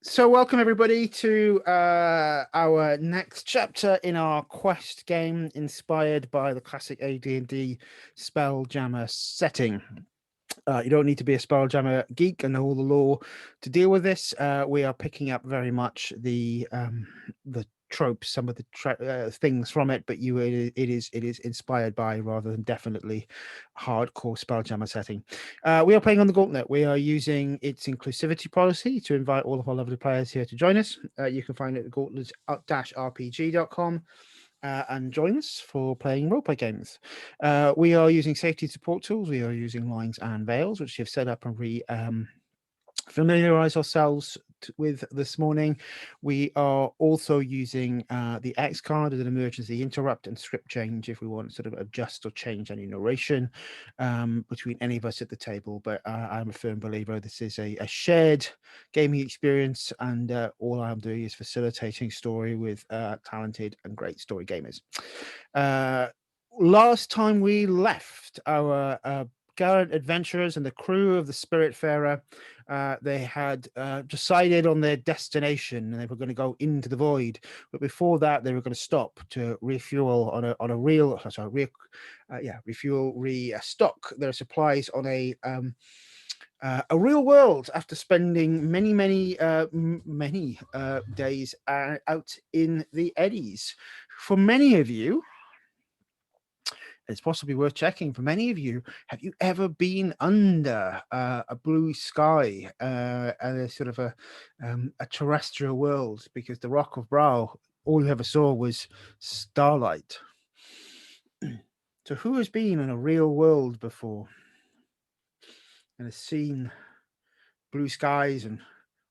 So welcome everybody to our next chapter in our quest game, inspired by the classic AD&D Spelljammer setting. You don't need to be a Spelljammer geek and know all the lore to deal with this. We are picking up very much the tropes, some of the things from it, but it is inspired by rather than definitely hardcore Spelljammer setting. We are playing on the Gauntlet. We are using its inclusivity policy to invite all of our lovely players here to join us. You can find it at gauntlet-rpg.com. And join us for playing roleplay games. We are using safety support tools. We are using lines and veils, which we've set up and familiarize ourselves with this morning. We are also using the X card as an emergency interrupt and script change if we want to sort of adjust or change any narration between any of us at the table. But I'm a firm believer this is a shared gaming experience, and all I'm doing is facilitating story with talented and great story gamers. Last time we left, our gallant adventurers and the crew of the Spirtifarer, they had decided on their destination, and they were going to go into the void. But before that, they were going to stop to refuel restock their supplies on a real world after spending many days out in the eddies. For many of you, it's possibly worth checking. For many of you, have you ever been under a blue sky and a sort of a terrestrial world? Because the Rock of Brow, all you ever saw was starlight. So who has been in a real world before and has seen blue skies and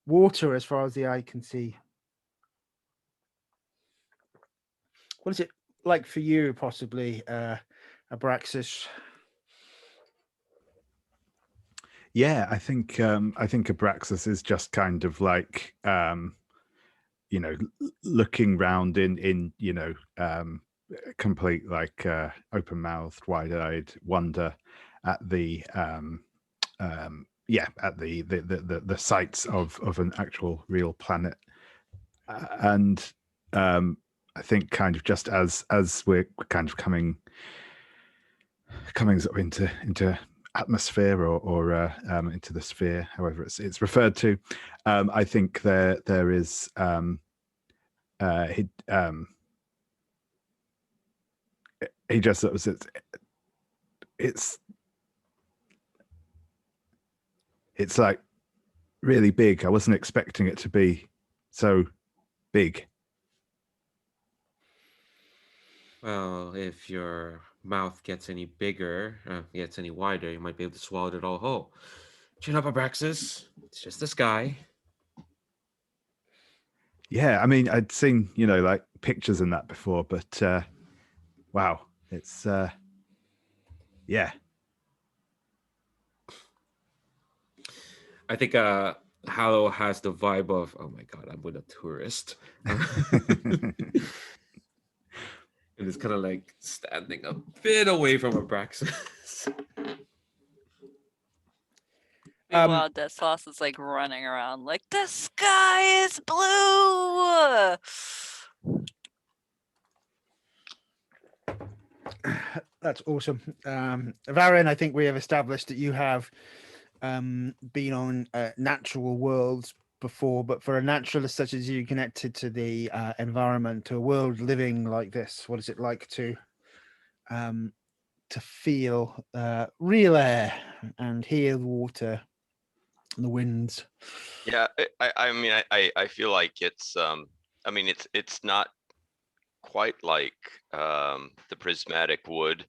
water as far as the eye can see? What is it like for you, possibly, Abraxas? Yeah, I think Abraxas is just kind of like looking round in complete like open-mouthed, wide-eyed wonder at the the sights of an actual real planet, and I think kind of just as we're kind of coming sort of into atmosphere or into the sphere, however it's referred to, I think there is he just sort of it's like really big. I wasn't expecting it to be so big. Well, if your mouth gets any bigger, gets any wider, you might be able to swallow it all whole. Chin up, Abraxas. It's just this guy. Yeah, I mean, I'd seen, like pictures and that before, but wow, it's yeah. I think Hallow has the vibe of, oh my god, I'm with a tourist. And it's kind of like standing a bit away from Abraxas. Meanwhile, Deslas is like running around like, the sky is blue. That's awesome. Varin, I think we have established that you have been on natural worlds before, but for a naturalist such as you, connected to the environment, to a world living like this, what is it like to feel real air and hear the water and the winds? Yeah, I mean, I feel like it's I mean, it's not quite like the prismatic wood.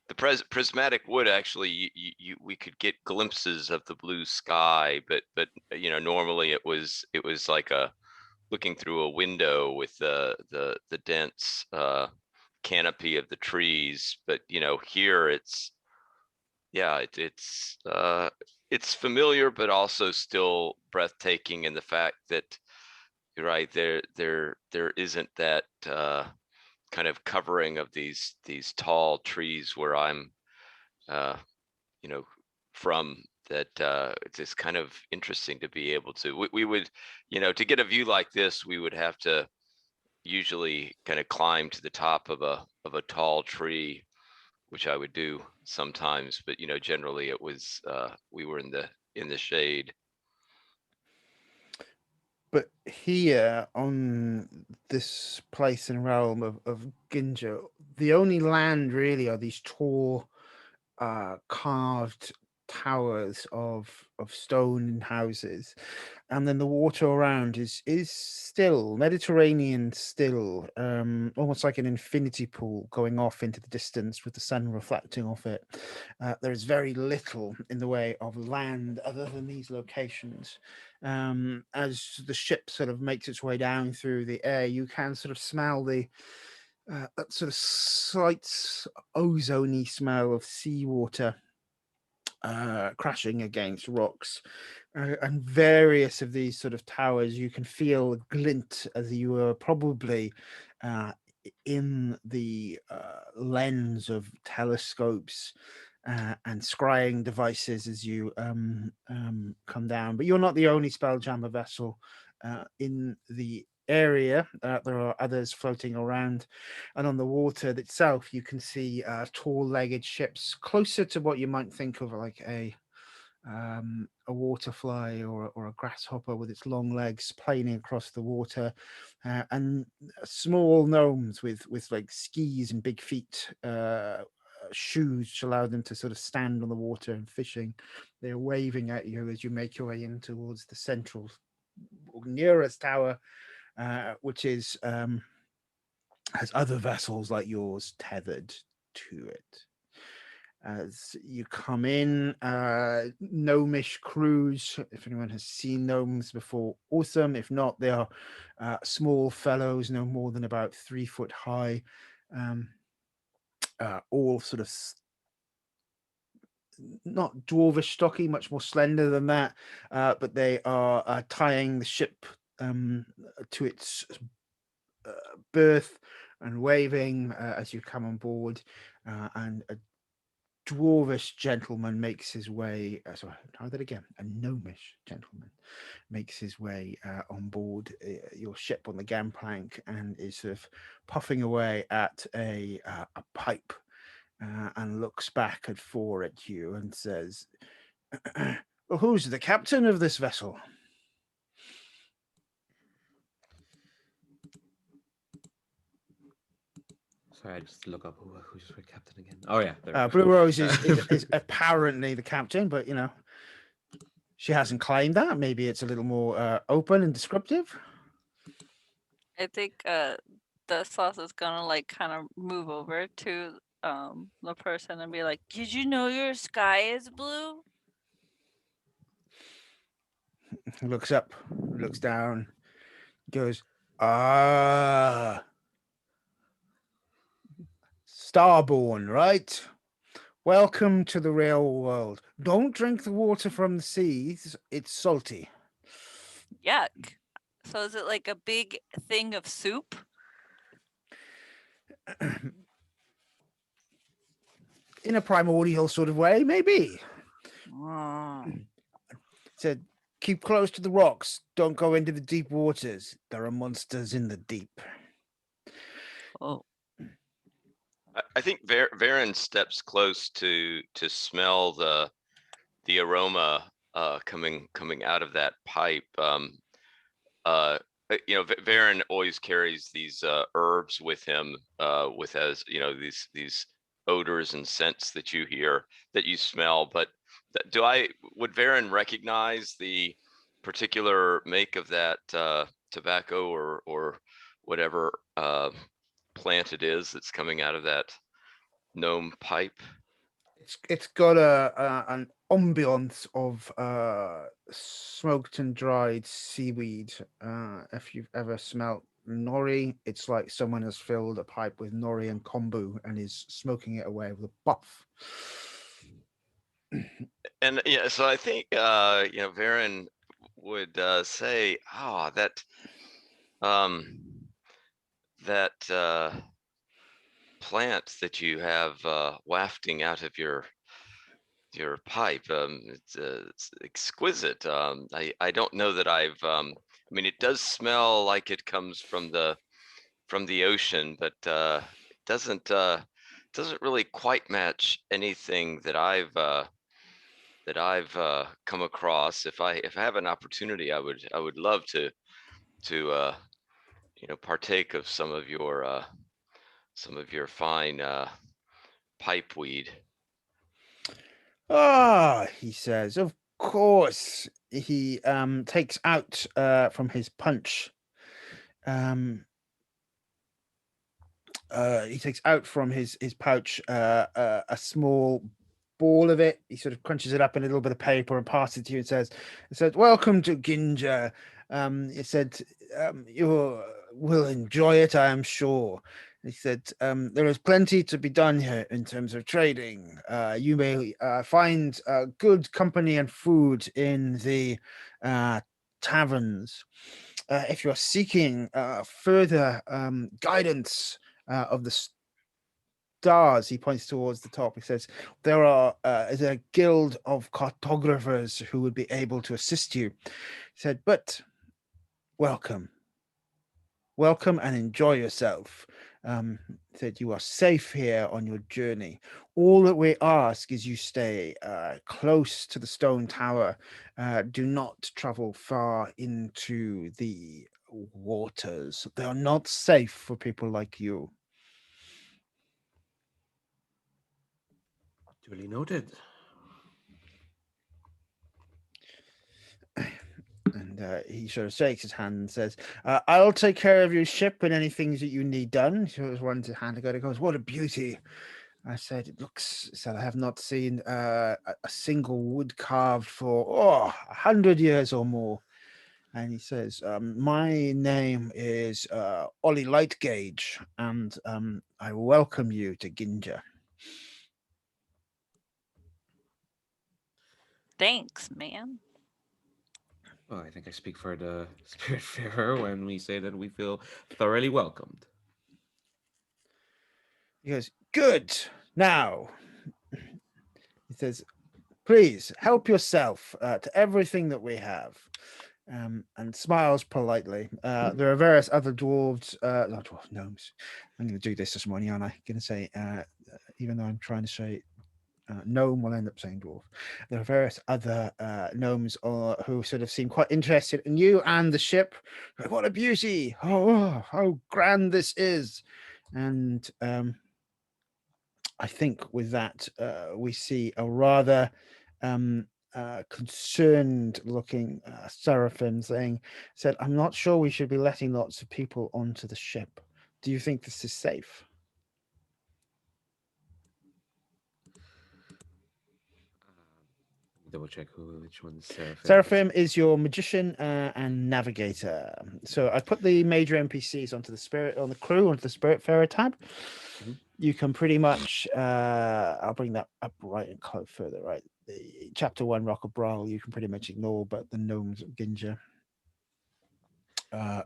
The prismatic wood, actually, we could get glimpses of the blue sky, but normally it was like looking through a window with the dense canopy of the trees. But here it's familiar, but also still breathtaking in the fact that you're right, there isn't that kind of covering of these tall trees where I'm from it's just kind of interesting to be able to. We would, to get a view like this, we would have to usually kind of climb to the top of a tall tree, which I would do sometimes. But generally it was we were in the shade. But here on this place and realm of Ginja, the only land really are these tall carved towers of stone houses, and then the water around is still Mediterranean, still almost like an infinity pool going off into the distance with the sun reflecting off it. There is very little in the way of land other than these locations. As the ship sort of makes its way down through the air, you can sort of smell the that sort of slight ozony smell of seawater crashing against rocks, and various of these sort of towers. You can feel a glint as you were probably in the lens of telescopes and scrying devices as you come down. But you're not the only Spelljammer vessel in the area. There are others floating around, and on the water itself you can see tall-legged ships closer to what you might think of like a waterfly or a grasshopper with its long legs planing across the water, and small gnomes with like skis and big feet, shoes which allow them to sort of stand on the water and fishing. They're waving at you as you make your way in towards the central nearest tower, which is has other vessels like yours tethered to it. As you come in, gnomish crews. If anyone has seen gnomes before, awesome. If not, they are small fellows, no more than about 3 foot high, all sort of not dwarvish stocky, much more slender than that, but they are tying the ship to its berth and waving as you come on board, and a dwarvish gentleman makes his way, sorry, try that again, a gnomish gentleman makes his way on board your ship on the gangplank and is sort of puffing away at a pipe, and looks back at you and says, well, who's the captain of this vessel? Sorry, I just look up who's the captain again. Oh yeah, there we go. Blue Rose is apparently the captain, but she hasn't claimed that. Maybe it's a little more open and descriptive. I think Deslas is gonna like kind of move over to the person and be like, "Did you know your sky is blue?" He looks up, looks down, goes, Starborn, right? Welcome to the real world. Don't drink the water from the seas. It's salty. Yuck. So is it like a big thing of soup? In a primordial sort of way, maybe. Mm. Said, keep close to the rocks. Don't go into the deep waters. There are monsters in the deep. Oh. I think Varin steps close to smell the aroma coming out of that pipe. Varin always carries these herbs with him, with these odors and scents that you hear, that you smell. But would Varin recognize the particular make of that tobacco or whatever plant it is that's coming out of that gnome pipe? It's got an ambiance of smoked and dried seaweed. If you've ever smelt nori, it's like someone has filled a pipe with nori and kombu and is smoking it away with a puff. And yeah, so I think Varin would say, that plant that you have wafting out of your your pipe. It's exquisite. I don't know that I've. I mean, it does smell like it comes from the ocean, but it doesn't really quite match anything that I've come across. If I have an opportunity, I would love to partake of some of your fine pipe weed. Ah, he says, of course. He takes out from his punch. He takes out from his pouch a small ball of it. He sort of crunches it up in a little bit of paper and passes it to you and says, "Welcome to Ginja." He said, "You will enjoy it, I am sure." He said, "There is plenty to be done here in terms of trading. You may find good company and food in the taverns. If you're seeking further guidance of the stars," he points towards the top. He says, "There is a guild of cartographers who would be able to assist you." He said, "But welcome and enjoy yourself." Said, "You are safe here on your journey. All that we ask is you stay close to the stone tower. Do not travel far into the waters. They are not safe for people like you." Duly noted. And he sort of shakes his hand and says, "I'll take care of your ship and any things that you need done." He sort of runs his hand to go. He goes, "What a beauty." I said, "It looks," said, "I have not seen a single wood carved for 100 years or more." And he says, "My name is Ollie Lightgauge, and I welcome you to Ginja." Thanks, man. Well, I think I speak for the Spirtifarer when we say that we feel thoroughly welcomed. He goes, "Good. Now," he says, "please help yourself to everything that we have." And smiles politely. There are various other dwarves, not dwarf gnomes. I'm going to do this morning, aren't I? Going to say, even though I'm trying to say gnome, will end up saying dwarf. There are various other gnomes who sort of seem quite interested in you and the ship. Like, "What a beauty! Oh, how grand this is!" And I think with that, we see a rather concerned looking Seraphim said, "I'm not sure we should be letting lots of people onto the ship. Do you think this is safe?" Double check which one's Seraphim. Seraphim is your magician and navigator. So I put the major NPCs onto the crew, onto the Spiritfarer tab. Mhm. You can pretty much, I'll bring that up right and further, right? The chapter 1 Rock of Brawl, you can pretty much ignore, but the gnomes of Ginja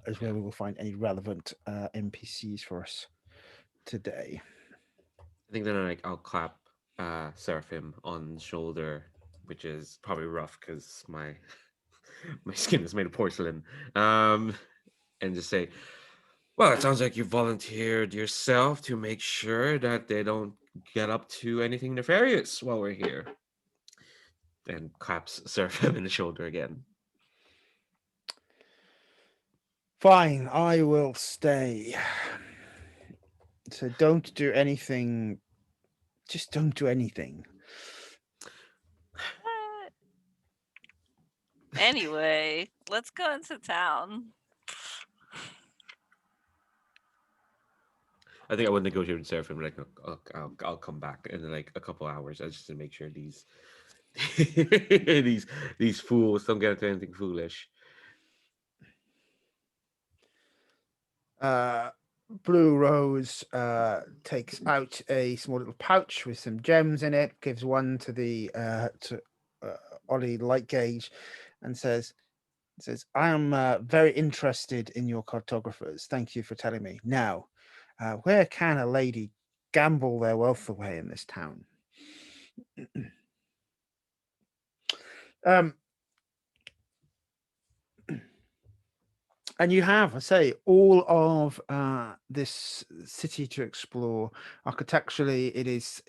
is where we will find any relevant NPCs for us today. I think then I'll clap Seraphim on the shoulder, which is probably rough because my my skin is made of porcelain. And just say, "Well, it sounds like you volunteered yourself to make sure that they don't get up to anything nefarious while we're here." And claps Seraphim in the shoulder again. Fine, I will stay. So don't do anything. Just don't do anything. What? Anyway, let's go into town. I think I would negotiate with Seraphim. Like, I'll come back in like a couple hours just to make sure these these fools don't get into anything foolish. Blue Rose takes out a small little pouch with some gems in it, gives one to the Ollie Lightgauge, and says, "I am very interested in your cartographers. Thank you for telling me. Now, where can a lady gamble their wealth away in this town?" And you have, I say, all of this city to explore. Architecturally, it is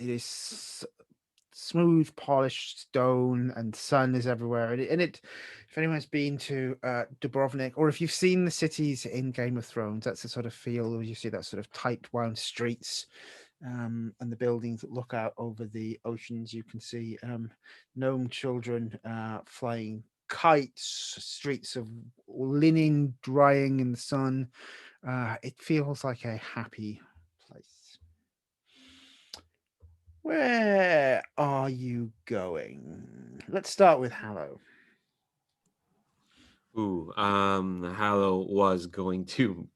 smooth, polished stone, and sun is everywhere. And if anyone's been to Dubrovnik, or if you've seen the cities in Game of Thrones, that's the sort of feel where you see that sort of tight wound streets, and the buildings that look out over the oceans. You can see gnome children flying kites, streets of linen drying in the sun. It feels like a happy place. Where are you going? Let's start with Harrow. Ooh, Hallow was going to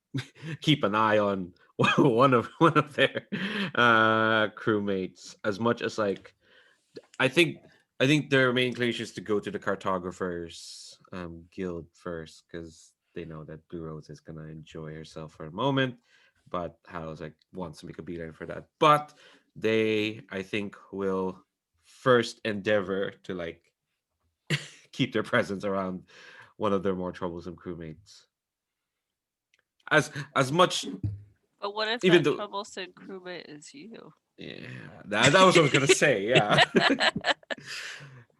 keep an eye on one of their crewmates, as much as like I think their main inclination is to go to the Cartographers Guild first, because they know that Blue Rose is gonna enjoy herself for a moment, but Hallow's like wants to make a beeline for that. But they, I think, will first endeavor to like keep their presence around one of their more troublesome crewmates. As much, But what if even that though, troublesome crewmate is you? yeah, that was what I was gonna say. Yeah,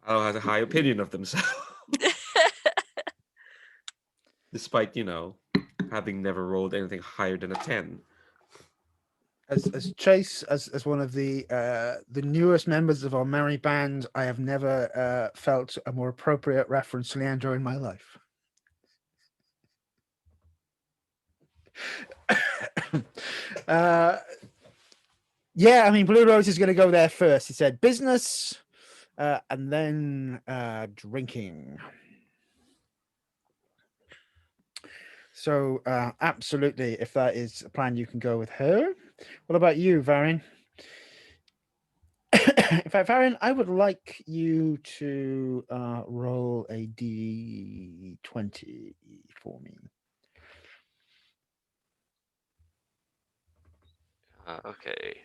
Hallow has a high opinion of themselves, despite having never rolled anything higher than a 10. As Chase, as one of the newest members of our merry band, I have never felt a more appropriate reference to Leandro in my life. Yeah, I mean, Blue Rose is going to go there first. He said business, and then drinking. So absolutely, if that is a plan, you can go with her. What about you, Varin? In fact, Varin, I would like you to roll a d20 for me. Okay.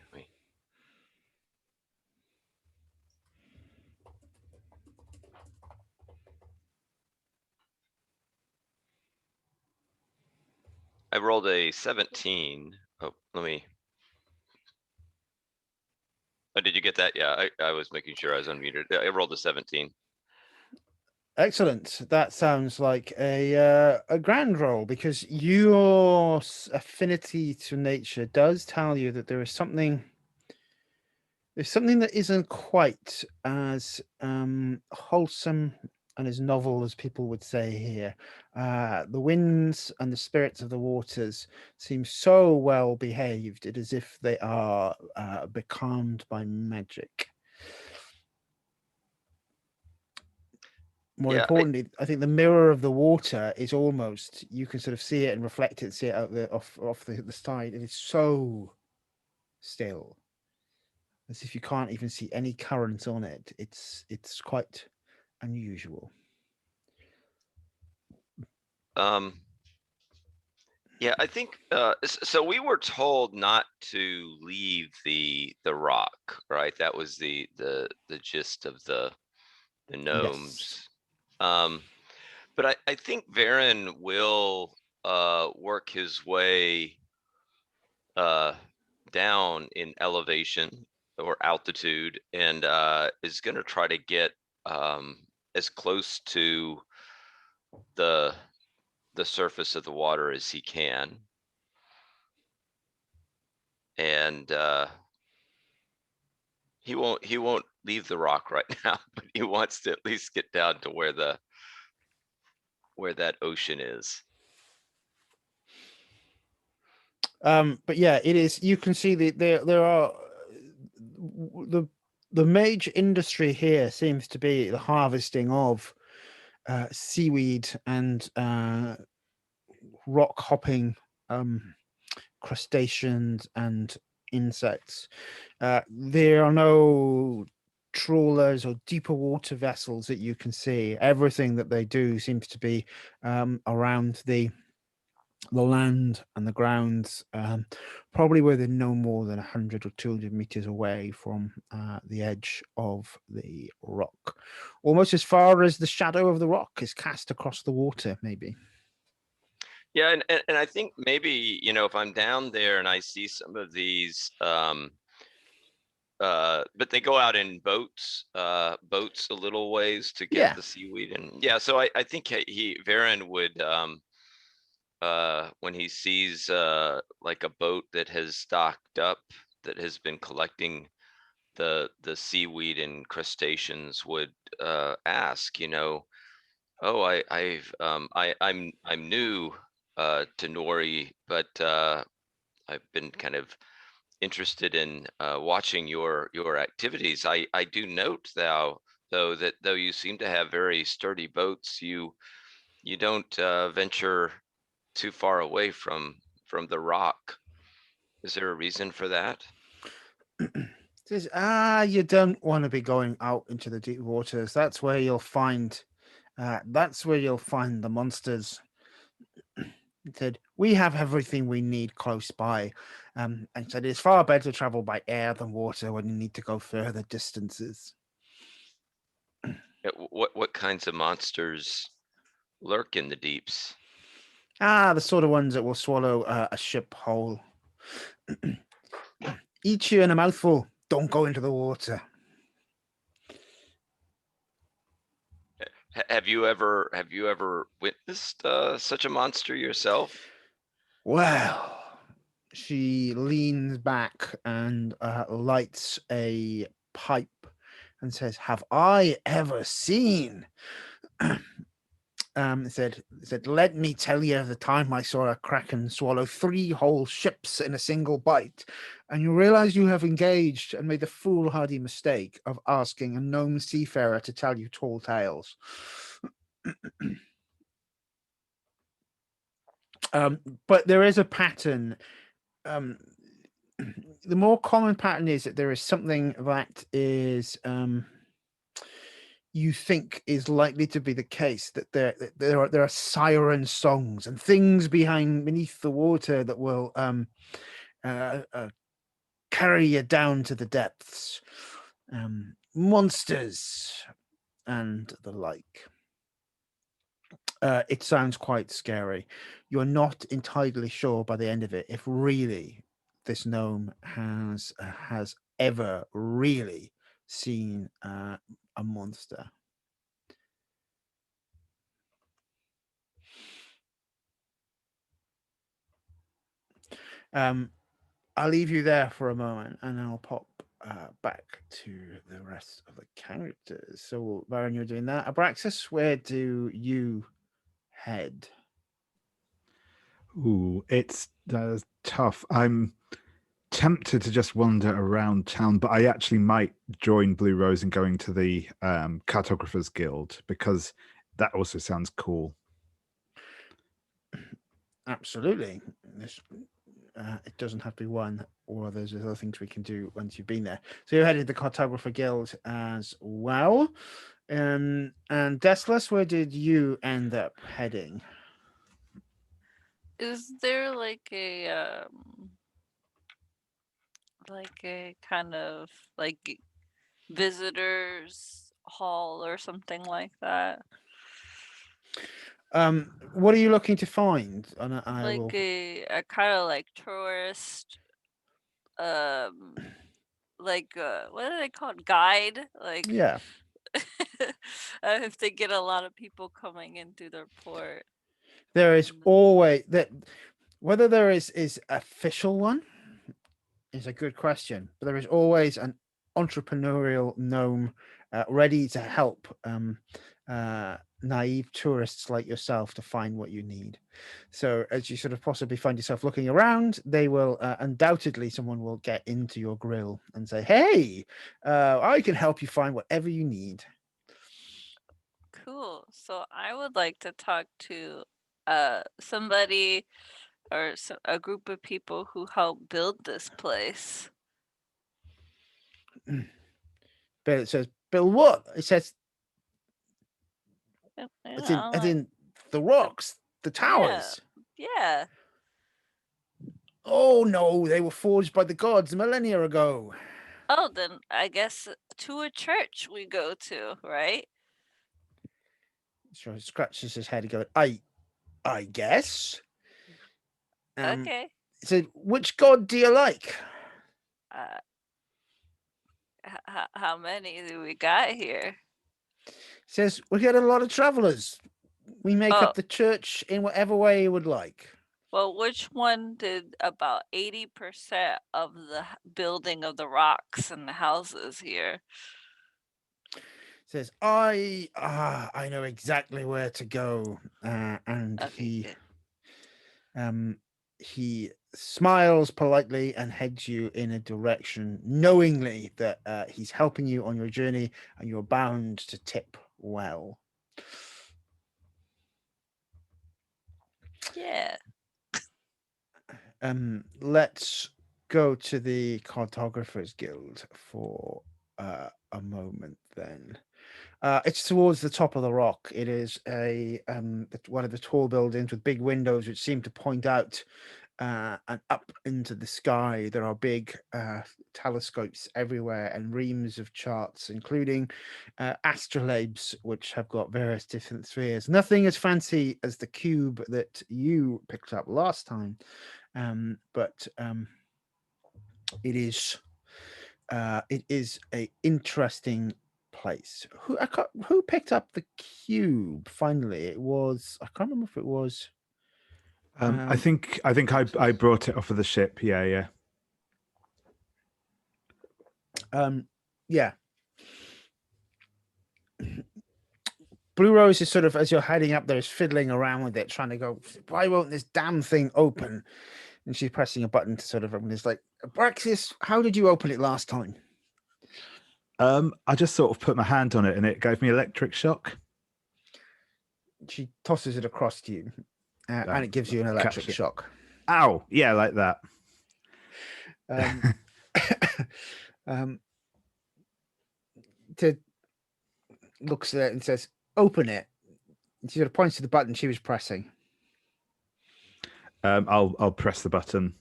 I rolled a 17. Oh, let me. Oh, did you get that? Yeah, I was making sure I was unmuted. I rolled a 17. Excellent. That sounds like a grand roll, because your affinity to nature does tell you that there's something that isn't quite as wholesome and as novel as people would say here. The winds and the spirits of the waters seem so well behaved. It is as if they are becalmed by magic. More importantly, I think the mirror of the water is almost, you can sort of see it and reflect it, see it out off the side. It is so still, as if you can't even see any current on it. It's quite unusual. Yeah, I think so. We were told not to leave the rock, right? That was the gist of the gnomes. Yes. But I think Varin will work his way down in elevation or altitude, and is going to try to get as close to the surface of the water as he can. And he won't leave the rock right now, but he wants to at least get down to where that ocean is. But yeah, it is. You can see there are the major industry here seems to be the harvesting of seaweed and rock hopping crustaceans and insects. There are no trawlers or deeper water vessels that you can see. Everything that they do seems to be around the the land and the grounds, probably within no more than 100 or 200 meters away from the edge of the rock, almost as far as the shadow of the rock is cast across the water, maybe. Yeah, and I think maybe, you know, if I'm down there and I see some of these, but they go out in boats a little ways to get Yeah. the seaweed. And yeah, so I think Varin would, when he sees like a boat that has stocked up, that has been collecting the seaweed and crustaceans, would ask, you know, oh, I'm new to Nori, but I've been kind of interested in watching your activities. I do note though that though you seem to have very sturdy boats, you don't venture too far away from the rock. Is there a reason for that? Says, you don't want to be going out into the deep waters. That's where you'll find the monsters. He said, we have everything we need close by. And said, it's far better to travel by air than water when you need to go further distances. What kinds of monsters lurk in the deeps? The sort of ones that will swallow a ship whole. Eat you in a mouthful. Don't go into the water. Have you ever witnessed such a monster yourself? Well, she leans back and lights a pipe and says, have I ever seen? Said, let me tell you the time I saw a kraken swallow 3 whole ships in a single bite, and you realize you have engaged and made the foolhardy mistake of asking a gnome seafarer to tell you tall tales. But there is a pattern. The more common pattern is that there is something that is you think is likely to be the case, that there are siren songs and things beneath the water that will carry you down to the depths, monsters and the like. It sounds quite scary. You're not entirely sure by the end of it if really this gnome has ever really seen a monster. I'll leave you there for a moment, and I'll pop back to the rest of the characters. So, Varin, you're doing that. Abraxas, where do you head? Ooh, it's tough. I'm tempted to just wander around town, but I actually might join Blue Rose in going to the Cartographers Guild, because that also sounds cool. Absolutely. It doesn't have to be one or there's other things we can do once you've been there. So you're headed to the Cartographer Guild as well. And Deslas, where did you end up heading? Is there like a kind of like visitors hall or something like that? What are you looking to find? Like a kind of like tourist, like what are they called? Guide? Like, yeah. if they get a lot of people coming into their port. There is always that. Whether there is official one is a good question, but there is always an entrepreneurial gnome ready to help naive tourists like yourself to find what you need. So as you sort of possibly find yourself looking around, they will undoubtedly, someone will get into your grill and say, hey, I can help you find whatever you need. Cool. So I would like to talk to somebody or a group of people who helped build this place. But it says, Bill, what? It says, Yeah, as in the rocks, the towers. Yeah. Oh no, they were forged by the gods millennia ago. Oh, then I guess to a church we go to, right? So he scratches his head and goes, I guess. Okay. He said, which god do you like? Uh, how many do we got here? He says, we get a lot of travelers. We make Oh, up the church in whatever way you would like. well, which one did about 80% of the building of the rocks and the houses here? Says, I know exactly where to go. And Okay, good. he smiles politely and heads you in a direction, knowingly that he's helping you on your journey and you're bound to tip well. Yeah. Let's go to the Cartographers Guild for a moment then. It's towards the top of the rock. It is one of the tall buildings with big windows which seem to point out and up into the sky. There are big telescopes everywhere and reams of charts, including astrolabes, which have got various different spheres. Nothing as fancy as the cube that you picked up last time, but it is a interesting place. Who picked up the cube finally? It was, I can't remember if it was. I think I brought it off of the ship. Yeah. Yeah. Blue Rose is sort of, as you're heading up there, is fiddling around with it, trying to go, why won't this damn thing open? And she's pressing a button to sort of open. It's like, Abraxas, how did you open it last time? I just sort of put my hand on it and it gave me electric shock. She tosses it across to you, and it gives you an electric shock. Ow! Yeah, like that. Ted looks at it and says, "Open it." And she sort of points to the button she was pressing. I'll press the button,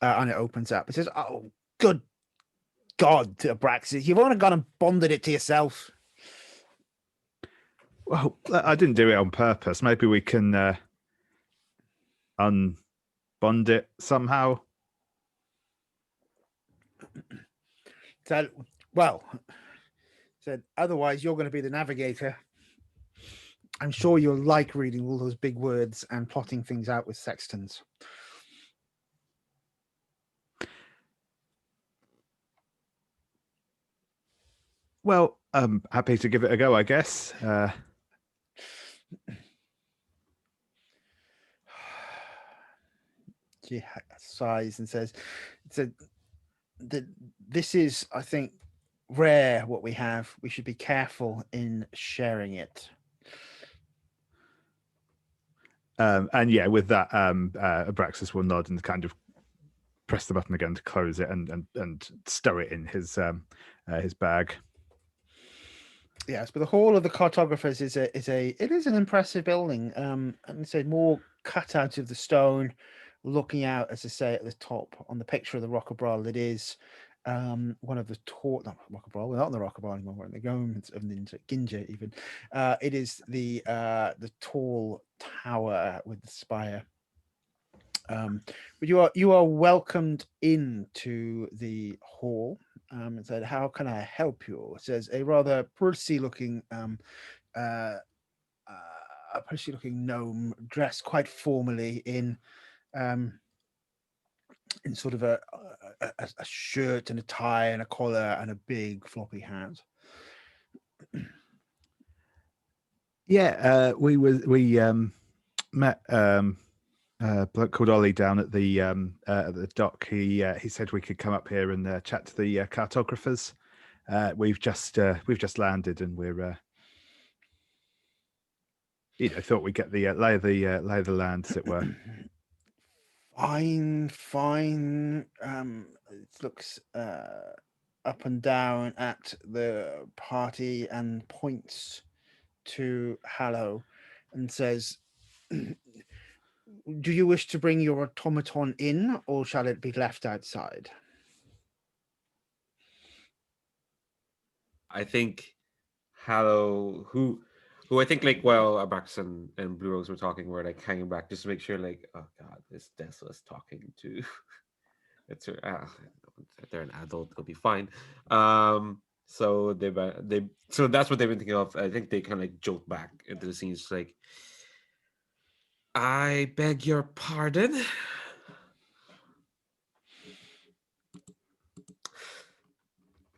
and it opens up. It says, "Oh, good God, Abraxas, you've only gone and bonded it to yourself." Well, I didn't do it on purpose. Maybe we can unbond it somehow. Said, well, said, otherwise you're going to be the navigator. I'm sure you'll like reading all those big words and plotting things out with sextants. Well, I'm happy to give it a go, I guess. She sighs and says, this is, I think, rare what we have. We should be careful in sharing it. And yeah, with that, Abraxas will nod and kind of press the button again to close it and stow it in his bag. Yes, but the Hall of the Cartographers is an impressive building. And it's more cut out of the stone, looking out, as I say, at the top on the picture of the Rockabral. It is one of the tall, not Rockabral, we're not in the Rockabral anymore, we're in the Gnomes of Ginja even. It is the tall tower with the spire. But you are welcomed into the hall. It said, "How can I help you?" It says a rather prissy looking gnome dressed quite formally in sort of a shirt and a tie and a collar and a big floppy hat. Yeah, we met a bloke called Ollie down at the dock. He said we could come up here and chat to the cartographers. We've just landed and we're thought we'd get the lay of the land, as it were. Fine. It looks up and down at the party and points to Harrow and says, do you wish to bring your automaton in, or shall it be left outside? I think Hallow, who I think like while Abraxas and Blue Rose were talking, were like hanging back just to make sure, like, oh god, this Deslas talking to it's they're an adult, it'll be fine. So so that's what they've been thinking of. I think they kind of like jolt back into the scene. It's like, I beg your pardon.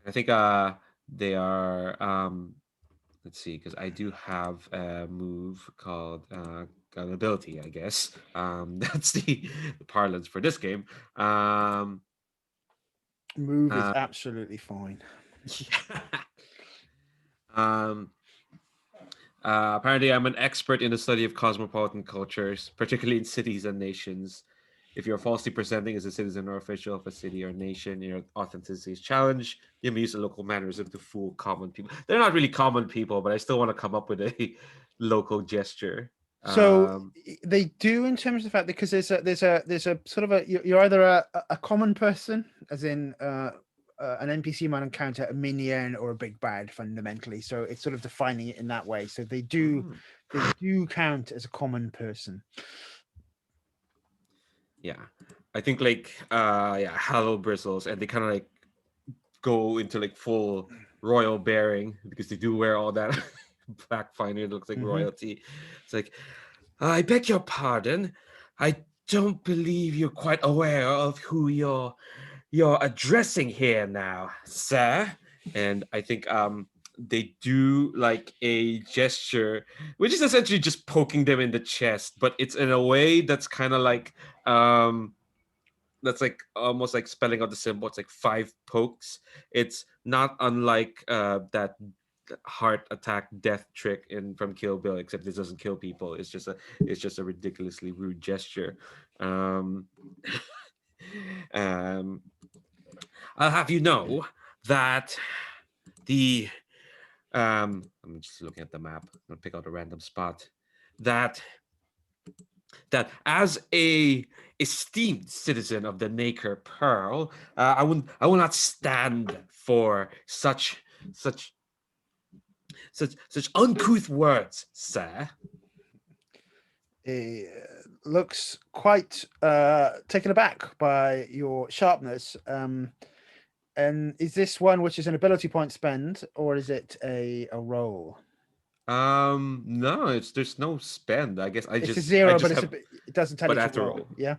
I think they are let's see, because I do have a move called an ability, I guess. That's the parlance for this game. Move is absolutely fine. Yeah. Apparently, I'm an expert in the study of cosmopolitan cultures, particularly in cities and nations. If you're falsely presenting as a citizen or official of a city or nation, your authenticity is challenged. You may use the local mannerism to fool common people. They're not really common people, but I still want to come up with a local gesture. So they do, in terms of the fact, because there's a sort of you're either a common person, as in an NPC might encounter a minion or a big bad fundamentally. So it's sort of defining it in that way. So they do count as a common person. Yeah, I think like Hallow bristles, and they kind of like go into like full royal bearing because they do wear all that black finery. It looks like royalty. It's like, I beg your pardon. I don't believe you're quite aware of who you're addressing here now, sir. And I think they do like a gesture, which is essentially just poking them in the chest, but it's in a way that's kind of like that's like almost like spelling out the symbol. It's like 5 pokes. It's not unlike that heart attack death trick in from Kill Bill, except this doesn't kill people. It's just a ridiculously rude gesture. I'll have you know that the I'm just looking at the map. I'm gonna pick out a random spot. That as a esteemed citizen of the Nacre Pearl, I will not stand for such uncouth words, sir. Looks quite taken aback by your sharpness. And is this one which is an ability point spend, or is it a roll? No, there's no spend. I guess it's a 0, but it doesn't tell you to roll. Yeah.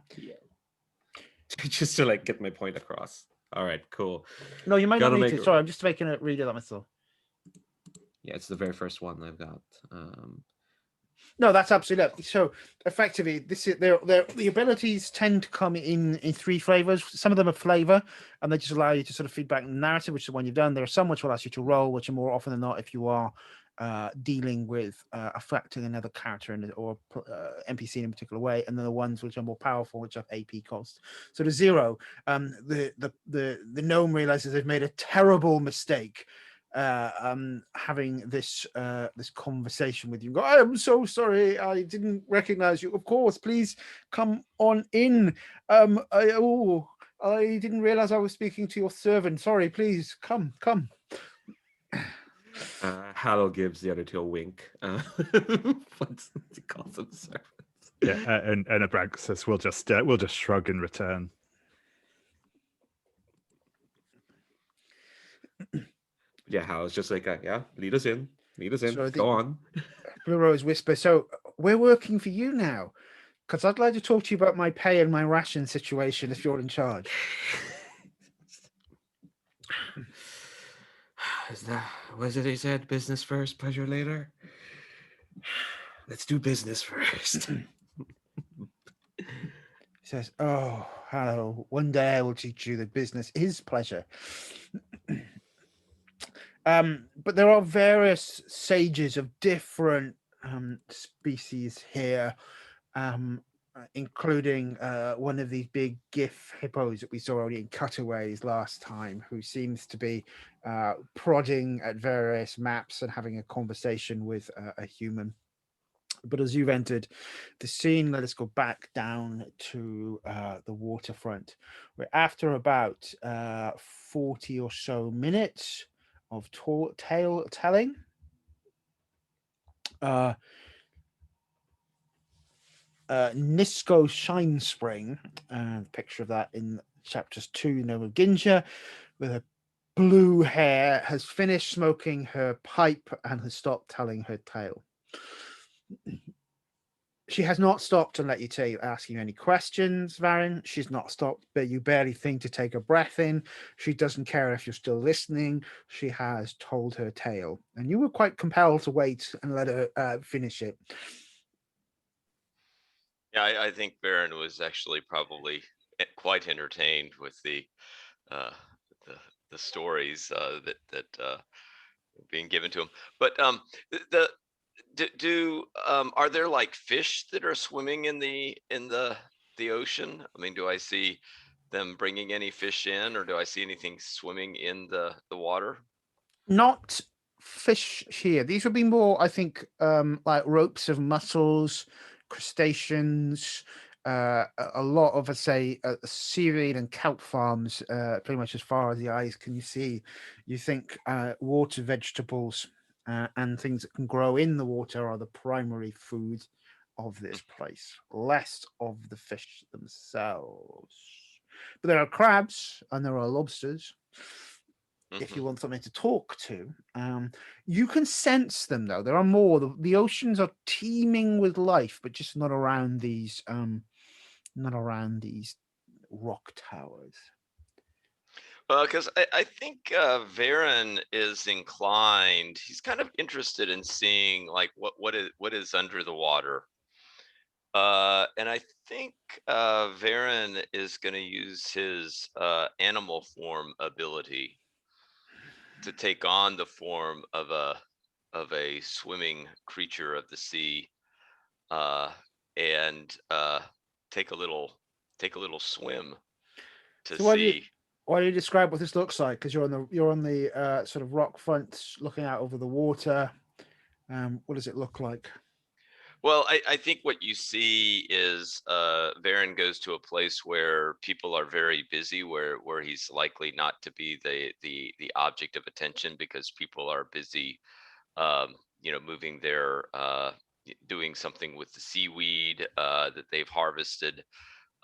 Just to like get my point across. All right, cool. No, you might not need to. Sorry, I'm just making it read it on myself. Yeah, it's the very first one I've got. No, that's absolutely. So effectively, the abilities tend to come in 3 flavors. Some of them are flavor, and they just allow you to sort of feedback the narrative, which is the one you've done. There are some which will ask you to roll, which are more often than not if you are dealing with affecting another character or NPC in a particular way, and then the ones which are more powerful, which have AP cost. So the 0, the gnome realizes they've made a terrible mistake having this conversation with you. Go, I am so sorry, I didn't recognize you. Of course, please come on in. I didn't realize I was speaking to your servant. Sorry, please come. Hallow gives the other 2 a wink. What's he calls them servants? Yeah, and Abraxas will just shrug in return. Yeah, Hallow's just like, lead us in. So Go on. Blue Rose whispers, so we're working for you now, because I'd like to talk to you about my pay and my ration situation if you're in charge. Was it he said, business first, pleasure later? Let's do business first. He says, oh, Hallow, one day I will teach you that business is pleasure. But there are various sages of different species here, including one of these big GIF hippos that we saw already in Cutaways last time, who seems to be prodding at various maps and having a conversation with a human. But as you've entered the scene, let us go back down to the waterfront, where after about 40 or so minutes of tale telling, Nisco Shinespring, picture of that in chapters 2, Gnome of Ginja, with her blue hair, has finished smoking her pipe and has stopped telling her tale. She has not stopped to let you ask you any questions, Varin. She's not stopped, but you barely think to take a breath in. She doesn't care if you're still listening. She has told her tale, and you were quite compelled to wait and let her finish it. Yeah, I think Baron was actually probably quite entertained with the uh, stories that being given to him. But the are there like fish that are swimming in the ocean? I mean, do I see them bringing any fish in, or do I see anything swimming in the water? Not fish here. These would be more, I think, like ropes of mussels, crustaceans, a lot of, let's say, seaweed and kelp farms, pretty much as far as the eyes can see. You think water vegetables and things that can grow in the water are the primary food of this place, less of the fish themselves. But there are crabs and there are lobsters. If you want something to talk to, you can sense them though. There are more. The oceans are teeming with life, but just not around these rock towers. Well, because I think Varin is inclined. He's kind of interested in seeing like what is under the water. And I think Varin is going to use his animal form ability to take on the form of a swimming creature of the sea, and take a little swim to So see. why do you describe what this looks like? Because you're on the sort of rock front, looking out over the water. What does it look like? Well, I think what you see is Varin goes to a place where people are very busy, where he's likely not to be the object of attention because people are busy, moving their doing something with the seaweed that they've harvested.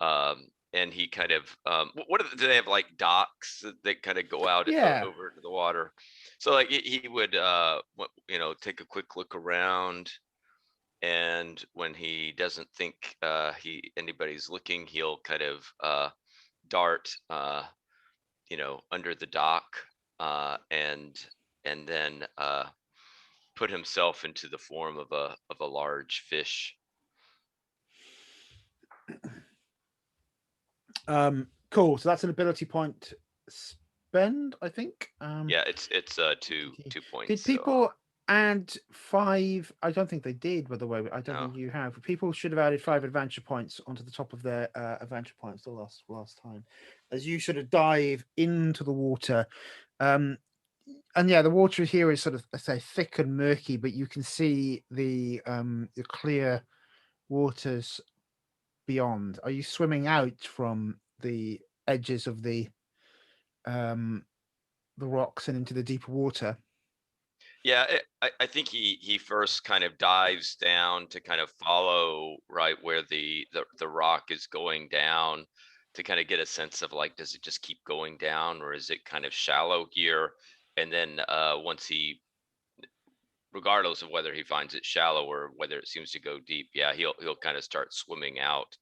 And he kind of do they have like docks that kind of go out Yeah. over to the water? So like he would take a quick look around. And when he doesn't think anybody's looking, he'll kind of dart under the dock, and then put himself into the form of a large fish. Cool. So that's an ability point spend, I think. Yeah, it's 2 points. Did people add 5? I don't think they did, by the way. I don't No. think you have. People should have added 5 adventure points onto the top of their adventure points the last time, as you sort of dive into the water. And yeah, the water here is sort of, let's say, thick and murky, but you can see the clear waters beyond. Are you swimming out from the edges of the rocks and into the deeper water? Yeah, I think he first kind of dives down to kind of follow right where the rock is going down, to kind of get a sense of like, does it just keep going down, or is it kind of shallow here? And then once he, regardless of whether he finds it shallow or whether it seems to go deep, yeah, he'll kind of start swimming out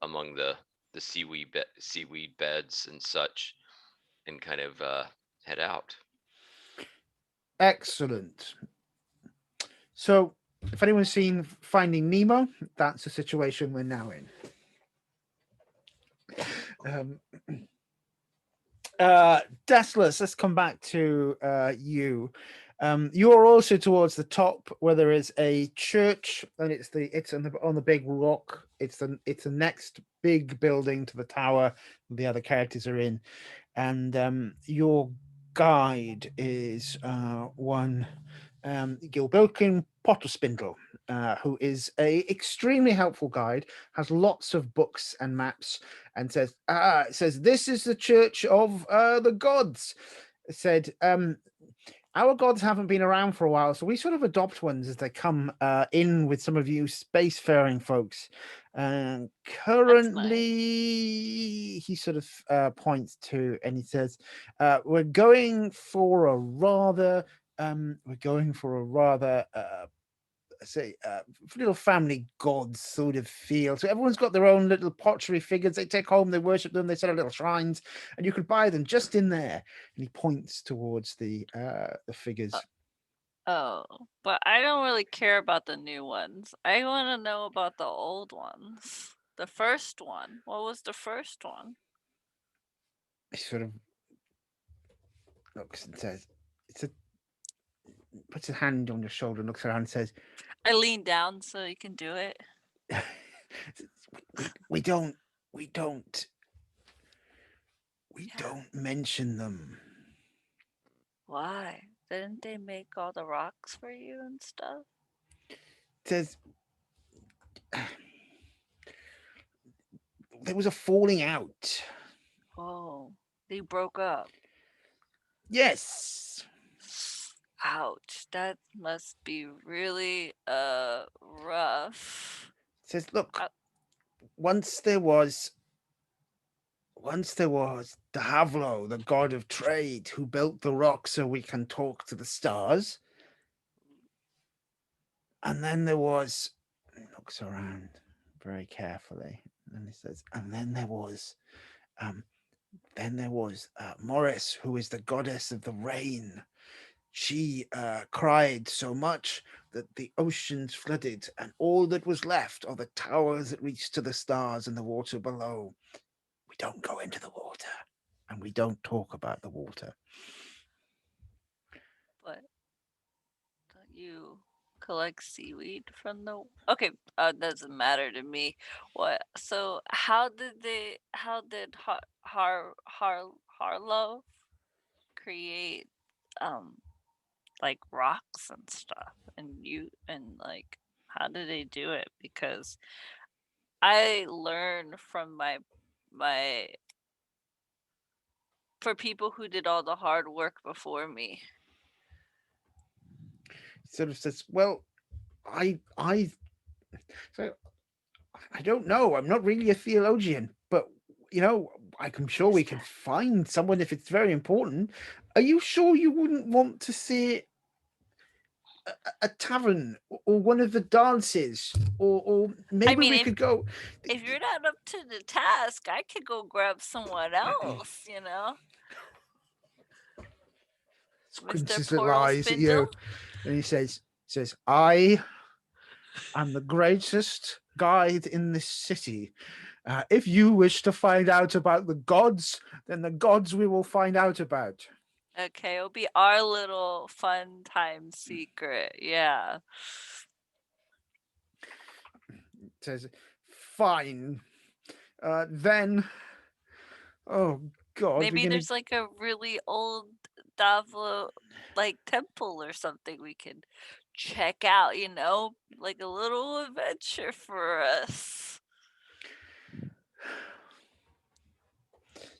among the seaweed beds and such, and kind of head out. Excellent. So, if anyone's seen Finding Nemo, that's the situation we're now in. Deslas, let's come back to you. You're also towards the top where there is a church, and it's on the big rock. It's the next big building to the tower the other characters are in, and your guide is one Gilbilkin Potterspindle. who is a extremely helpful guide, has lots of books and maps, and says, it says, this is the Church of the Gods. It said, our gods haven't been around for a while, so we sort of adopt ones as they come in with some of you spacefaring folks. Currently, he sort of points to, and he says, we're going for a rather say little family gods sort of feel. So everyone's got their own little pottery figures they take home, they worship them, they set up little shrines, and you could buy them just in there. And he points towards the figures. Oh, but I don't really care about the new ones. I want to know about the old ones. The first one. What was the first one? He sort of looks and says, puts his hand on your shoulder and looks around and says, I lean down so you can do it. we don't mention them. Why? Didn't they make all the rocks for you and stuff? It says there was a falling out. Oh, they broke up. Yes. Ouch, that must be really rough. It says, look, once there was the Havlo, the god of trade, who built the rock so we can talk to the stars. And then there was, he looks around very carefully, and he says, and then there was Morris, who is the goddess of the rain. She cried so much that the oceans flooded, and all that was left are the towers that reach to the stars and the water below. We don't go into the water, and we don't talk about the water. But don't you collect seaweed from the? Okay, doesn't matter to me. What? So how did Harlow create like rocks and stuff, and like how did they do it? Because I learned from my for people who did all the hard work before me. He sort of says, well, I don't know. I'm not really a theologian, but I'm sure we can find someone if it's very important. Are you sure you wouldn't want to see a tavern or one of the dances, or maybe we could go? If you're not up to the task, I could go grab someone else. Squints Mr. his little Portal eyes at you, Spindle. and he says, I am the greatest guide in this city. If you wish to find out about the gods, then the gods we will find out about. Okay, it'll be our little fun time secret. Yeah. Says, fine. Then, oh God, maybe there's like a really old Davlo like temple or something we could check out. Like a little adventure for us.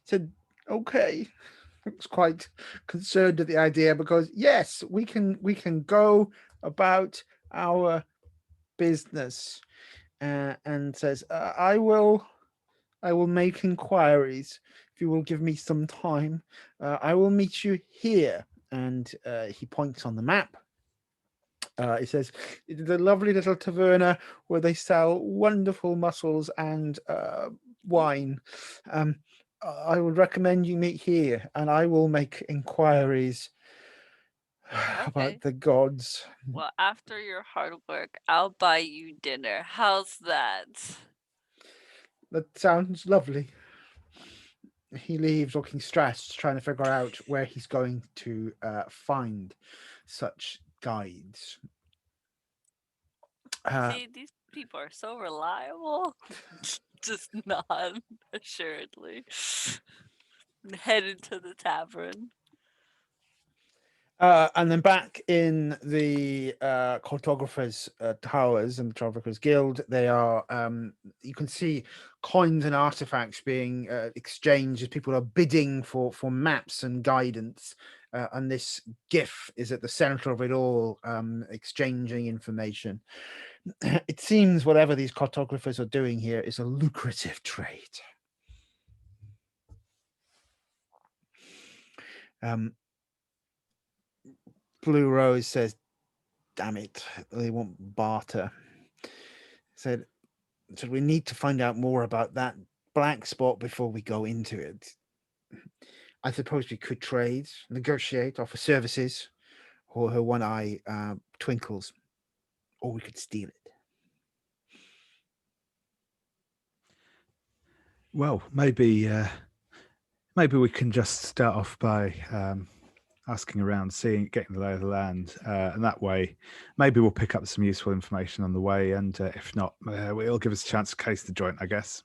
Said, okay. I was quite concerned at the idea, because yes, we can go about our business, and says, I will make inquiries if you will give me some time. I will meet you here, and he points on the map. He says, the lovely little taverna where they sell wonderful mussels and wine. I would recommend you meet here, and I will make inquiries about the gods. Well, after your hard work, I'll buy you dinner. How's that? That sounds lovely. He leaves looking stressed, trying to figure out where he's going to find such guides. See, these people are so reliable. Just nod assuredly. Head into the tavern. And then back in the Cartographers towers and the Cartographers Guild, they are you can see coins and artifacts being exchanged as people are bidding for maps and guidance. And this GIF is at the center of it all, exchanging information. It seems whatever these cartographers are doing here is a lucrative trade. Blue Rose says, damn it, they want barter. Said, so we need to find out more about that black spot before we go into it. I suppose we could trade, negotiate, offer services, or her one eye twinkles, or we could steal it. Well, maybe we can just start off by asking around, getting the lay of the land, and that way, maybe we'll pick up some useful information on the way. And if not, it'll give us a chance to case the joint, I guess.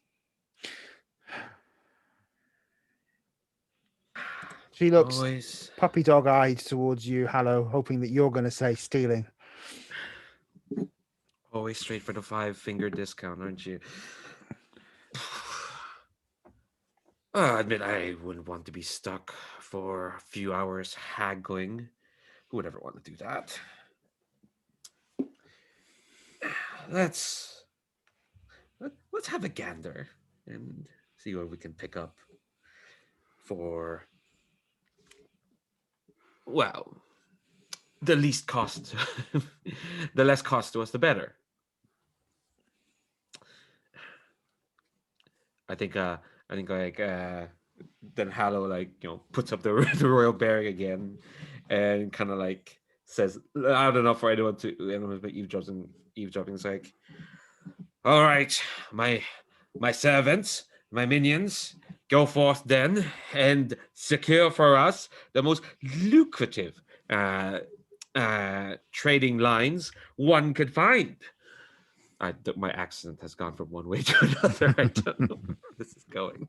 She looks Always, puppy dog eyed towards you, Hallow, hoping that you're going to say stealing. always straight for the 5-finger discount, aren't you? I admit I wouldn't want to be stuck for a few hours haggling. Who would ever want to do that? Let's have a gander and see what we can pick up for, well, the least cost. The less cost to us, the better. I think then Hallow puts up the royal bearing again, and kind of says loud enough for anyone but eavesdropping. It's like, all right, my servants, my minions, go forth then and secure for us the most lucrative trading lines one could find. My accent has gone from one way to another. I don't know where this is going.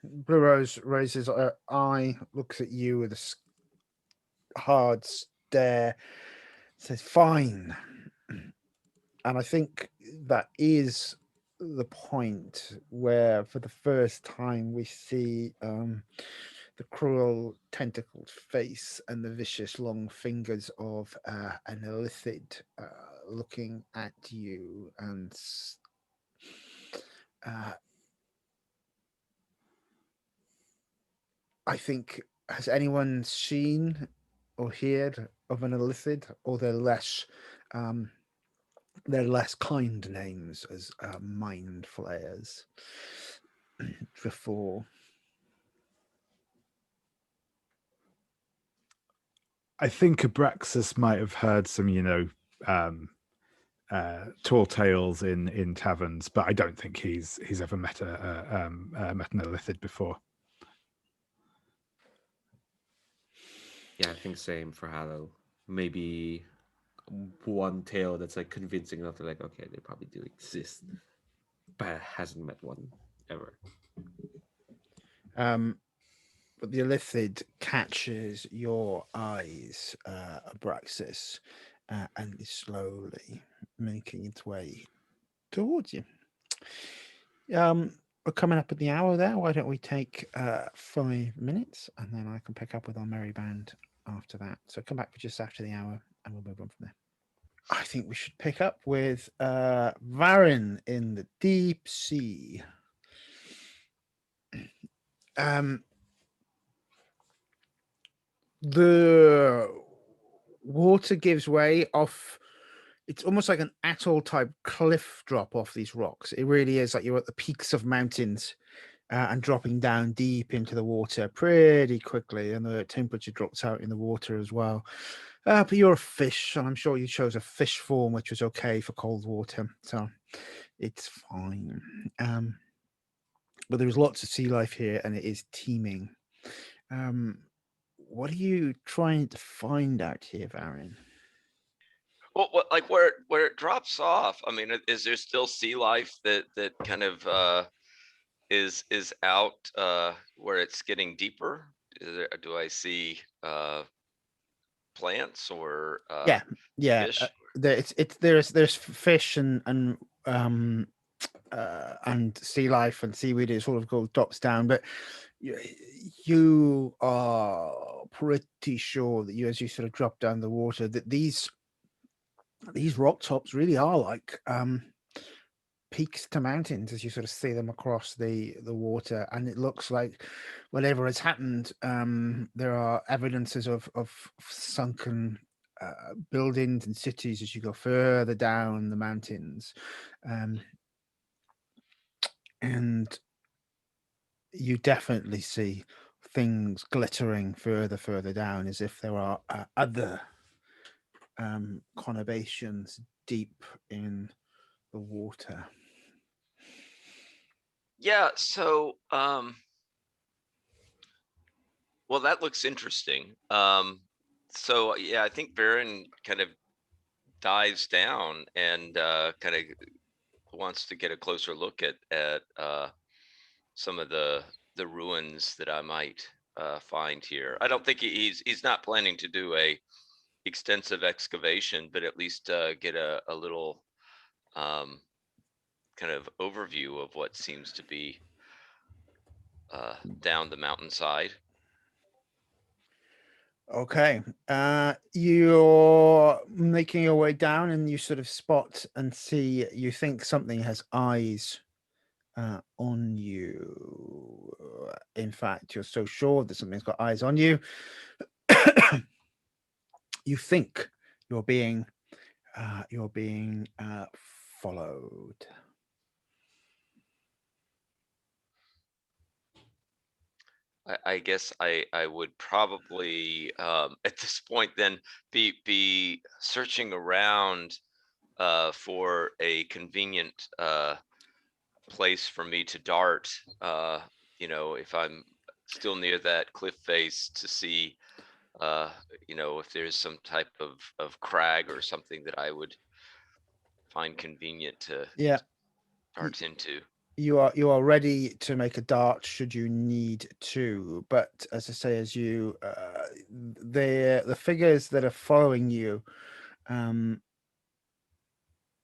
Blue Rose raises her eye, looks at you with a hard stare, says, fine. And I think that is the point where, for the first time, we see the cruel tentacled face and the vicious long fingers of an illithid looking at you, and I think, has anyone seen or heard of an illithid, or their less kind names as mind flayers before? I think Abraxas might have heard some, tall tales in taverns, but I don't think he's ever met an illithid before. Yeah, I think same for Hallow. Maybe one tale that's convincing enough to okay, they probably do exist, but hasn't met one ever. But the illithid catches your eyes, Abraxas, and is slowly making its way towards you. We're coming up at the hour there. Why don't we take 5 minutes, and then I can pick up with our merry band after that. So come back for just after the hour, and we'll move on from there. I think we should pick up with Varin in the deep sea. The water gives way off. It's almost like an atoll type cliff drop off these rocks. It really is like you're at the peaks of mountains and dropping down deep into the water pretty quickly, and the temperature drops out in the water as well. But you're a fish, and I'm sure you chose a fish form, which was okay for cold water, so it's fine. But there's lots of sea life here, and it is teeming. What are you trying to find out here, Varin? Well, where it drops off, I mean, is there still sea life that kind of is out where it's getting deeper? Do I see plants or yeah. fish? There's fish and sea life and seaweed. It sort of goes drops down, but you are pretty sure that as you sort of drop down the water, that these rock tops really are like peaks to mountains as you sort of see them across the water, and it looks like whatever has happened, there are evidences of sunken buildings and cities as you go further down the mountains, and you definitely see things glittering further down, as if there are other conurbations deep in the water. Yeah, so well, that looks interesting. So yeah, I think Varin kind of dives down and kind of wants to get a closer look at some of the ruins that I might find here. I don't think he's not planning to do a extensive excavation, but at least get a little kind of overview of what seems to be down the mountainside. Okay. You're making your way down and you sort of spot and see, you think something has eyes on you. In fact, you're so sure that something's got eyes on you. You think you're being followed. I guess I would probably at this point then be searching around for a convenient place for me to dart. If I'm still near that cliff face, to see if there's some type of crag or something that I would find convenient to dart into. You are ready to make a dart should you need to, but as I say, as you the figures that are following you,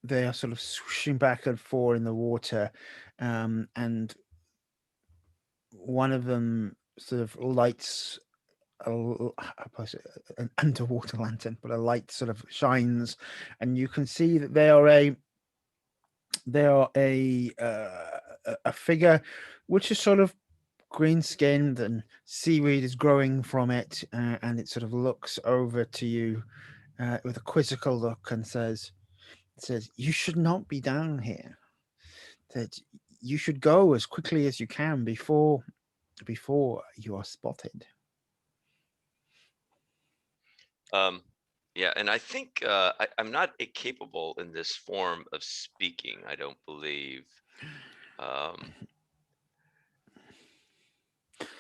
they are sort of swooshing back and forth in the water, and one of them sort of lights an underwater lantern, but a light sort of shines, and you can see that they are a figure which is sort of green skinned and seaweed is growing from it, and it sort of looks over to you with a quizzical look and says, you should not be down here, that you should go as quickly as you can before you are spotted. Yeah, and I think I'm not capable in this form of speaking, I don't believe.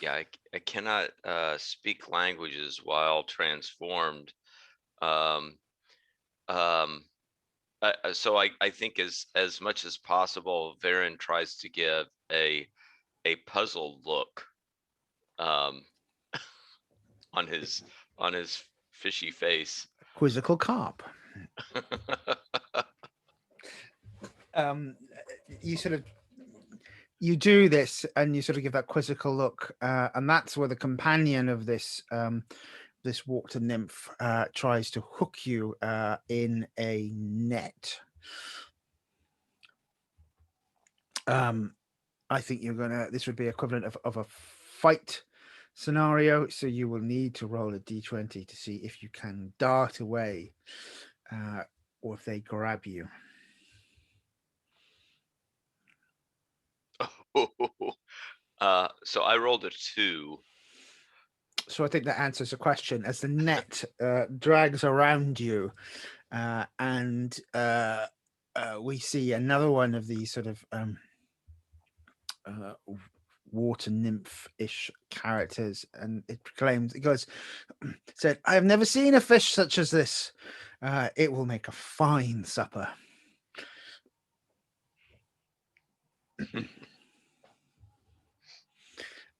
Yeah, I cannot speak languages while transformed. So I think as much as possible, Varin tries to give a puzzled look on his fishy face. Quizzical carp. You do this and you sort of give that quizzical look, and that's where the companion of this this water nymph tries to hook you in a net. I think this would be equivalent of a fight scenario, so you will need to roll a d20 to see if you can dart away or if they grab you. So I rolled a 2. So I think that answers the question. As the net drags around you, and we see another one of these sort of water nymph-ish characters, and it said, I have never seen a fish such as this. It will make a fine supper.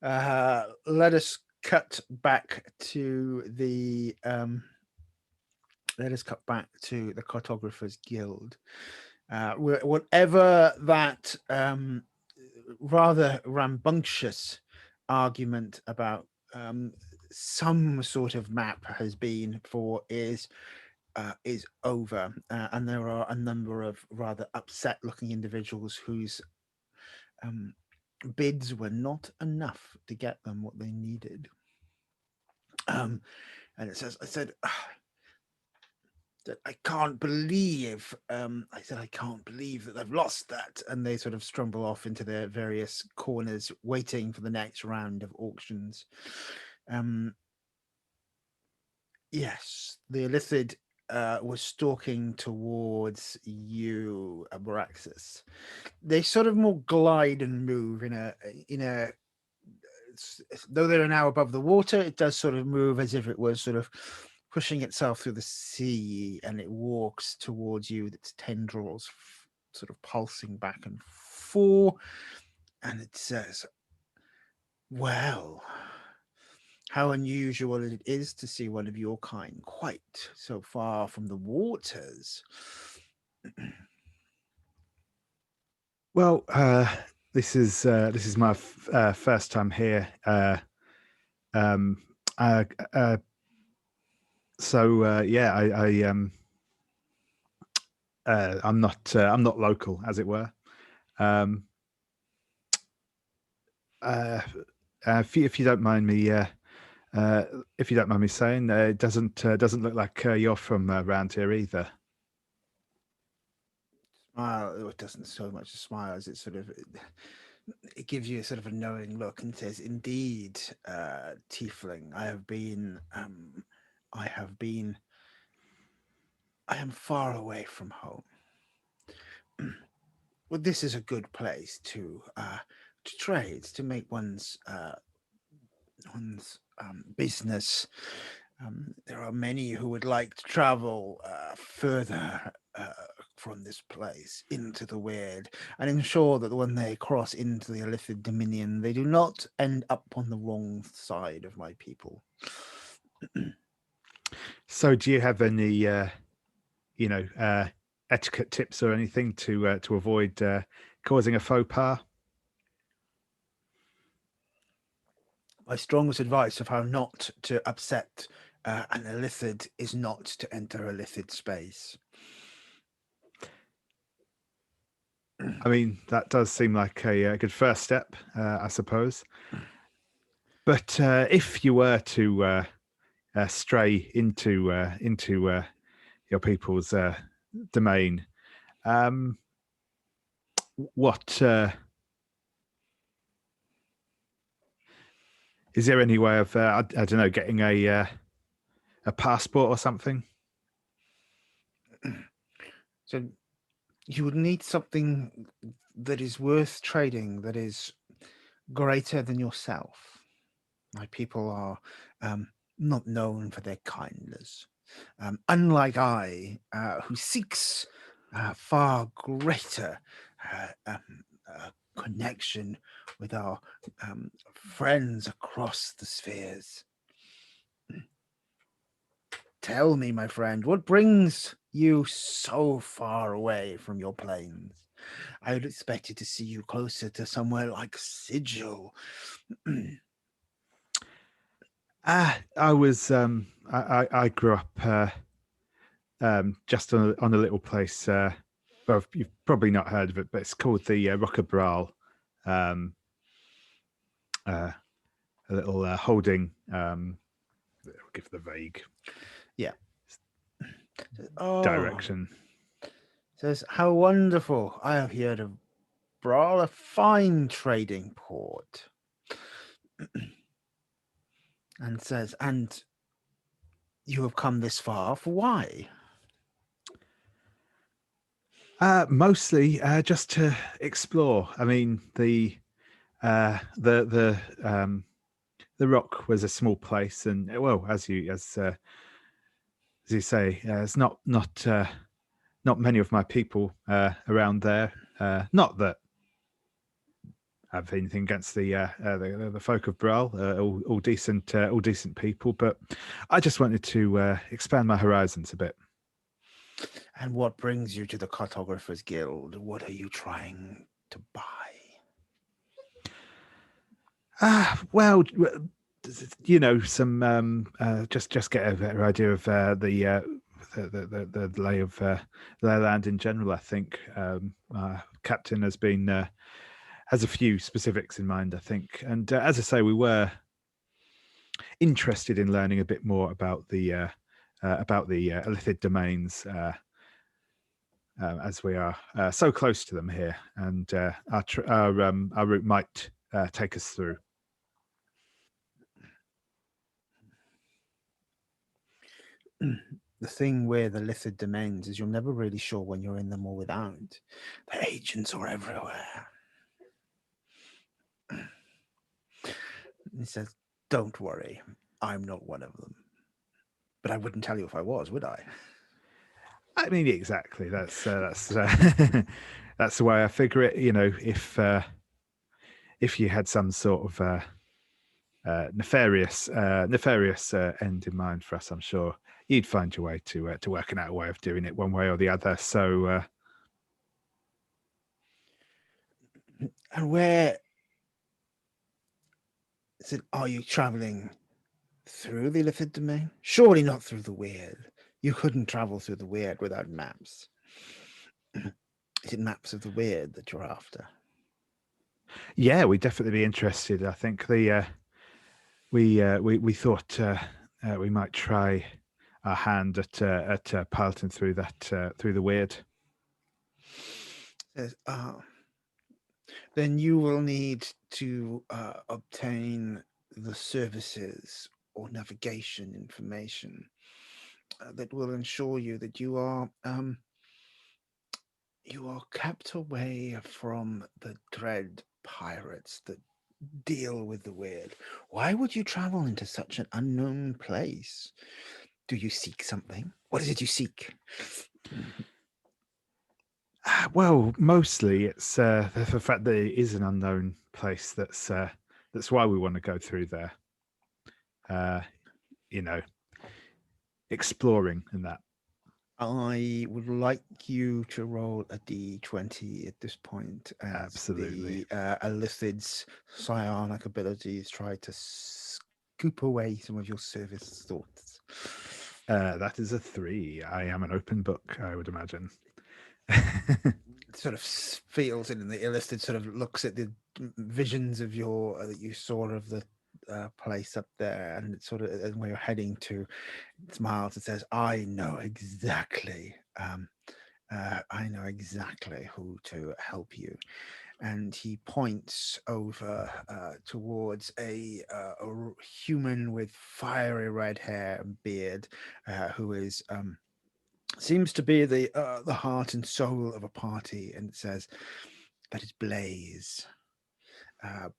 Let us cut back to the Cartographers Guild. Whatever that rather rambunctious argument about some sort of map has been for is over, and there are a number of rather upset-looking individuals whose bids were not enough to get them what they needed. And it says, I said, that I can't believe, I can't believe that I've lost that. And they sort of strumble off into their various corners, waiting for the next round of auctions. Yes, the Illithid was stalking towards you, Abraxas. They sort of more glide and move in a though they're now above the water, it does sort of move as if it was sort of pushing itself through the sea, and it walks towards you with its tendrils sort of pulsing back and forth, and it says, well, how unusual it is to see one of your kind quite so far from the waters. Well, this is my first time here. I'm not local, as it were. If you don't mind me, saying, it doesn't look like you're from around here either. Smile. It doesn't so much a smile as it sort of it gives you a sort of a knowing look and says, "Indeed, tiefling, I am far away from home. Well, this is a good place to trade, to make one's business. There are many who would like to travel further from this place into the weird, and ensure that when they cross into the Illithid Dominion, they do not end up on the wrong side of my people." So, do you have any, etiquette tips or anything to avoid causing a faux pas? My strongest advice of how not to upset an Illithid is not to enter Illithid space. I mean, that does seem like a good first step, I suppose. But if you were to stray into your people's domain, what is there any way of I don't know, getting a passport or something? So you would need something that is worth trading, that is greater than yourself. My people are not known for their kindness. Unlike I, who seeks far greater connection with our friends across the spheres. Tell me, my friend, what brings you so far away from your planes? I would expect to see you closer to somewhere like Sigil. I was I grew up just on a little place. Well, you've probably not heard of it, but it's called the Rock of Bral. A little holding. I'll give the vague. Yeah. Direction. Says, how wonderful. I have heard of Bral, a fine trading port. And says, and you have come this far, for why? Mostly just to explore. I mean, the Rock was a small place, and well, as you say, it's not many of my people around there. Not that have anything against the folk of Brawl, all decent people, but I just wanted to expand my horizons a bit. And what brings you to the Cartographers Guild? What are you trying to buy? Well, some just get a better idea of the lay of land in general. I think Captain has a few specifics in mind, I think, and as I say, we were interested in learning a bit more about the Illithid domains. As we are so close to them here, and our route might take us through. The thing with the Illithid domains is you're never really sure when you're in them or without. The agents are everywhere. He says, "Don't worry, I'm not one of them. But I wouldn't tell you if I was, would I?" I mean, exactly. That's that's the way I figure it. If you had some sort of nefarious end in mind for us, I'm sure you'd find your way to working out a way of doing it one way or the other. So, And where is it? Are you traveling through the Illithid domain? Surely not through the Weird. You couldn't travel through the Weird without maps. Is it maps of the Weird that you're after? yeah, we'd definitely be interested. I think we thought we might try our hand at piloting through through the Weird. Says, then you will need to obtain the services or navigation information that will ensure you that you are kept away from the dread pirates that deal with the Weird. Why would you travel into such an unknown place? Do you seek something? What is it you seek? Well, mostly it's the fact that it is an unknown place. That's why we want to go through there. Exploring and that. I would like you to roll a d20 at this point. As Absolutely. The Illithid's psionic abilities try to scoop away some of your service thoughts. That is a 3. I am an open book, I would imagine. Sort of feels it, and the Illithid sort of looks at the visions of your that you saw of the place up there, and it's sort of and where you're heading to. It smiles and says, "I know exactly. I know exactly who to help you." And he points over towards a human with fiery red hair and beard, who is seems to be the heart and soul of a party, and it says, "That is Blaze.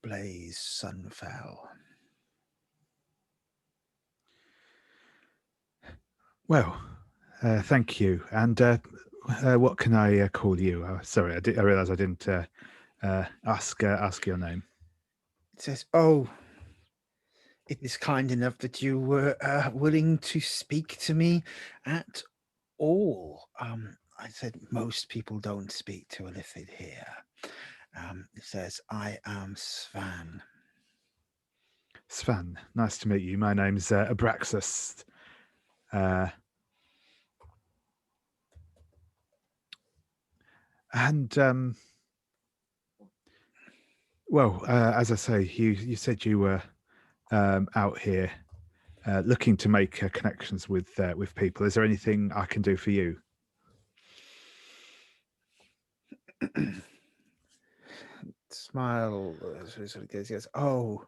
Blaze Sunfell." Well, thank you. And what can I call you? Sorry, I realised I didn't ask your name. It says, "Oh, it is kind enough that you were willing to speak to me at all." I said, "Most people don't speak to Illithid here." It says, "I am Svan." Svan, nice to meet you. My name's Abraxas. And well, as I say, you said you were out here looking to make connections with people. Is there anything I can do for you? Smile sort of goes, "Oh,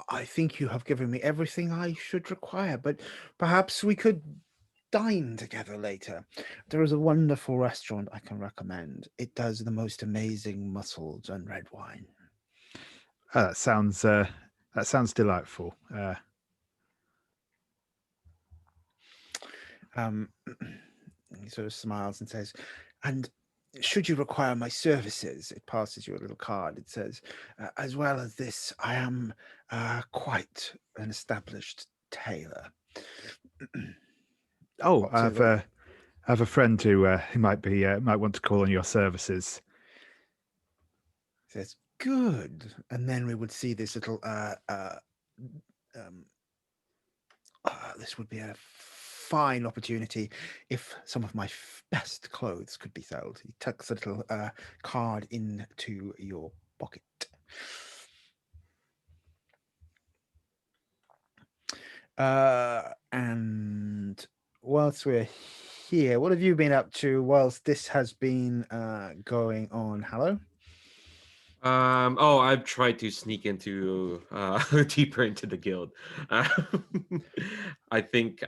I think you have given me everything I should require, but perhaps we could dine together later. There is a wonderful restaurant I can recommend. It does the most amazing mussels and red wine." That sounds delightful. He sort of smiles and says, "And should you require my services, it passes you a little card. It says, as well as this, I am quite an established tailor. Oh, Pops over. I have a friend who might want to call on your services. Says, good. And then we would see this little this would be a fine opportunity if some of my best clothes could be sold. He tucks a little card into your pocket. And whilst we're here, what have you been up to whilst this has been going on? Hello? Oh, I've tried to sneak into deeper into the guild. I think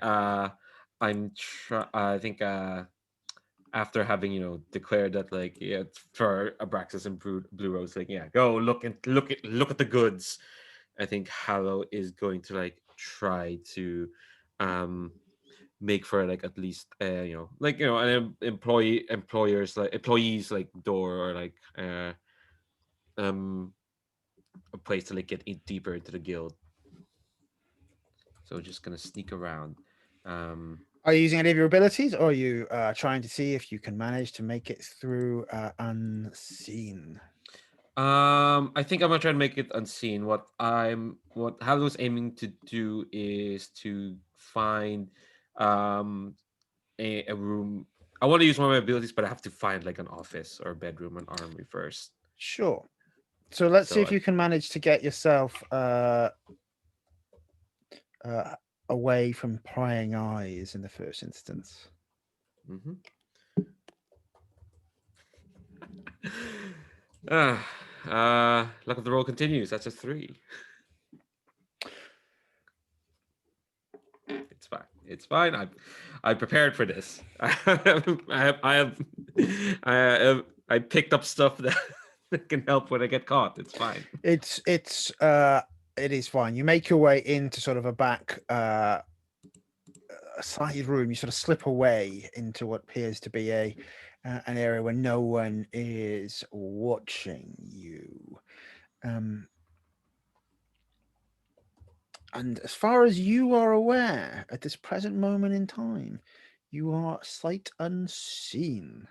I think after having declared that, like, yeah, for Abraxas and Blue Rose, like, yeah, go look at the goods. I think Harrow is going to like try to make for like at least an employees like door, or like um a place to like get deeper into the guild. So just gonna sneak around. Are you using any of your abilities, or are you trying to see if you can manage to make it through unseen? I think I'm gonna try to make it unseen. What Halo's aiming to do is to find a room. I want to use one of my abilities, but I have to find like an office or a bedroom, an armory first. Sure. So let's see So if you can manage to get yourself away from prying eyes in the first instance. Mm-hmm. Luck of the roll continues. That's a 3. It's fine. It's fine. I prepared for this. I picked up stuff that can help when I get caught. It's fine. It is fine. You make your way into sort of a back a side room. You sort of slip away into what appears to be an area where no one is watching you. And as far as you are aware, at this present moment in time, you are sight unseen.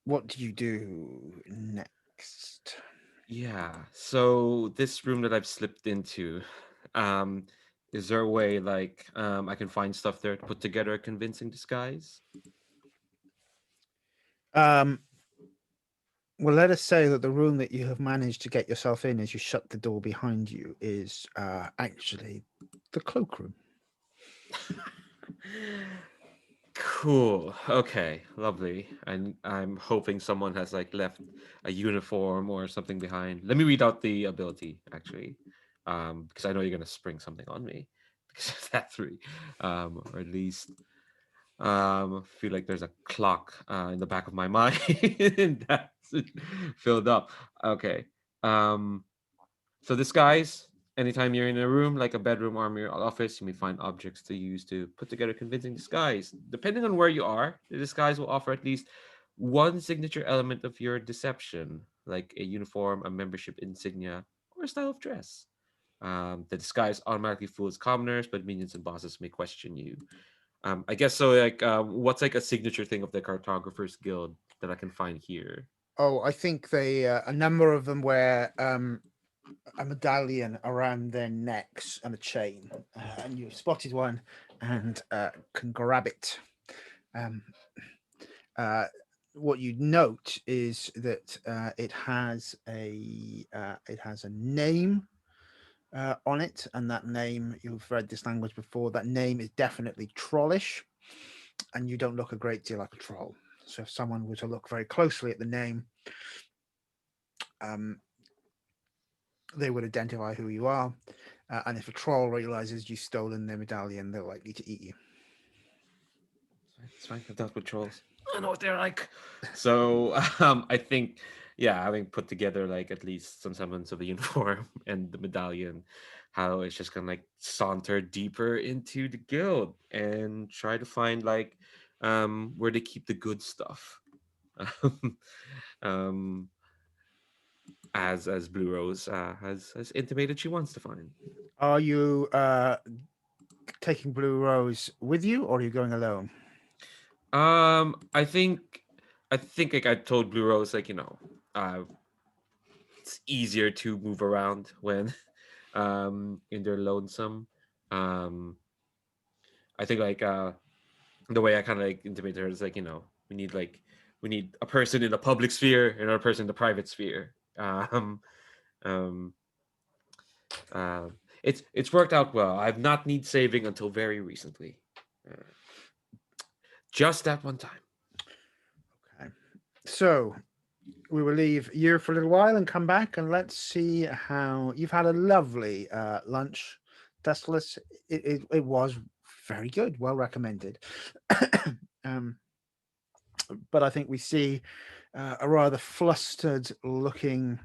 What do you do next? Yeah. So this room that I've slipped into, is there a way like I can find stuff there to put together a convincing disguise? Well, let us say that the room that you have managed to get yourself in as you shut the door behind you is actually the cloakroom. Cool. Okay. Lovely. And I'm hoping someone has like left a uniform or something behind. Let me read out the ability actually, because I know you're gonna spring something on me because of that 3, or at least feel like there's a clock in the back of my mind that's filled up. Okay. So disguise. Anytime you're in a room like a bedroom or your office, you may find objects to use to put together convincing disguise. Depending on where you are, the disguise will offer at least one signature element of your deception, like a uniform, a membership insignia, or a style of dress. The disguise automatically fools commoners, but minions and bosses may question you. I guess so. Like, what's like a signature thing of the Cartographers Guild that I can find here? Oh, I think they a number of them wear a medallion around their necks and a chain, and you spotted one and can grab it. What you note is that it has a name on it, and that name, you've read this language before, that name is definitely trollish, and you don't look a great deal like a troll. So if someone were to look very closely at the name, they would identify who you are. And if a troll realizes you've stolen their medallion, they're likely to eat you. It's fine. I've dealt with trolls. I know what they're like. So I think, yeah, having put together like at least some semblance of the uniform and the medallion, how it's just gonna like saunter deeper into the guild and try to find like where they keep the good stuff. um, as Blue Rose has intimated she wants to find. Are you taking Blue Rose with you, or are you going alone? I think like I told Blue Rose, like, it's easier to move around when in their lonesome. I think like the way I kind of like intimate her is like, we need a person in the public sphere and another person in the private sphere. Um, it's worked out well. I've not need saving until very recently. Just that one time. Okay. So we will leave you for a little while and come back, and let's see how you've had a lovely lunch, Deslas. It was very good, well recommended. But I think we see a rather flustered looking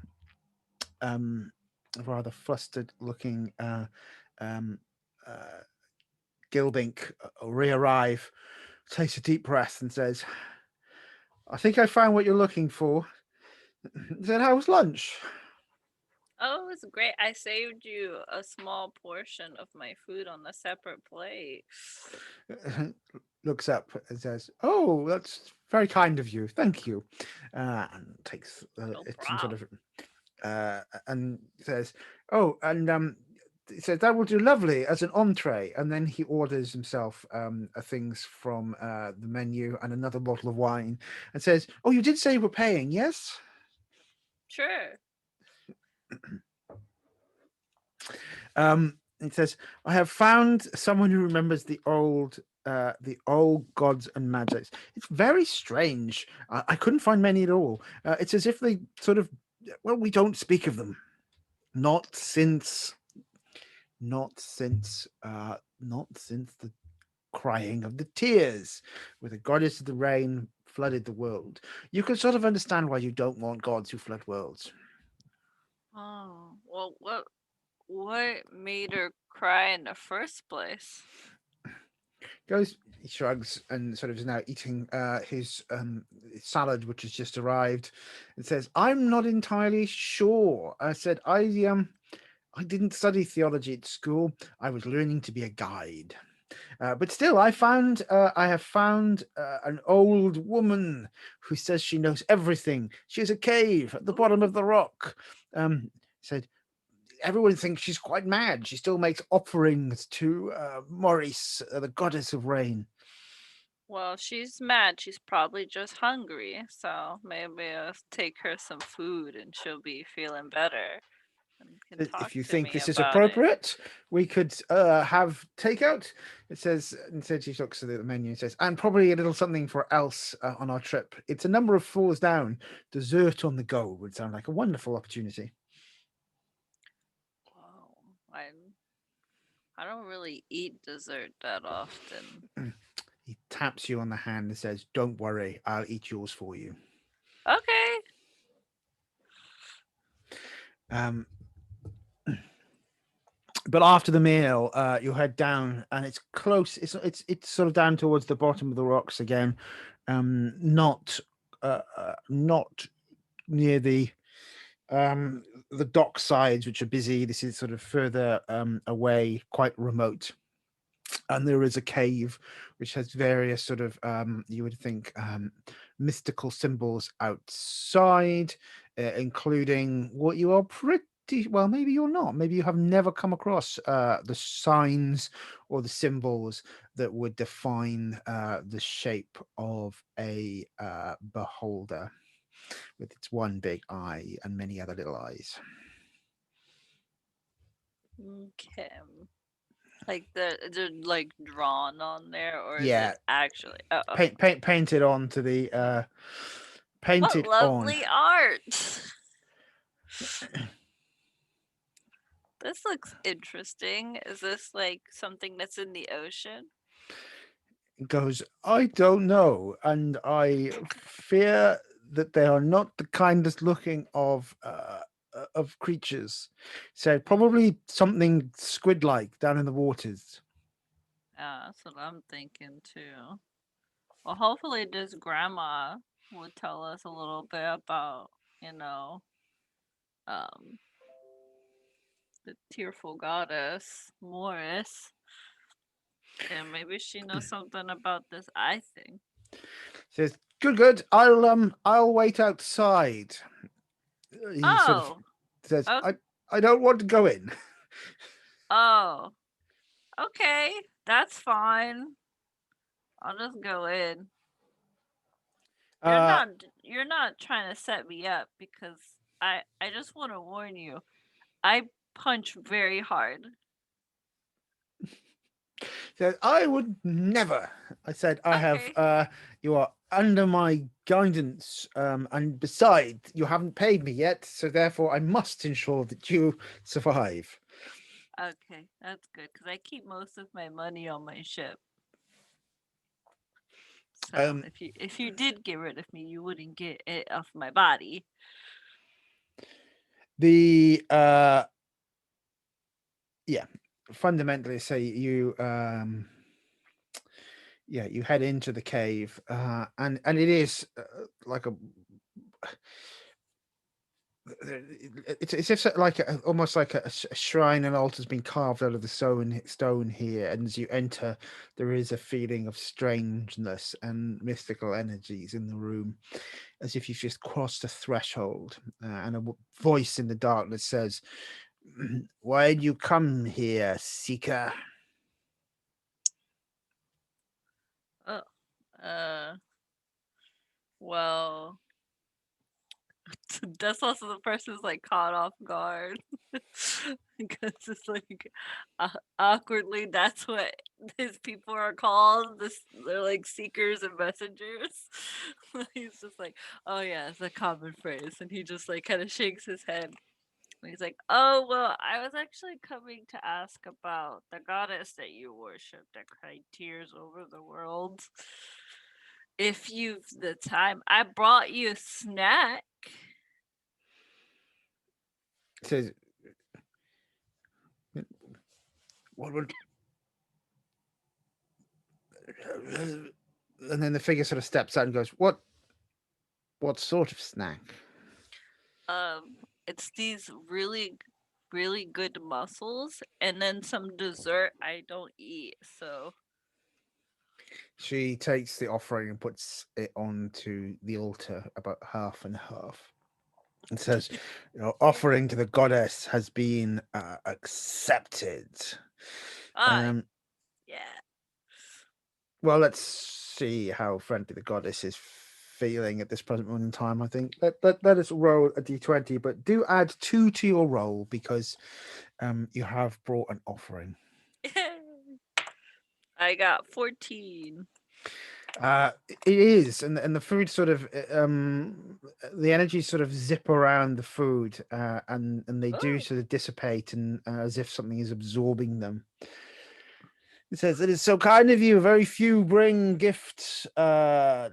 Gilbink re-arrive, takes a deep breath and says, I think I found what you're looking for. He said, how was lunch? Oh, it was great. I saved you a small portion of my food on a separate plate. Looks up and says, oh, that's very kind of you. Thank you. And takes No it and sort of problem. and says, oh, and he says that will do lovely as an entree. And then he orders himself things from the menu and another bottle of wine and says, oh, you did say you were paying, yes? Sure. It says, I have found someone who remembers the old gods and magics. It's very strange. I couldn't find many at all. It's as if they sort of, well, we don't speak of them. Not since the crying of the tears, where the goddess of the rain flooded the world. You can sort of understand why you don't want gods who flood worlds. Oh, well, what made her cry in the first place? He shrugs and sort of is now eating his salad, which has just arrived, and says, I'm not entirely sure. I said, I didn't study theology at school. I was learning to be a guide. But still, I have found an old woman who says she knows everything. She has a cave at the bottom of the rock. Said, everyone thinks she's quite mad. She still makes offerings to Maurice, the goddess of rain. Well, she's mad. She's probably just hungry. So maybe I'll take her some food and she'll be feeling better. And can talk If you to think me this is about it. appropriate, we could have takeout. It says, instead she looks at the menu and says, and probably a little something for else on our trip. It's a number of floors down. Dessert on the go would sound like a wonderful opportunity. Whoa, I don't really eat dessert that often. He taps you on the hand and says, don't worry, I'll eat yours for you. Okay. But after the meal, you head down, and it's close. It's sort of down towards the bottom of the rocks again, not near the dock sides, which are busy. This is sort of further away, quite remote. And there is a cave which has various sort of you would think mystical symbols outside, including what you are pretty well, maybe you're not, maybe you have never come across the signs or the symbols that would define the shape of a beholder with its one big eye and many other little eyes. Okay. Like they're like drawn on there, or is Yeah. it actually Painted onto the painted what on. lovely art. This looks interesting. Is this like something that's in the ocean? Goes, I don't know, and I fear that they are not the kindest looking of creatures. So probably something squid-like down in the waters. Yeah, that's what I'm thinking too. Well, hopefully this grandma will tell us a little bit about, um, the tearful goddess Morris, and maybe she knows something about this eye thing. Says, good. I'll wait outside. He sort of Oh, says, okay. I don't want to go in. Oh, okay, that's fine. I'll just go in. You're not trying to set me up because I just want to warn you. I punch very hard. Says, I would never. I said, I Okay. have. You are under my guidance, and besides, you haven't paid me yet, so therefore I must ensure that you survive. Okay, that's good because I keep most of my money on my ship. So if you did get rid of me, you wouldn't get it off my body. The yeah, fundamentally, say you you head into the cave, and it is like a. It's if like almost like a shrine and altar has been carved out of the stone here, and as you enter, there is a feeling of strangeness and mystical energies in the room, as if you've just crossed a threshold, and a voice in the darkness says, "Why did you come here, seeker?" Oh, well, that's also the person's like caught off guard because it's like awkwardly that's what his people are called. They're like seekers and messengers. He's just like, oh yeah, it's a common phrase, and he just like kind of shakes his head. And he's like, oh well, I was actually coming to ask about the goddess that you worship that cried tears over the world. If you've the time, I brought you a snack. It says, "What would?" And then the figure sort of steps out and goes, "What? What sort of snack?" It's these really good mussels and then some dessert I don't eat. So She takes the offering and puts it onto the altar, about half and half. It says, "Your offering to the goddess has been accepted." Um, yeah. well, let's see how friendly the goddess is feeling at this present moment in time. I think let us roll a d20, but do add 2 to your roll because you have brought an offering. I got 14. It is, and the food sort of the energy sort of zip around the food, and they do Ooh. sort of dissipate, and as if something is absorbing them. It says, "It is so kind of you. Very few bring gifts to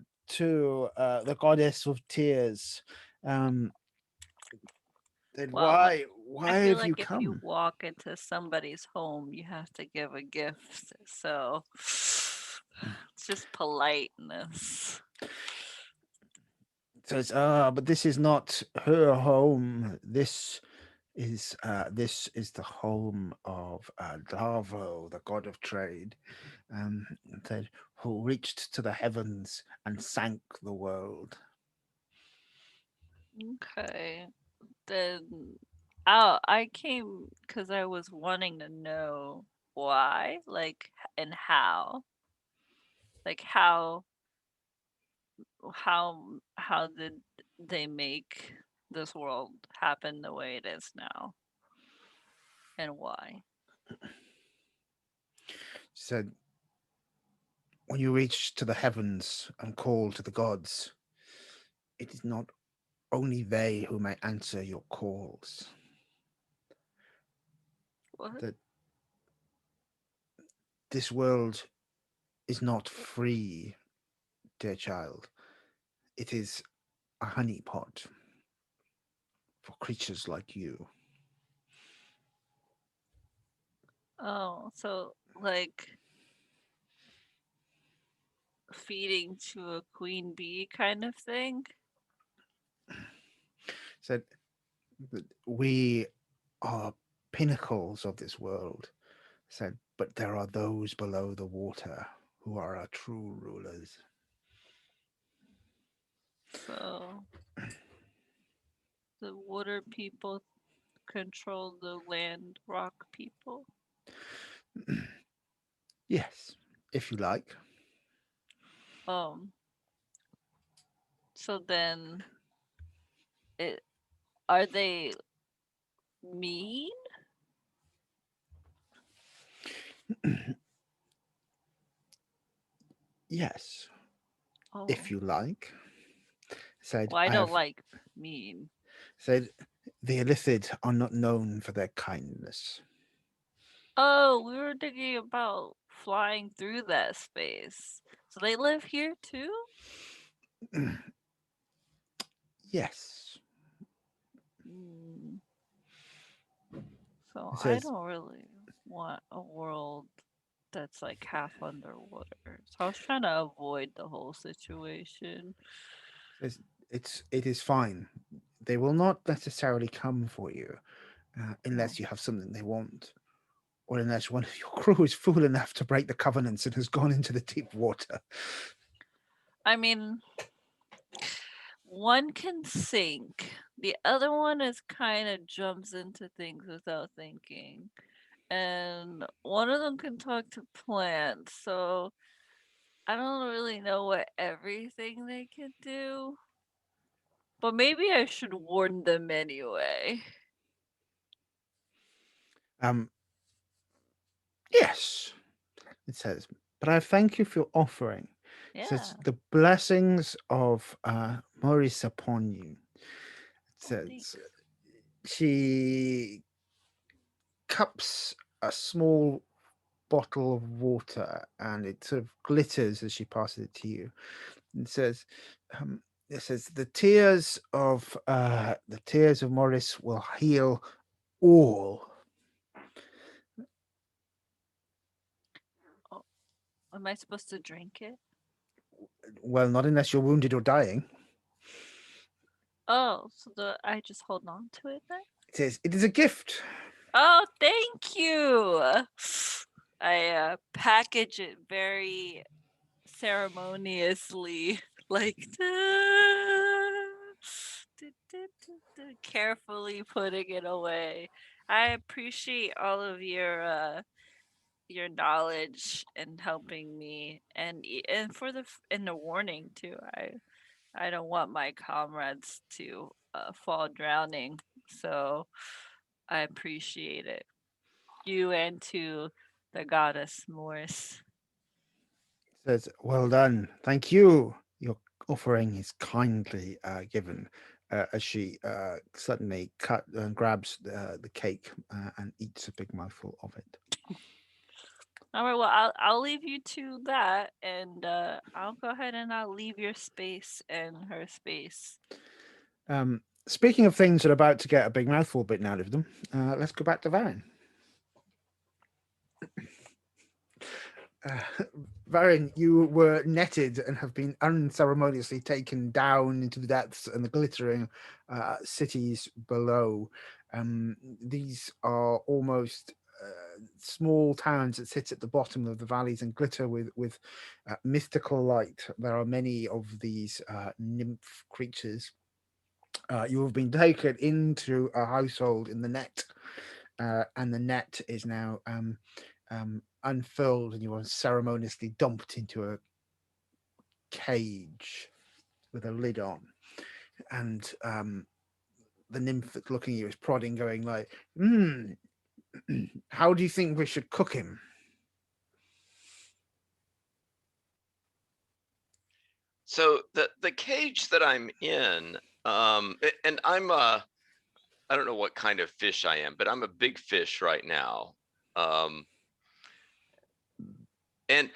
the goddess of tears. Then Well, why I feel have you like if you come?" walk into somebody's home, you have to give a gift. So it's just politeness. It says, but this is not her home. This is the home of Darvo, the god of trade, said, who reached to the heavens and sank the world. Okay. Then I came because I was wanting to know why, like, and how. Like how did they make this world happen the way it is now? And why? She said, when you reach to the heavens and call to the gods, it is not only they who may answer your calls. What? That this world is not free, dear child. It is a honeypot for creatures like you. Oh, so like feeding to a queen bee kind of thing? Said that we are pinnacles of this world. Said, but there are those below the water who are our true rulers. So the water people control the land rock people. Yes, if you like. So then are they mean? Yes, Oh, if you like. Said, well, I I don't have like mean. said the Illithid are not known for their kindness. Oh, we were thinking about flying through that space. So they live here too? Yes. Mm. So It I says, don't really want a world that's like half underwater. So I was trying to avoid the whole situation. says it is fine. They will not necessarily come for you unless you have something they want, or unless one of your crew is fool enough to break the covenants and has gone into the deep water. I mean, one can sink. The other one is kind of jumps into things without thinking. And one of them can talk to plants. So I don't really know what everything they can do. But maybe I should warn them anyway. Yes, it says, but I thank you for your offering. It Yeah. says the blessings of Maurice upon you. It Oh, says thanks. she cups a small bottle of water and it sort of glitters as she passes it to you. It says, it says the tears of Morris will heal all. Oh, am I supposed to drink it? Well, not unless you're wounded or dying. Oh, so I just hold on to it then? It says it is a gift. Oh, thank you. I package it very ceremoniously, like carefully putting it away. I appreciate all of your knowledge and helping me, and for the warning too. I don't want my comrades to fall drowning, so I appreciate it. You and to the goddess Morris. It says, well done. Thank you. Your offering is kindly given. As she suddenly grabs the cake and eats a big mouthful of it. All right, well, I'll leave you to that, and I'll go ahead and I'll leave your space and her space. Speaking of things that are about to get a big mouthful bitten out of them, let's go back to Varin. Varin, you were netted and have been unceremoniously taken down into the depths and the glittering cities below. These are almost small towns that sit at the bottom of the valleys and glitter with mystical light. There are many of these nymph creatures. You have been taken into a household in the net, and the net is now unfurled, and you are ceremoniously dumped into a cage with a lid on. And the nymph that's looking at you is prodding, going like, how do you think we should cook him? So the cage that I'm in, and I don't know what kind of fish I am, but I'm a big fish right now. And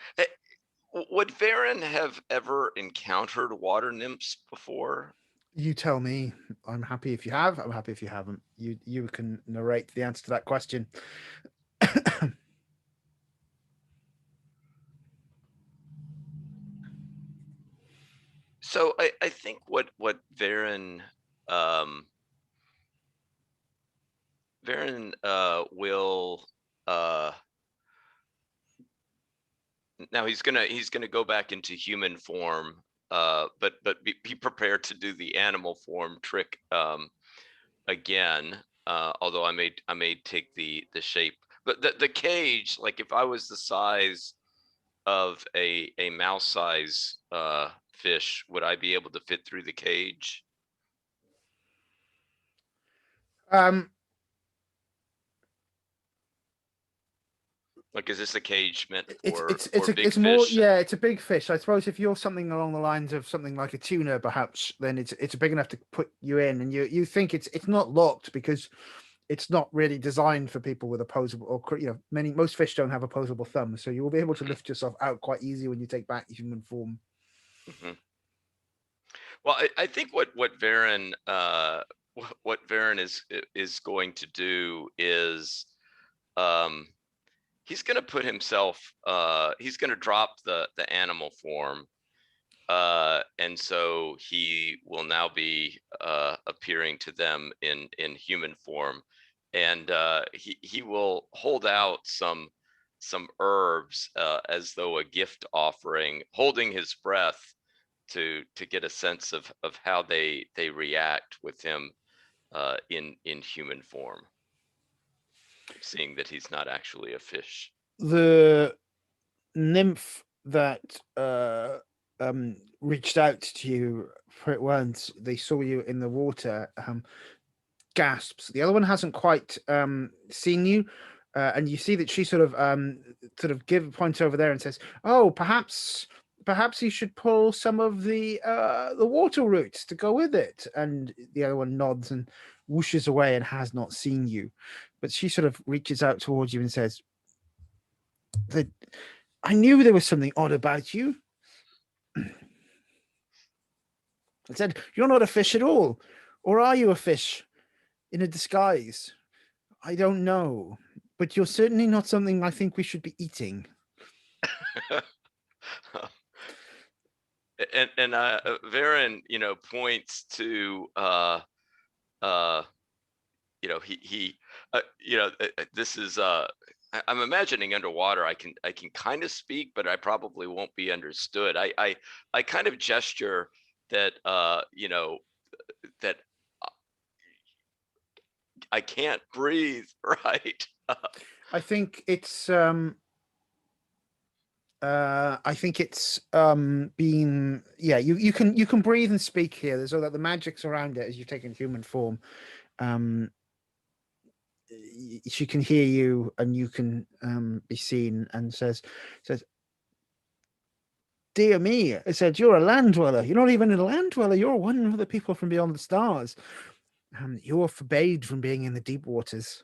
would Varin have ever encountered water nymphs before? You tell me. I'm happy if you have. I'm happy if you haven't. You can narrate the answer to that question. So I think what Varin will now he's gonna go back into human form, but be prepared to do the animal form trick again. Although I may take the shape, but the cage, like if I was the size of a mouse size fish, would I be able to fit through the cage? Um, Like, is this a cage meant it's for it's it's for a, big it's more, fish? yeah, it's a big fish. I suppose if you're something along the lines of something like a tuna, perhaps, then it's big enough to put you in, and you think it's not locked because it's not really designed for people with opposable, or most fish don't have opposable thumbs, so you will be able to Mhm. lift yourself out quite easy when you take back human form. Mhm. Well, I think what Varin what Varin is going to do is he's going to put himself he's going to drop the animal form, and so he will now be appearing to them in human form, and he will hold out some herbs as though a gift offering, holding his breath to get a sense of how they react with him in human form, seeing that he's not actually a fish. The nymph that reached out to you once they saw you in the water gasps. The other one hasn't quite seen you, and you see that she sort of points over there and says, "Oh, perhaps you should pull some of the water roots to go with it." And the other one nods and whooshes away and has not seen you, but she sort of reaches out towards you and says, "I knew there was something odd about you." I said, "You're not a fish at all, or are you a fish in a disguise? I don't know, but you're certainly not something I think we should be eating." And Varin, points to he this is I'm imagining underwater I can kind of speak, but I probably won't be understood. I kind of gesture that that I can't breathe, right? I think it's being, yeah, you can breathe and speak here. So that the magic's around it as you've taken human form. She can hear you and you can be seen, and says, "Dear me," I said, "you're a land dweller. You're not even a land dweller. You're one of the people from beyond the stars. You're forbade from being in the deep waters."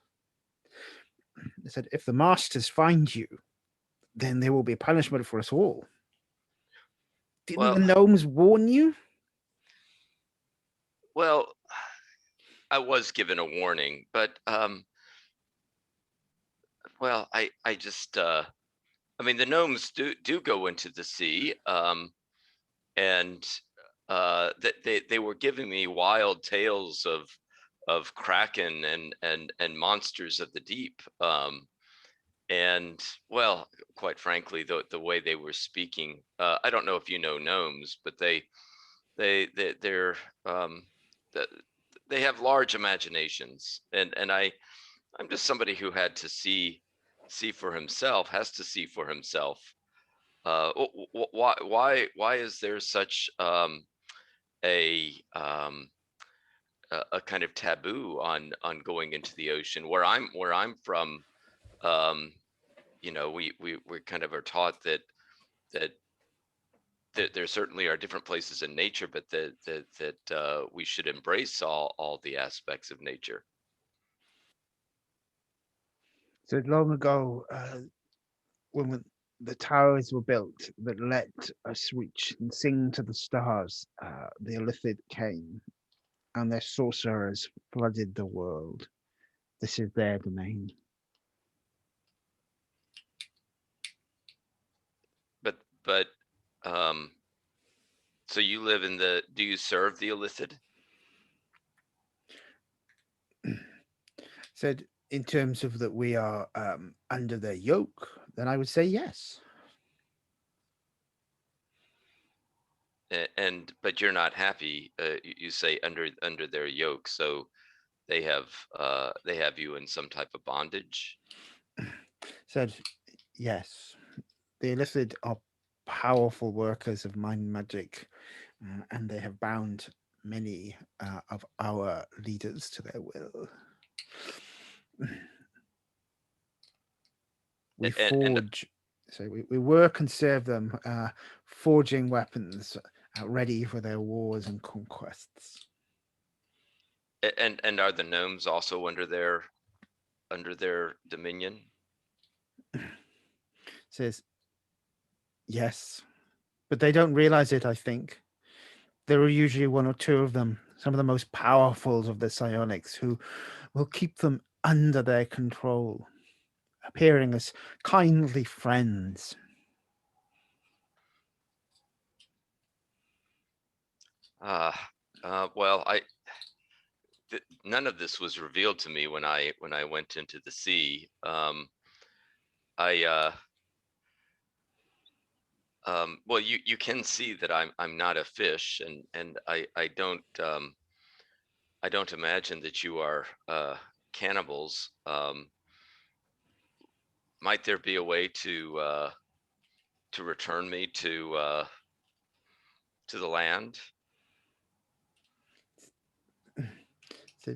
I said, "If the masters find you, then there will be punishment for us all. Didn't the Well, gnomes warn you?" well, I was given a warning, but well, I just I mean, the gnomes do go into the sea, and that they were giving me wild tales of kraken and monsters of the deep, and well, quite frankly, the way they were speaking, I don't know if you know gnomes, but they're th- they have large imaginations, and I'm just somebody who had to see for himself, has to see for himself. Why is there such a a kind of taboo on going into the ocean? Where I'm from, um, we kind of are taught that that there certainly are different places in nature, but that we should embrace all the aspects of nature. So long ago, when the towers were built that let us reach and sing to the stars, the Illithid came, and their sorcerers flooded the world. This is their domain. But So you live in the, do you serve the Illithid? Said, in terms of that we are under their yoke, then I would say yes. But you're not happy, you say under their yoke, so they have you in some type of bondage? Said, yes. The illicit are powerful workers of mind magic, and they have bound many of our leaders to their will. We forge, so we work and serve them, forging weapons ready for their wars and conquests. And are the gnomes also under their dominion? Says, yes, but they don't realize it, I think. There are usually one or two of them, some of the most powerful of the psionics, who will keep them under their control, appearing as kindly friends. Well, none of this was revealed to me when I went into the sea. Well, you can see that I'm not a fish, and I don't imagine that you are cannibals. Might there be a way to return me to the land? So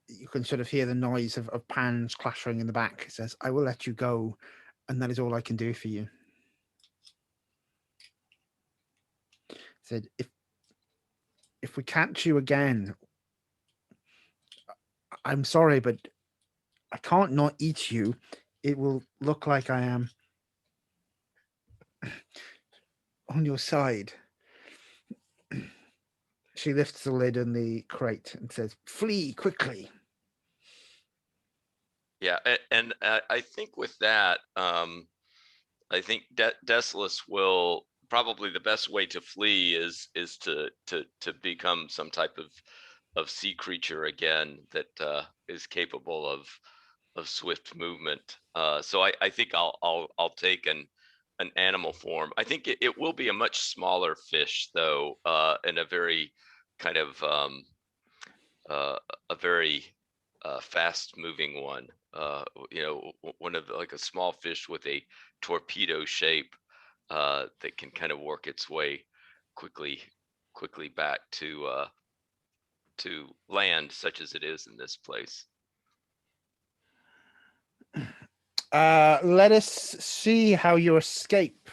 you can sort of hear the noise of pans clattering in the back. It says, I will let you go, and that is all I can do for you. It said, if we catch you again, I'm sorry, but I can't not eat you. It will look like I am on your side. She lifts the lid on the crate and says, flee quickly. Yeah, and I think with that, I think Deslas will probably, the best way to flee is to become some type of sea creature again that is capable of swift movement. So I think I'll take an animal form. I think it will be a much smaller fish though, and a very kind of a very fast moving one. One of like a small fish with a torpedo shape that can kind of work its way quickly back to land, such as it is in this place. Let us see how your escape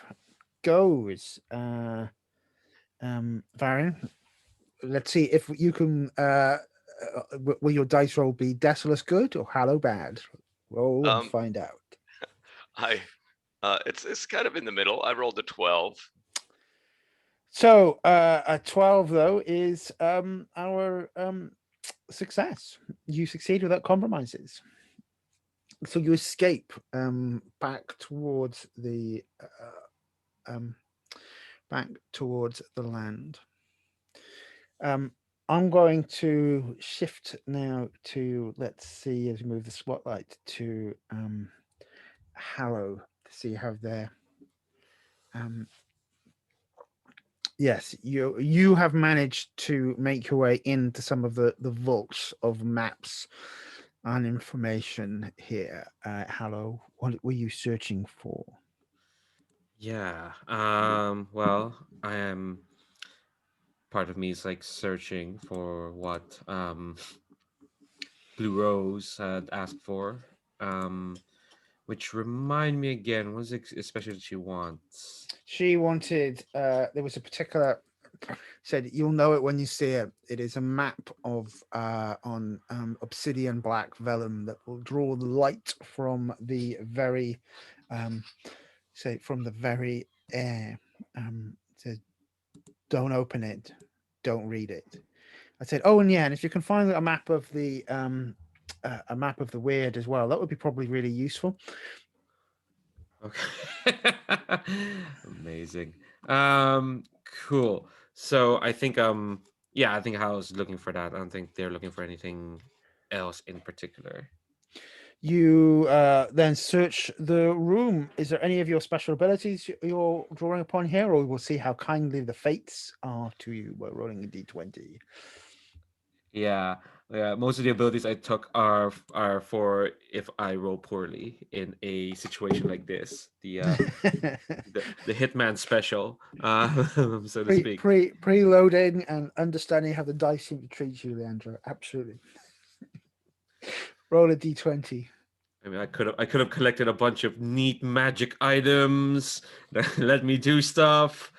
goes, Varin. Let's see if you can. Will your dice roll be Deslas good or Harrow bad? Roll and find out. It's kind of in the middle. I rolled a 12. So a 12 though is our success. You succeed without compromises. So you escape back towards the land. I'm going to shift now to, let's see, as we move the spotlight to Harrow to see how they're. Yes, you have managed to make your way into some of the vaults of maps and information here. Harrow, what were you searching for? Yeah. Well, I am. Part of me is like searching for what Blue Rose had asked for. Which remind me again, what is it especially that she wants? She wanted. There was a particular. Said you'll know it when you see it. It is a map of on obsidian black vellum that will draw the light from the very, from the very air. Said, don't open it, don't read it. I said, oh, and yeah, and if you can find a map of the weird as well, that would be probably really useful. Okay. Amazing. Cool. So I think I think Hal's looking for that. I don't think they're looking for anything else in particular. You then search the room. Is there any of your special abilities you're drawing upon here, or we'll see how kindly the fates are to you by rolling a d20? Yeah, most of the abilities I took are for if I roll poorly in a situation like this. The hitman special, so to speak. Preloading and understanding how the dice seem to treat you, Leandro. Absolutely. Roll a d20. I mean, I could have collected a bunch of neat magic items that let me do stuff,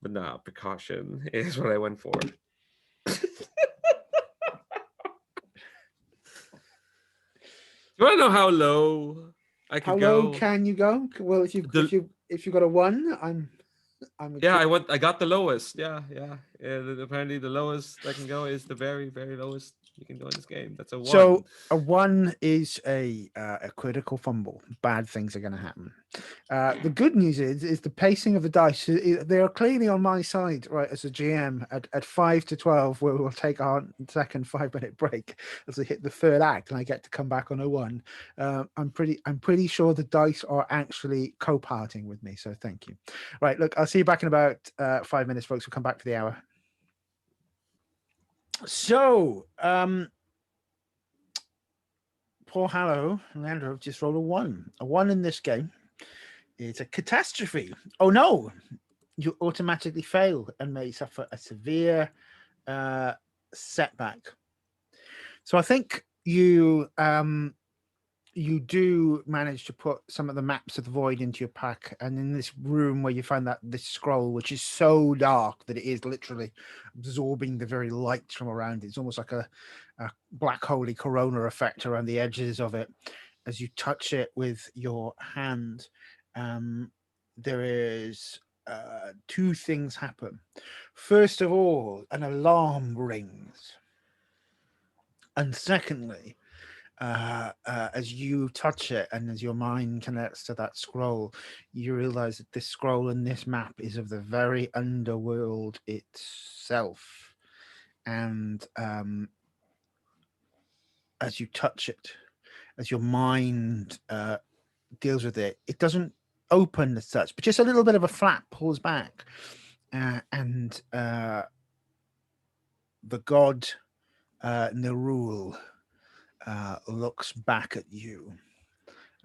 but no, precaution is what I went for. You want to know how low I could How go? low can you go? Well, if you got a 1, I'm I got the lowest. Yeah. Apparently, the lowest I can go is the very, very lowest you can go in this game. That's a 1. So a 1 is a critical fumble. Bad things are going to happen. The good news is the pacing of the dice. They are clearly on my side, right? As a GM at 5 to 12, where we'll take our second 5-minute break as we hit the third act, and I get to come back on a 1. I'm pretty sure the dice are actually co-parting with me. So thank you. Right, look, I'll see you back in about 5 minutes, folks. We'll come back to the hour. So, poor Harrow and Leandro have just rolled a 1. A 1 in this game is a catastrophe. Oh no! You automatically fail and may suffer a severe setback. So I think you do manage to put some of the maps of the void into your pack, and in this room where you find this scroll, which is so dark that it is literally absorbing the very light from around it. It's almost like a black holy corona effect around the edges of it. As you touch it with your hand, there is 2 things happen. First of all, an alarm rings, and secondly, as you touch it and as your mind connects to that scroll, you realize that this scroll and this map is of the very underworld itself. And as you touch it, as your mind deals with it, it doesn't open as such, but just a little bit of a flap pulls back, and the god Nerul looks back at you,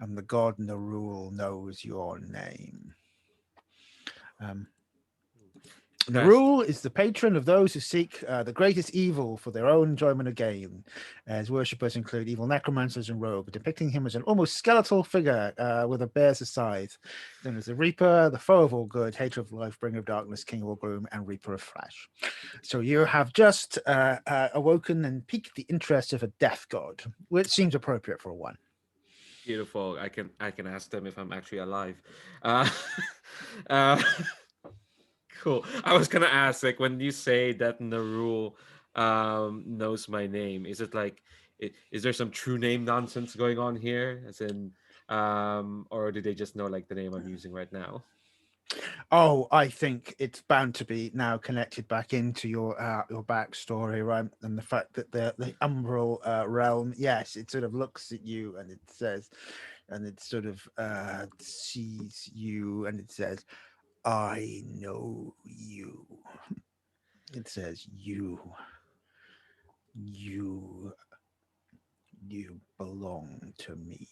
and the god Nerul knows your name. Nerul is the patron of those who seek the greatest evil for their own enjoyment of gain. His worshippers include evil necromancers and rogues, depicting him as an almost skeletal figure with a bear's scythe. Known as the Reaper, the foe of all good, hater of life, bringer of darkness, king of all gloom, and reaper of flesh. So you have just awoken and piqued the interest of a death god, which seems appropriate for a 1. Beautiful. I can ask them if I'm actually alive. Cool. I was gonna ask, like, when you say that Nerul knows my name, is it like is there some true name nonsense going on here? As in, or do they just know like the name I'm using right now? Oh, I think it's bound to be now connected back into your backstory, right? And the fact that the umbral realm, yes, it sort of looks at you and it says, and it sort of sees you and it says, "I know you." It says, "You belong to me."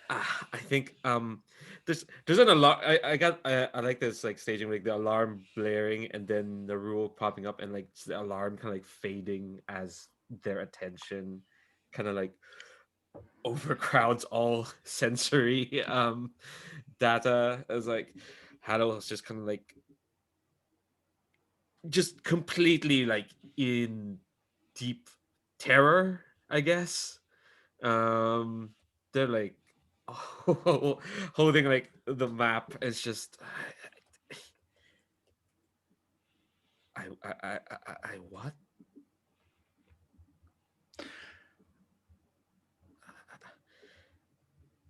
I think there's an alarm. I like this like staging, like the alarm blaring and then the rule popping up and like the alarm kind of like fading as their attention kind of like overcrowds all sensory data. As like Haddle is just kind of like just completely like in deep terror, I guess. They're like holding like the map. It's just I what?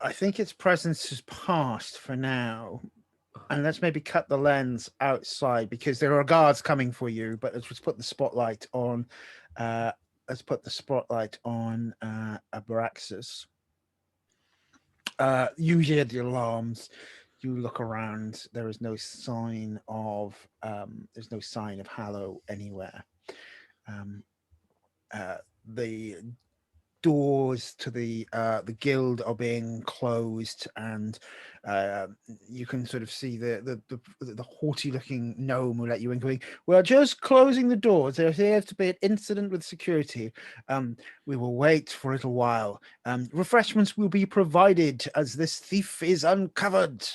I think its presence has passed for now. And let's maybe cut the lens outside because there are guards coming for you. But let's just put the spotlight on. Abraxas. You hear the alarms. You look around. There is no sign of. There's no sign of Harrow anywhere. The doors to the guild are being closed, and you can sort of see the haughty looking gnome who let you in going, "We're just closing the doors. There appears to be an incident with security. We will wait for a little while. Refreshments will be provided as this thief is uncovered."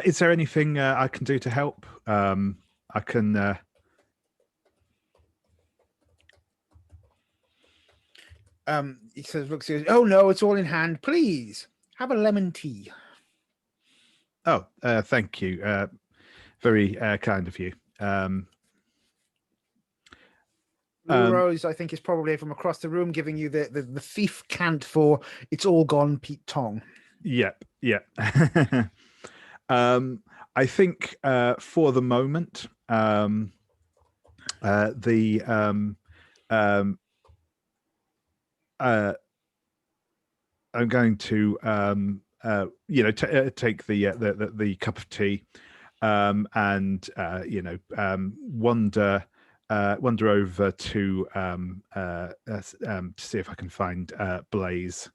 Is there anything I can do to help? I can. He says, "Looks, oh no, it's all in hand. Please have a lemon tea." Oh, thank you. Very kind of you. Blue Rose, I think, is probably from across the room giving you the thief cant for "It's all gone, Pete Tong." Yep. I think for the moment, I'm going to take the cup of tea, and wander over to see if I can find Blaze.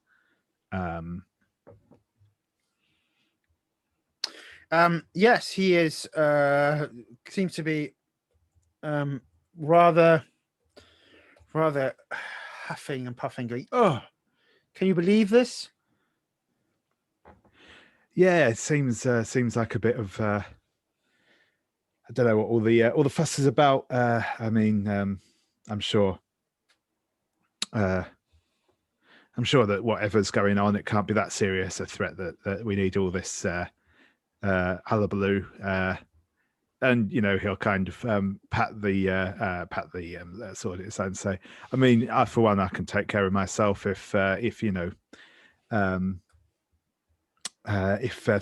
Yes, he is. Seems to be rather huffing and puffing, going, "Oh, can you believe this?" Yeah, it seems like a bit of I don't know what all the fuss is about. I'm sure that whatever's going on, it can't be that serious a threat that we need all this hullabaloo. And he'll kind of pat the sword at his side and say, "I mean, for one, I can take care of myself if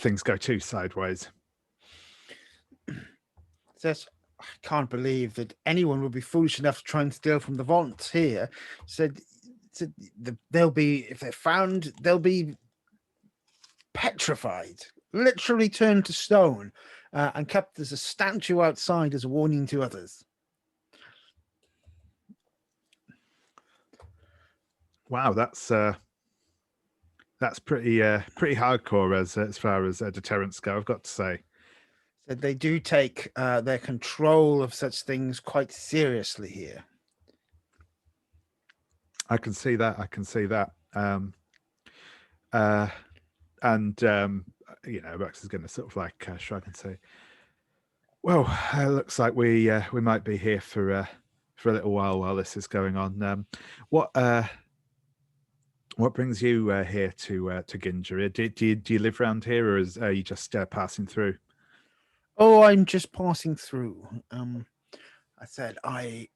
things go too sideways." Says, "I can't believe that anyone would be foolish enough to try and steal from the vaults here." Said they'll be, if they're found, they'll be petrified, literally turned to stone, and kept as a statue outside as a warning to others. Wow, that's pretty hardcore as far as deterrents go, I've got to say. So they do take their control of such things quite seriously here. I can see that. Rex is going to sort of like shrug and say, "Well, looks like we might be here for a little while this is going on. What brings you here to Ginja? Do you live around here, or are you just passing through?" "Oh, I'm just passing through." I said, I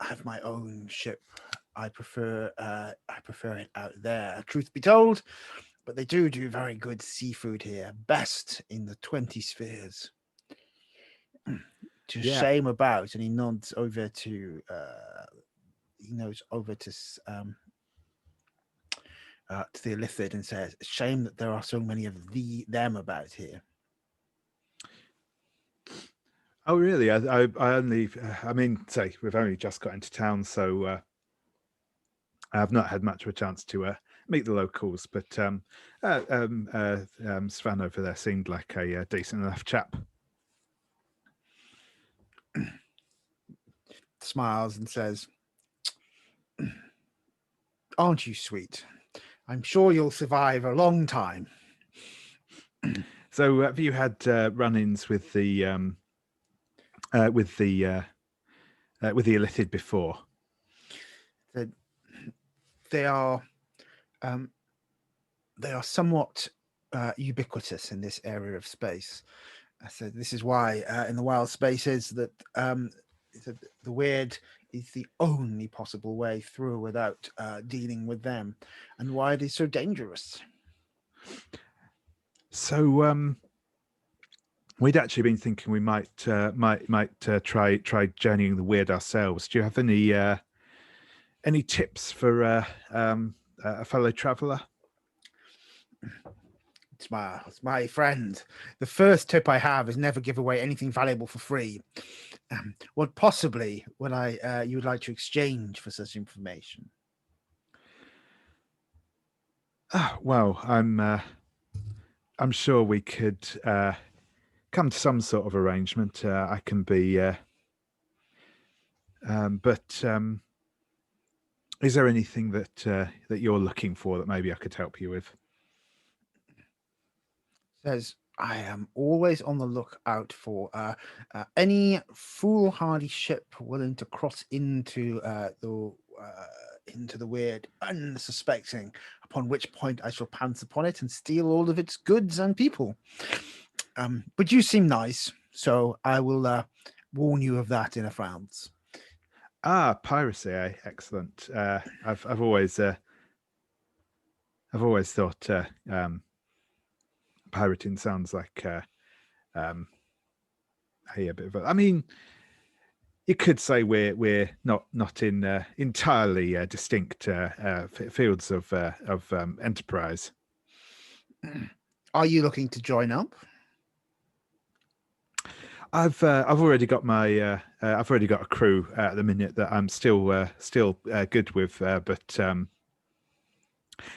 have my own ship. I prefer it out there, truth be told, but they do very good seafood here, best in the 20 spheres. To shame about, and he nods over to the Illithid and says, "Shame that there are so many of them about here." Oh, really? I only, say we've only just got into town, so I've not had much of a chance to meet the locals. But Svan over there seemed like a decent enough chap. Smiles and says, "Aren't you sweet? I'm sure you'll survive a long time." So, have you had run-ins with the Illithid before? They are somewhat ubiquitous in this area of space. So this is why in the wild spaces that the weird is the only possible way through without dealing with them, and why it is so dangerous. So we'd actually been thinking we might try journeying the weird ourselves. Do you have any tips for a fellow traveller? It's my friend. The first tip I have is never give away anything valuable for free. What possibly would you would like to exchange for such information? Well, I'm sure we could come to some sort of arrangement. I can be, but is there anything that you're looking for that maybe I could help you with? Says, I am always on the lookout for any foolhardy ship willing to cross into the weird, unsuspecting. Upon which point I shall pounce upon it and steal all of its goods and people. But you seem nice, so I will warn you of that in advance. Piracy, eh? Excellent. I've always thought pirating sounds like a bit of I mean, you could say we're not in entirely distinct fields of enterprise. Are you looking to join up? I've already got my I've already got a crew at the minute that I'm still good with, but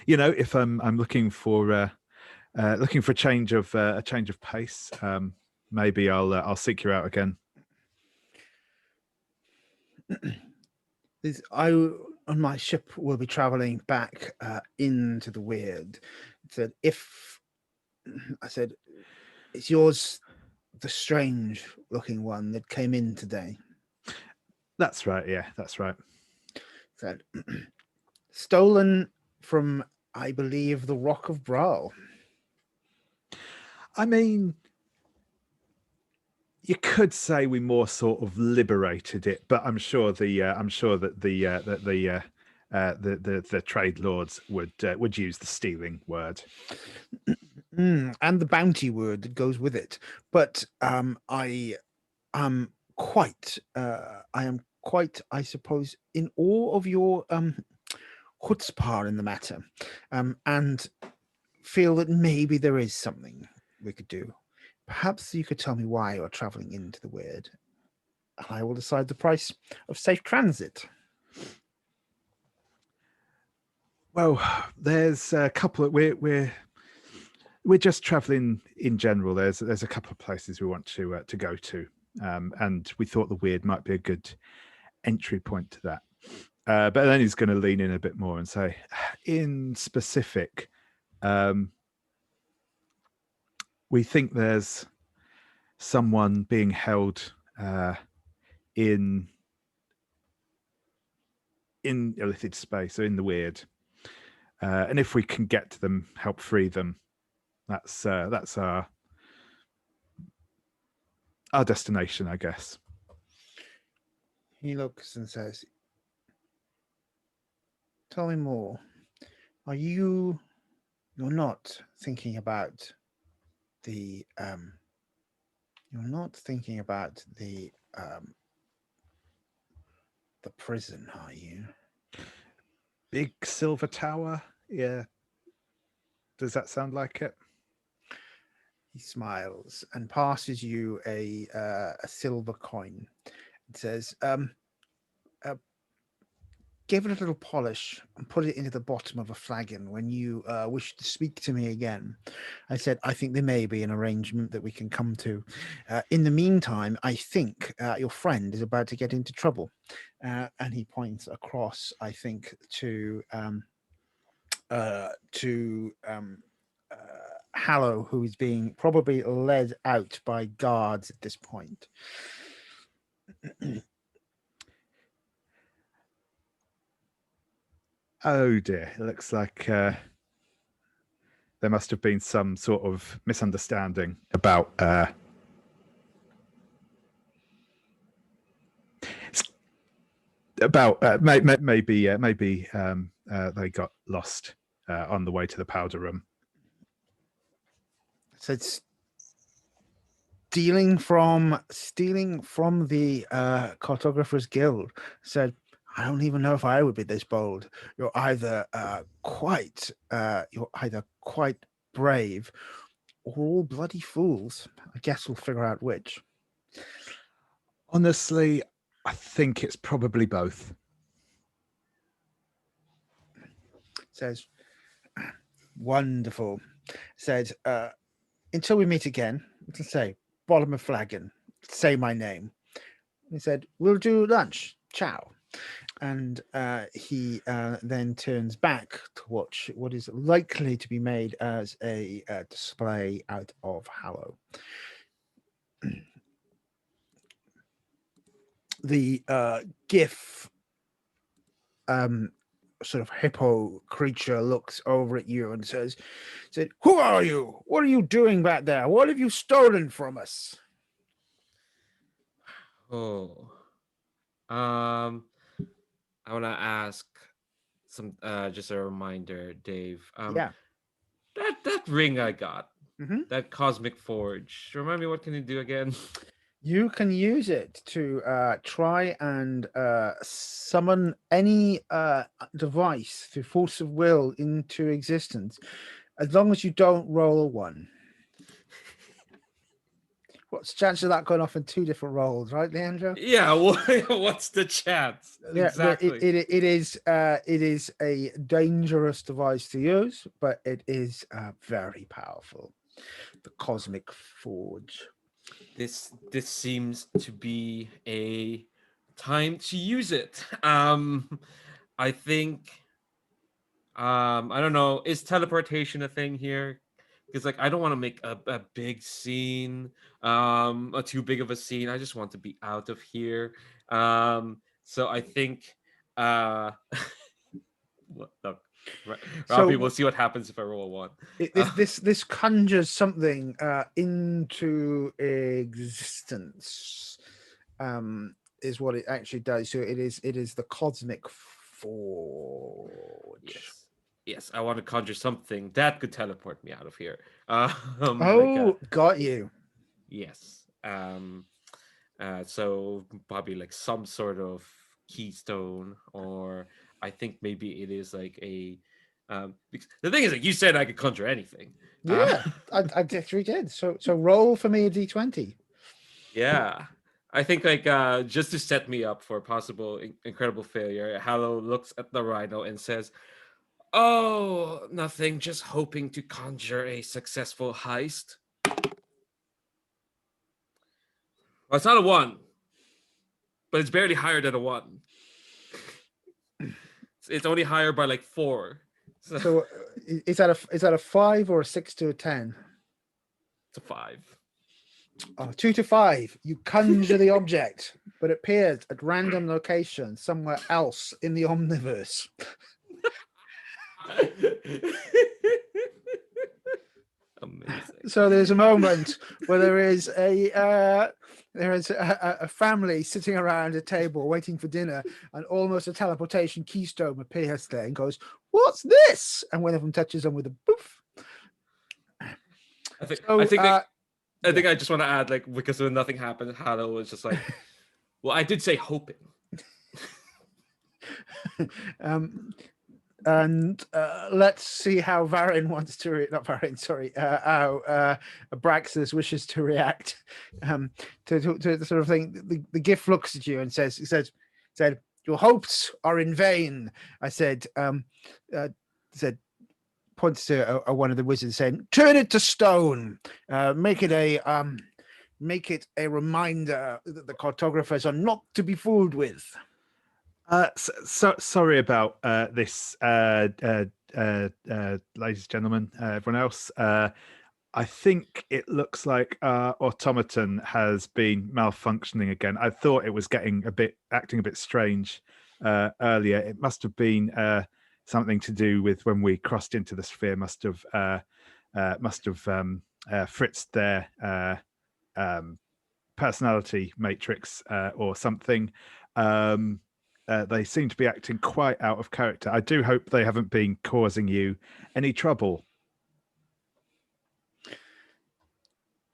if I'm looking for a change of pace, maybe I'll seek you out again. On my ship will be traveling back into the weird. I said, it's yours, the strange looking one that came in today. That's right. Yeah, that's right. Said, stolen from, I believe, the Rock of Brawl. I mean, you could say we more sort of liberated it, but I'm sure that the trade lords would use the stealing word. And the bounty word that goes with it. But I am quite, I suppose, in awe of your chutzpah in the matter, and feel that maybe there is something we could do. Perhaps you could tell me why you're traveling into the weird, and I will decide the price of safe transit. Well, there's a couple of we're just traveling in general. There's a couple of places we want to go to, and we thought the weird might be a good entry point to that. But then he's going to lean in a bit more and say, in specific, we think there's someone being held in illithid space, or in the weird, and if we can get to them, help free them, that's our destination, I guess. He looks and says, tell me more. You're not thinking about the prison, are you? Big silver tower? Yeah. Does that sound like it? He smiles and passes you a silver coin. It says, give it a little polish and put it into the bottom of a flagon when you wish to speak to me again. I said, I think there may be an arrangement that we can come to. In the meantime, I think your friend is about to get into trouble. And he points across, I think, to Harrow, who is being probably led out by guards at this point. Oh dear, it looks like there must have been some sort of misunderstanding about about maybe they got lost on the way to the powder room. So it's stealing from the Cartographers Guild. Said, I don't even know if I would be this bold. You're either quite brave, or all bloody fools. I guess we'll figure out which. Honestly, I think it's probably both. Says, wonderful. Said, until we meet again, let's say, bottom of flagon, say my name. He said, we'll do lunch. Ciao. And he then turns back to watch what is likely to be made as a display out of Harrow. The GIF sort of hippo creature looks over at you and said, who are you? What are you doing back there? What have you stolen from us? Oh, I want to ask some, just a reminder, Dave. Yeah. That ring I got, Mhm. that cosmic forge. Remind me, what can it do again? You can use it to try and summon any device through force of will into existence, as long as you don't roll a 1. What's the chance of that going off in 2 different rolls, right, Leandro? Yeah, what's the chance? Yeah, Exactly. it is a dangerous device to use, but it is very powerful. The Cosmic Forge. This seems to be a time to use it. I think I don't know, is teleportation a thing here? Because like I don't want to make a big scene, a too big of a scene. I just want to be out of here. So I think look, Robbie, we'll see what happens if I roll a 1. This conjures something into existence, is what it actually does. So it is the Cosmic Forge. Yes, I want to conjure something that could teleport me out of here. Got you. Yes. So probably like some sort of keystone, or I think maybe it is like a. Because the thing is, like you said, I could conjure anything. Yeah, I actually did. So roll for me a d20. Yeah. I think like just to set me up for a possible incredible failure, Hallow looks at the rhino and says, "Oh, nothing, just hoping to conjure a successful heist." Well, it's not a 1, but it's barely higher than a 1. It's only higher by like 4. So is that a 5 or a 6 to a 10? It's a 5. Oh, 2 to 5. You conjure the object, but it appears at random location somewhere else in the omniverse. Amazing. So there's a moment where there is a family sitting around a table waiting for dinner, and almost a teleportation keystone appears there and goes, "What's this?" And one of them touches them with a poof. I think I just want to add, like, because when nothing happened, Hallow was just like, "Well, I did say hoping." And let's see how Varin wants to not Varin, sorry, how Abraxas wishes to react to the sort of thing. The gift looks at you and said, "Your hopes are in vain." I said, points to one of the wizards saying, "Turn it to stone. Make it a reminder that the cartographers are not to be fooled with." So sorry about this, ladies and gentlemen, everyone else. I think it looks like our automaton has been malfunctioning again. I thought it was acting a bit strange earlier. It must have been something to do with when we crossed into the sphere. Must have fritzed their personality matrix or something. they seem to be acting quite out of character. I do hope they haven't been causing you any trouble.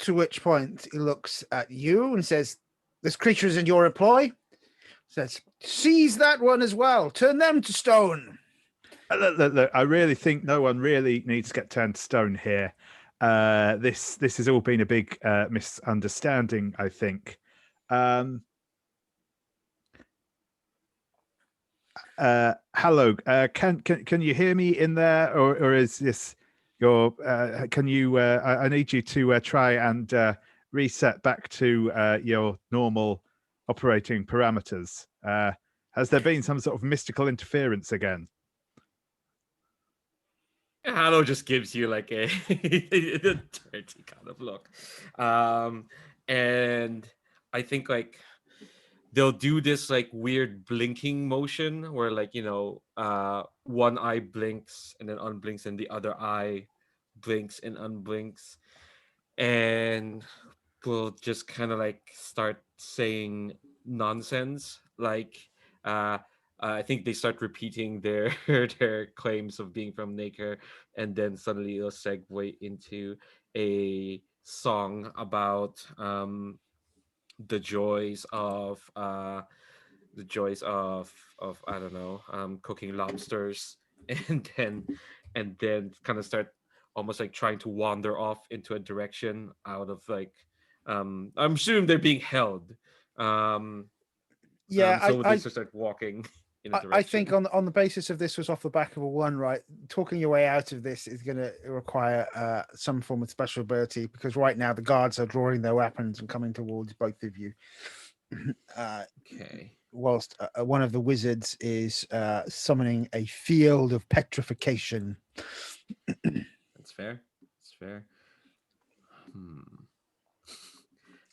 To which point he looks at you and says, "This creature is in your employ." Says, "Seize that one as well. Turn them to stone." Look, I really think no one really needs to get turned to stone here. This has all been a big misunderstanding, I think. Hello, can you hear me in there, or is this your? Can you? I need you to try and reset back to your normal operating parameters. Has there been some sort of mystical interference again? Harrow just gives you like a dirty kind of look. And I think like they'll do this like weird blinking motion where like, one eye blinks and then unblinks and the other eye blinks and unblinks. And we'll just kind of like start saying nonsense. Like, I think they start repeating their their claims of being from Naker, and then suddenly it'll segue into a song about the joys of I don't know, cooking lobsters, and then kind of start almost like trying to wander off into a direction out of like I'm assuming they're being held. So they just start walking in a direction. I think on the basis of this was off the back of a 1, right? Talking your way out of this is going to require some form of special ability, because right now the guards are drawing their weapons and coming towards both of you. Okay. Whilst one of the wizards is summoning a field of petrification. That's fair. That's fair.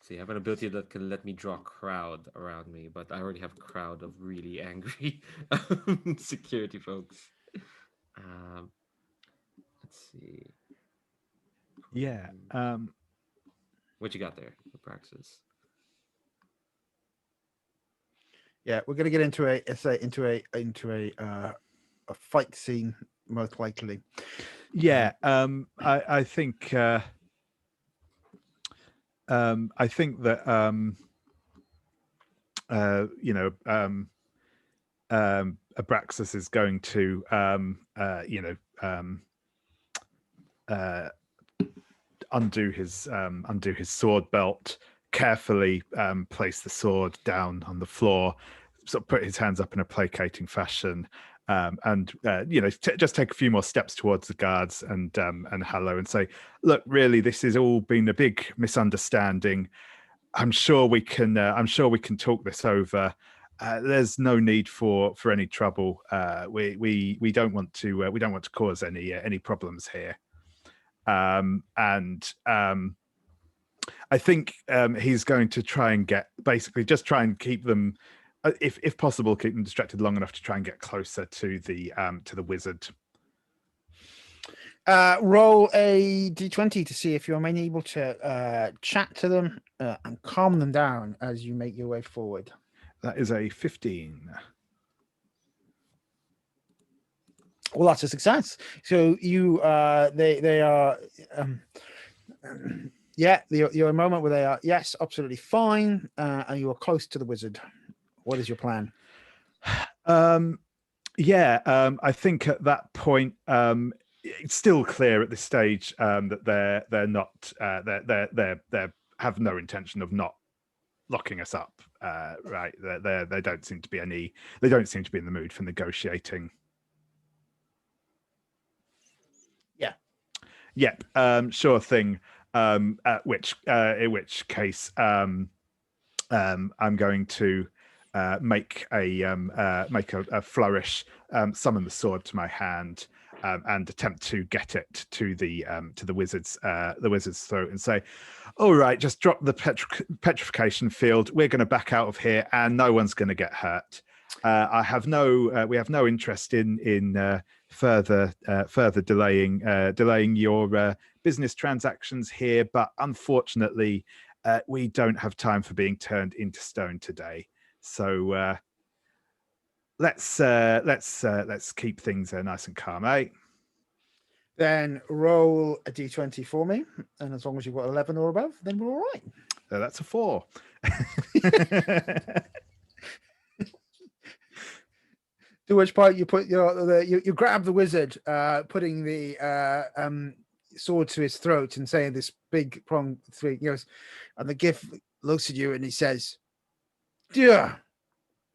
See, I have an ability that can let me draw a crowd around me, but I already have a crowd of really angry security folks. Let's see. Yeah. What you got there, Abraxas? Yeah, we're going to get into a fight scene most likely. Yeah. I think. I think that Abraxas is going to undo his sword belt, carefully place the sword down on the floor, sort of put his hands up in a placating fashion, and just take a few more steps towards the guards and Harrow and say, "Look, really, this has all been a big misunderstanding. I'm sure we can talk this over. There's no need for any trouble. We don't want to cause any problems here." And I think he's going to try and try and keep them, if possible, keep them distracted long enough to try and get closer to the wizard. Roll a d20 to see if you're able to chat to them and calm them down as you make your way forward. That is a 15. Well, that's a success. So you, they are, you're a moment where they are, yes, absolutely fine, and you are close to the wizard. What is your plan? I think at that point, it's still clear at this stage that they're not they have no intention of not locking us up. Right? They don't seem to be in the mood for negotiating. Yep. Sure thing. In which case, I'm going to make a flourish, summon the sword to my hand, and attempt to get it to the wizard's throat and say, "All right, just drop the petrification field. We're going to back out of here, and no one's going to get hurt. We have no interest in further delaying your business transactions here, but unfortunately, we don't have time for being turned into stone today. So let's keep things nice and calm, eh? Then roll a d20 for me, and as long as you've got 11 or above, then we're all right. That's a 4. To which point you put you grab the wizard, putting the sword to his throat and saying this big prong thing. He goes, and the gift looks at you and he says, "Dear,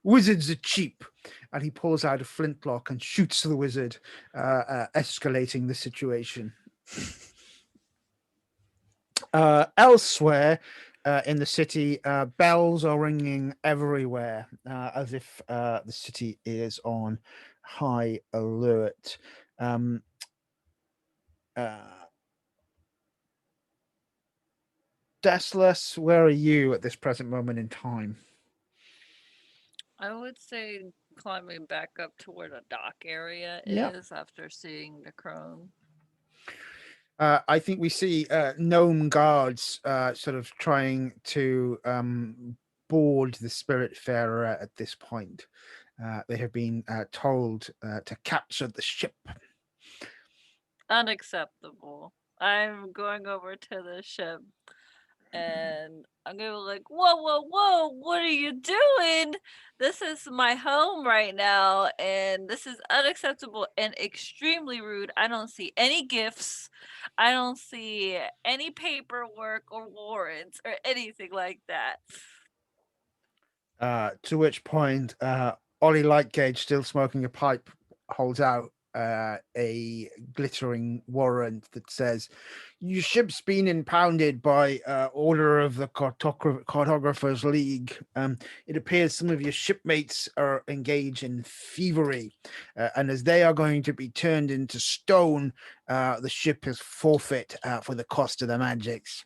wizards are cheap." And he pulls out a flintlock and shoots the wizard, escalating the situation. Elsewhere in the city, bells are ringing everywhere, as if the city is on high alert. Deslas, where are you at this present moment in time? I would say climbing back up to where the dock area Yeah. is after seeing the crone. I think we see gnome guards sort of trying to board the Spirtifarer at this point. They have been told to capture the ship. Unacceptable. I'm going over to the ship and I'm gonna be like, whoa, what are you doing? This is my home right now, and this is unacceptable and extremely rude. I don't see any gifts. I don't see any paperwork or warrants or anything like that. To which point, Ollie Lightgauge, still smoking a pipe, holds out a glittering warrant that says, "Your ship's been impounded by order of the Cartographers League. It appears some of your shipmates are engaged in thievery, and as they are going to be turned into stone, the ship is forfeit for the cost of the magics."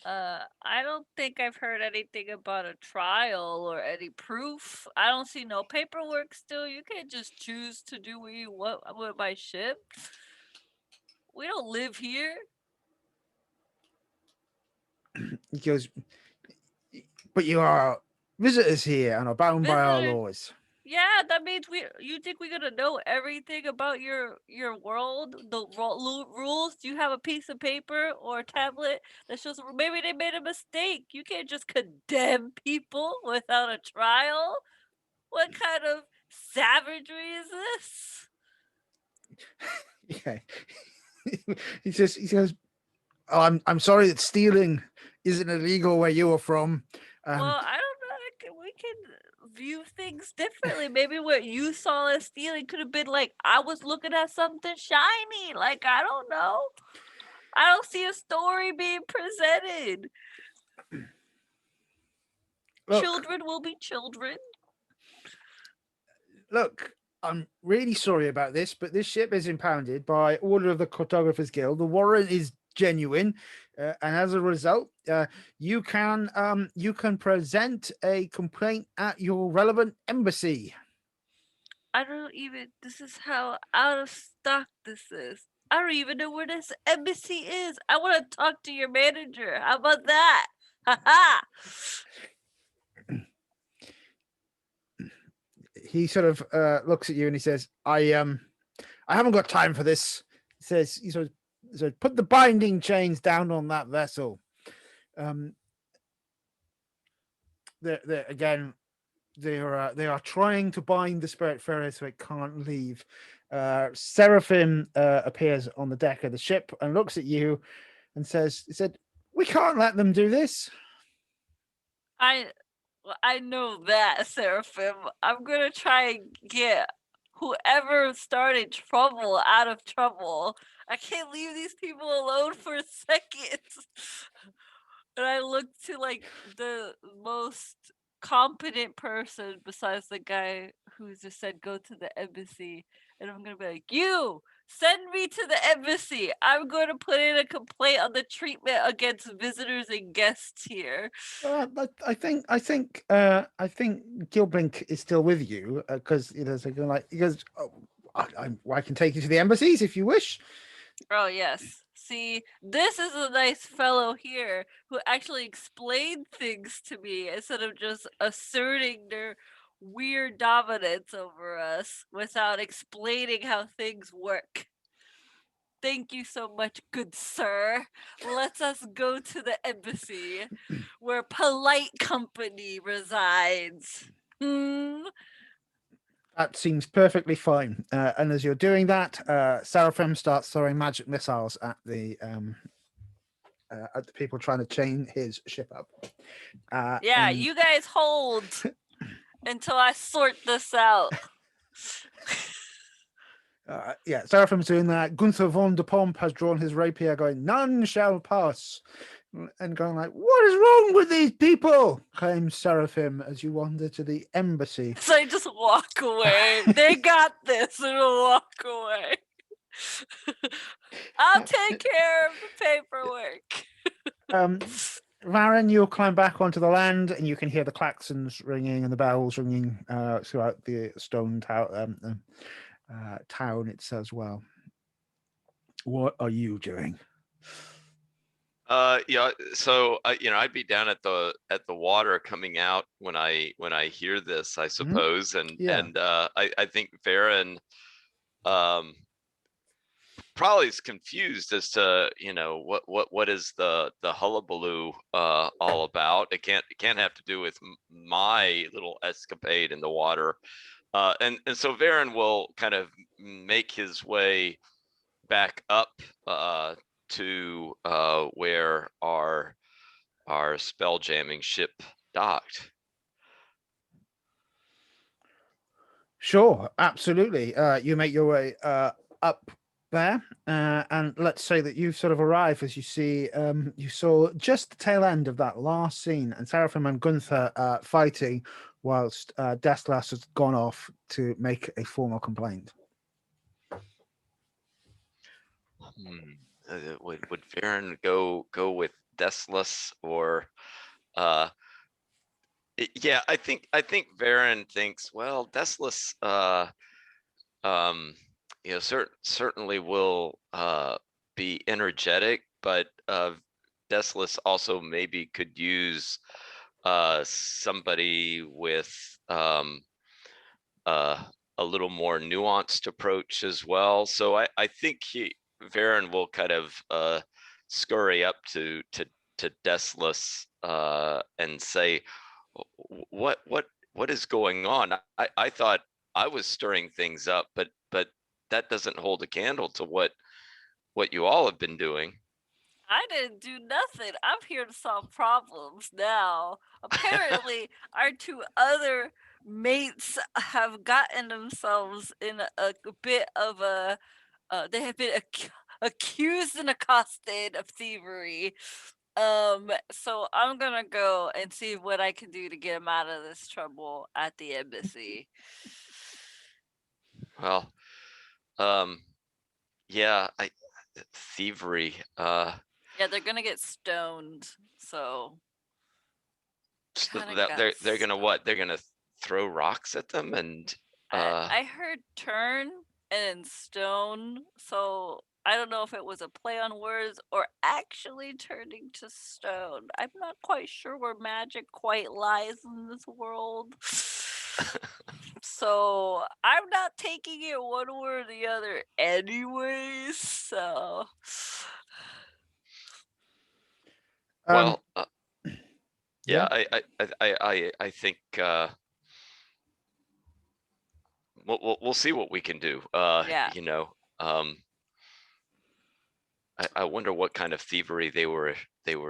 I don't think I've heard anything about a trial or any proof. I don't see no paperwork still. You can't just choose to do what you want with my ship. We don't live here. He goes, "But you are visitors here and are bound by our Visitor- laws." Yeah, that means you think we're gonna know everything about your world, the rules? Do you have a piece of paper or a tablet that shows maybe they made a mistake? You can't just condemn people without a trial. What kind of savagery is this? Yeah. he says, "Oh, I'm sorry that stealing isn't illegal where you are from." Well, I don't know. We can view things differently. Maybe what you saw as stealing could have been like, I was looking at something shiny. Like, I don't know. I don't see a story being presented. Look, Children will be children. look, I'm really sorry about this, but this ship is impounded by order of the Cartographers Guild. The warrant is genuine, and as a result, you can present a complaint at your relevant embassy. I don't even. This is how out of stock this is. I don't even know where this embassy is. I want to talk to your manager. How about that? Ha ha. He sort of looks at you and he says, I haven't got time for this." He says, "Put the binding chains down on that vessel." Again, they are trying to bind the Spirtifarer so it can't leave. Seraphim appears on the deck of the ship and looks at you and said, "We can't let them do this." I know that, Seraphim. I'm gonna try and get whoever started trouble out of trouble. I can't leave these people alone for a second. And I look to like the most competent person besides the guy who just said go to the embassy. And I'm gonna be like, you send me to the embassy. I'm going to put in a complaint on the treatment against visitors and guests here. But I think Gilblink is still with you because he goes, "Oh, I can take you to the embassies if you wish." Oh, yes. See, this is a nice fellow here who actually explained things to me instead of just asserting their weird dominance over us without explaining how things work. Thank you so much, good sir. Let us go to the embassy where polite company resides. That seems perfectly fine. And as you're doing that, Seraphim starts throwing magic missiles at the people trying to chain his ship up. Yeah, and- you guys hold until I sort this out. yeah, Seraphim's doing that. Gunther von der Pomp has drawn his rapier, going, "None shall pass," and going like, "What is wrong with these people?" claims Seraphim as you wander to the embassy. So I just walk away. They got this, and I'll walk away. I'll take care of the paperwork. Varin, you'll climb back onto the land, and you can hear the klaxons ringing and the bells ringing throughout the stone town it as well. What are you doing? Yeah, so I'd be down at the water coming out when I hear this, I suppose. And I think Varin probably is confused as to what is the hullabaloo all about. It can't have to do with my little escapade in the water. And so Varin will kind of make his way back up to where our spell jamming ship docked. Sure, absolutely. You make your way up there, and let's say that you sort of arrive as you see. You saw just the tail end of that last scene, and Seraphim and Gunther fighting, whilst Deslas has gone off to make a formal complaint. Would Varin go with Deslas or? Yeah, I think Varin thinks, well, Deslas, certainly will be energetic, but Deslas also maybe could use somebody with a little more nuanced approach as well. So I think Varin will kind of scurry up to Deslas and say, what is going on? I thought I was stirring things up, but that doesn't hold a candle to what you all have been doing. I didn't do nothing. I'm here to solve problems now. Apparently, our two other mates have gotten themselves in a bit of a. They have been accused and accosted of thievery. So I'm gonna go and see what I can do to get them out of this trouble at the embassy. Well, yeah, thievery. Yeah, they're gonna get stoned. So they're gonna what? They're gonna throw rocks at them and. I heard turn and stone, so I don't know if it was a play on words or actually turning to stone. I'm not quite sure where magic quite lies in this world. So I'm not taking it one way or the other anyways, so well yeah, I think we'll see what we can do. yeah. I wonder what kind of thievery they were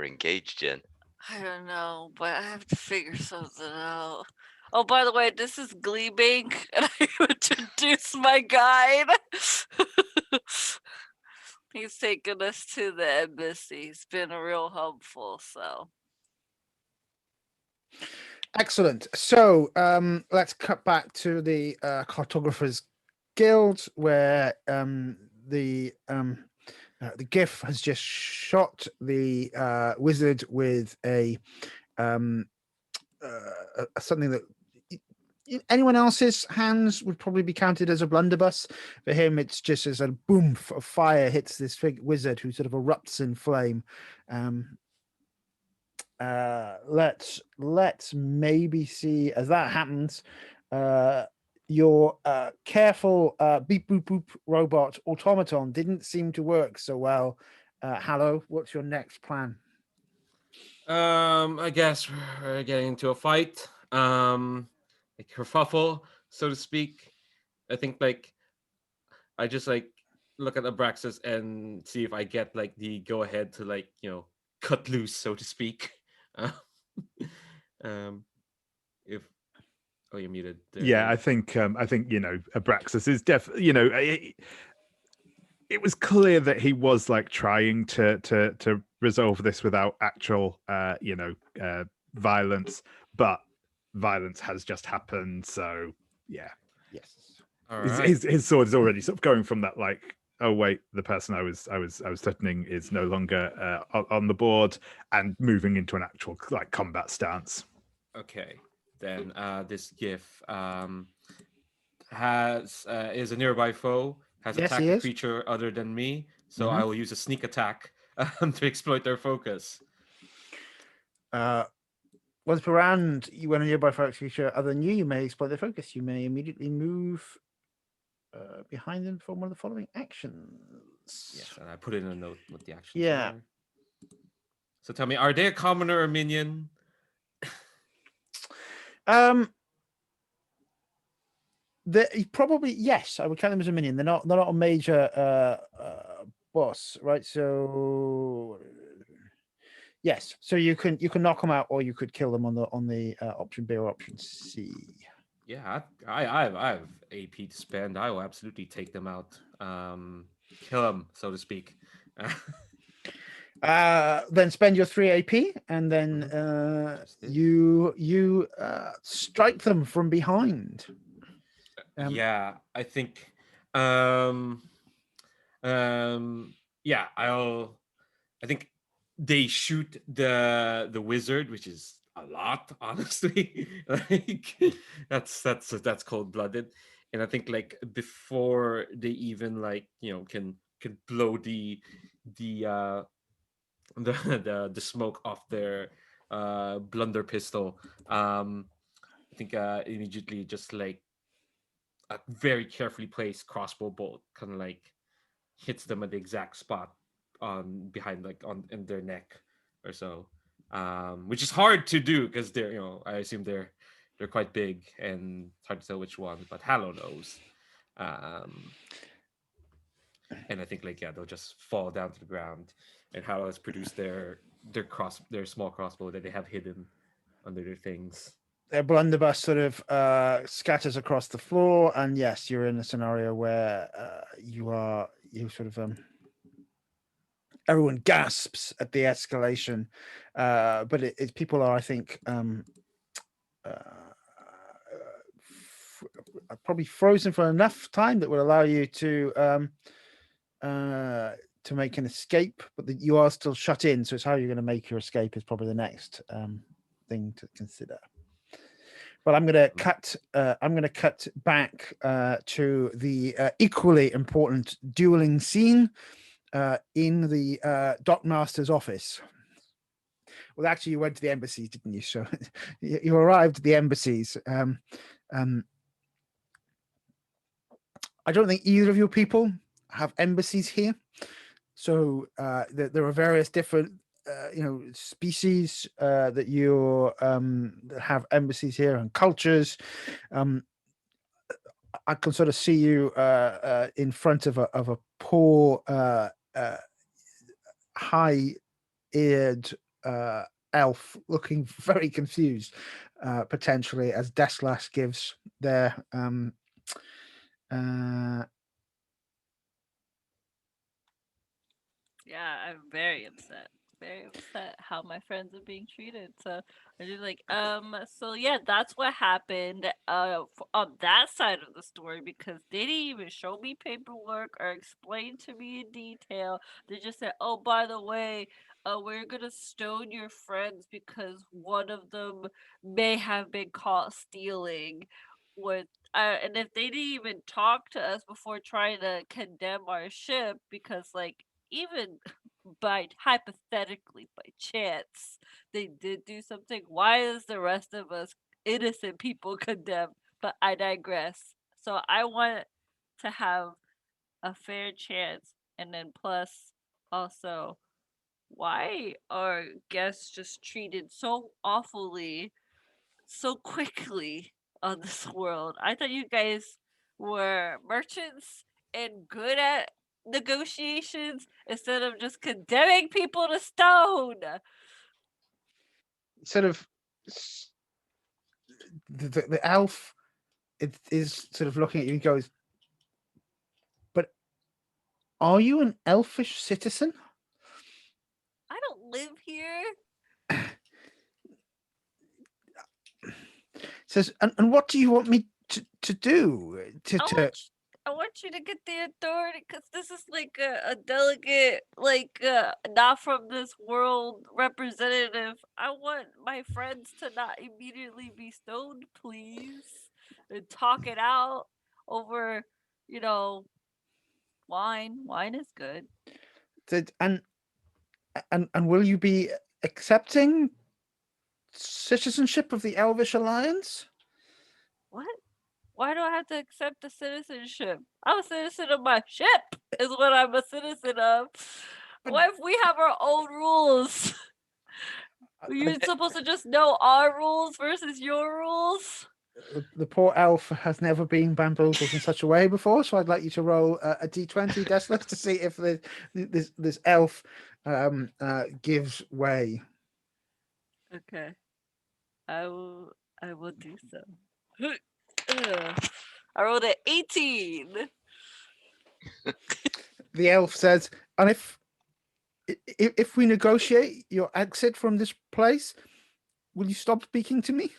engaged in. I don't know, but I have to figure something out. Oh, by the way, this is Gleebank, and I introduce my guide. He's taken us to the embassy. He's been real helpful, so. Excellent. So let's cut back to the Cartographers Guild, where the GIF has just shot the wizard with a something that anyone else's hands would probably be counted as a blunderbuss. For him, it's just as a boom of fire hits this wizard who sort of erupts in flame. Let's maybe see as that happens. your careful beep boop boop robot automaton didn't seem to work so well. Hallow, what's your next plan? I guess we're getting into a fight. Like kerfuffle, so to speak. I think like I just like look at Abraxas and see if I get like the go ahead to like cut loose, so to speak. Um, if you're muted. There, Yeah, Dave. I think Abraxas is it was clear that he was like trying to resolve this without actual violence, but violence has just happened. So yeah, Yes. All his, right. his sword is already sort of going from that like, oh wait, the person I was threatening is no longer on the board, and moving into an actual like combat stance. Okay. Then this GIF has is a nearby foe, has Yes, he attacked a is. creature other than me, so Mhm. I will use a sneak attack to exploit their focus. Once per round, when a nearby focus creature other than you may exploit their focus. You may immediately move behind them for one of the following actions. Yes, and I put in a note what the actions Yeah. are. So tell me, are they a commoner or minion? Probably yes. I would count them as a minion. They're not a major boss, right? So yes. So you can knock them out, or you could kill them on the option B or option C. Yeah, I have AP to spend. I will absolutely take them out. Kill them, so to speak. Then spend your 3 AP, and then Just did. you strike them from behind. Yeah, I think. Um, yeah, I think they shoot the wizard, which is a lot, honestly. Like that's cold blooded, and I think like before they even like can blow the uh the smoke off their blunder pistol. I think immediately just like a very carefully placed crossbow bolt kind of like hits them at the exact spot on behind like on in their neck or so, which is hard to do because they're I assume they're quite big and it's hard to tell which ones, but Hallow knows. um and I think like they'll just fall down to the ground, and Hallow has produced their small crossbow that they have hidden under their things. Their blunderbuss sort of scatters across the floor, and yes, you're in a scenario where you sort of everyone gasps at the escalation, but people are, I think, probably frozen for enough time that will allow you to make an escape, but that you are still shut in. So it's how you're going to make your escape is probably the next thing to consider. But I'm going to cut. I'm going to cut back to the equally important dueling scene in the dockmaster's office. Well, actually, you went to the embassies, didn't you? So you arrived at the embassies. I don't think either of your people have embassies here. So there are various different species that that have embassies here, and cultures. I can sort of see you in front of a poor high-eared elf looking very confused, potentially, as Deslas gives their Yeah, I'm very upset. Very upset how my friends are being treated. So I'm just like, so yeah, that's what happened on that side of the story, because they didn't even show me paperwork or explain to me in detail. They just said, oh, by the way, we're gonna stone your friends because one of them may have been caught stealing with and if they didn't even talk to us before trying to condemn our ship, because like even by hypothetically by chance they did do something, why is the rest of us innocent people condemned but I digress. So I want to have a fair chance, and then plus also, why are guests just treated so awfully, so quickly on this world? I thought you guys were merchants and good at negotiations instead of just condemning people to stone. Sort of the elf is sort of looking at you and goes, "But are you an elfish citizen?" I don't live here. Says, and what do you want me to do? I want you to get the authority, because this is like a delegate, like not from this world representative. I want my friends to not immediately be stoned, please, and talk it out over, wine. Wine is good. Said, and will you be accepting citizenship of the Elvish Alliance? What? Why do I have to accept the citizenship? I'm a citizen of my ship, is what I'm a citizen of. What if we have our own rules? You're supposed to just know our rules versus your rules? The poor elf has never been bamboozled in such a way before, so I'd like you to roll a d20, Deslas, to see if this elf gives way. Okay. I will do so. I rolled an 18. The elf says, and if we negotiate your exit from this place, will you stop speaking to me?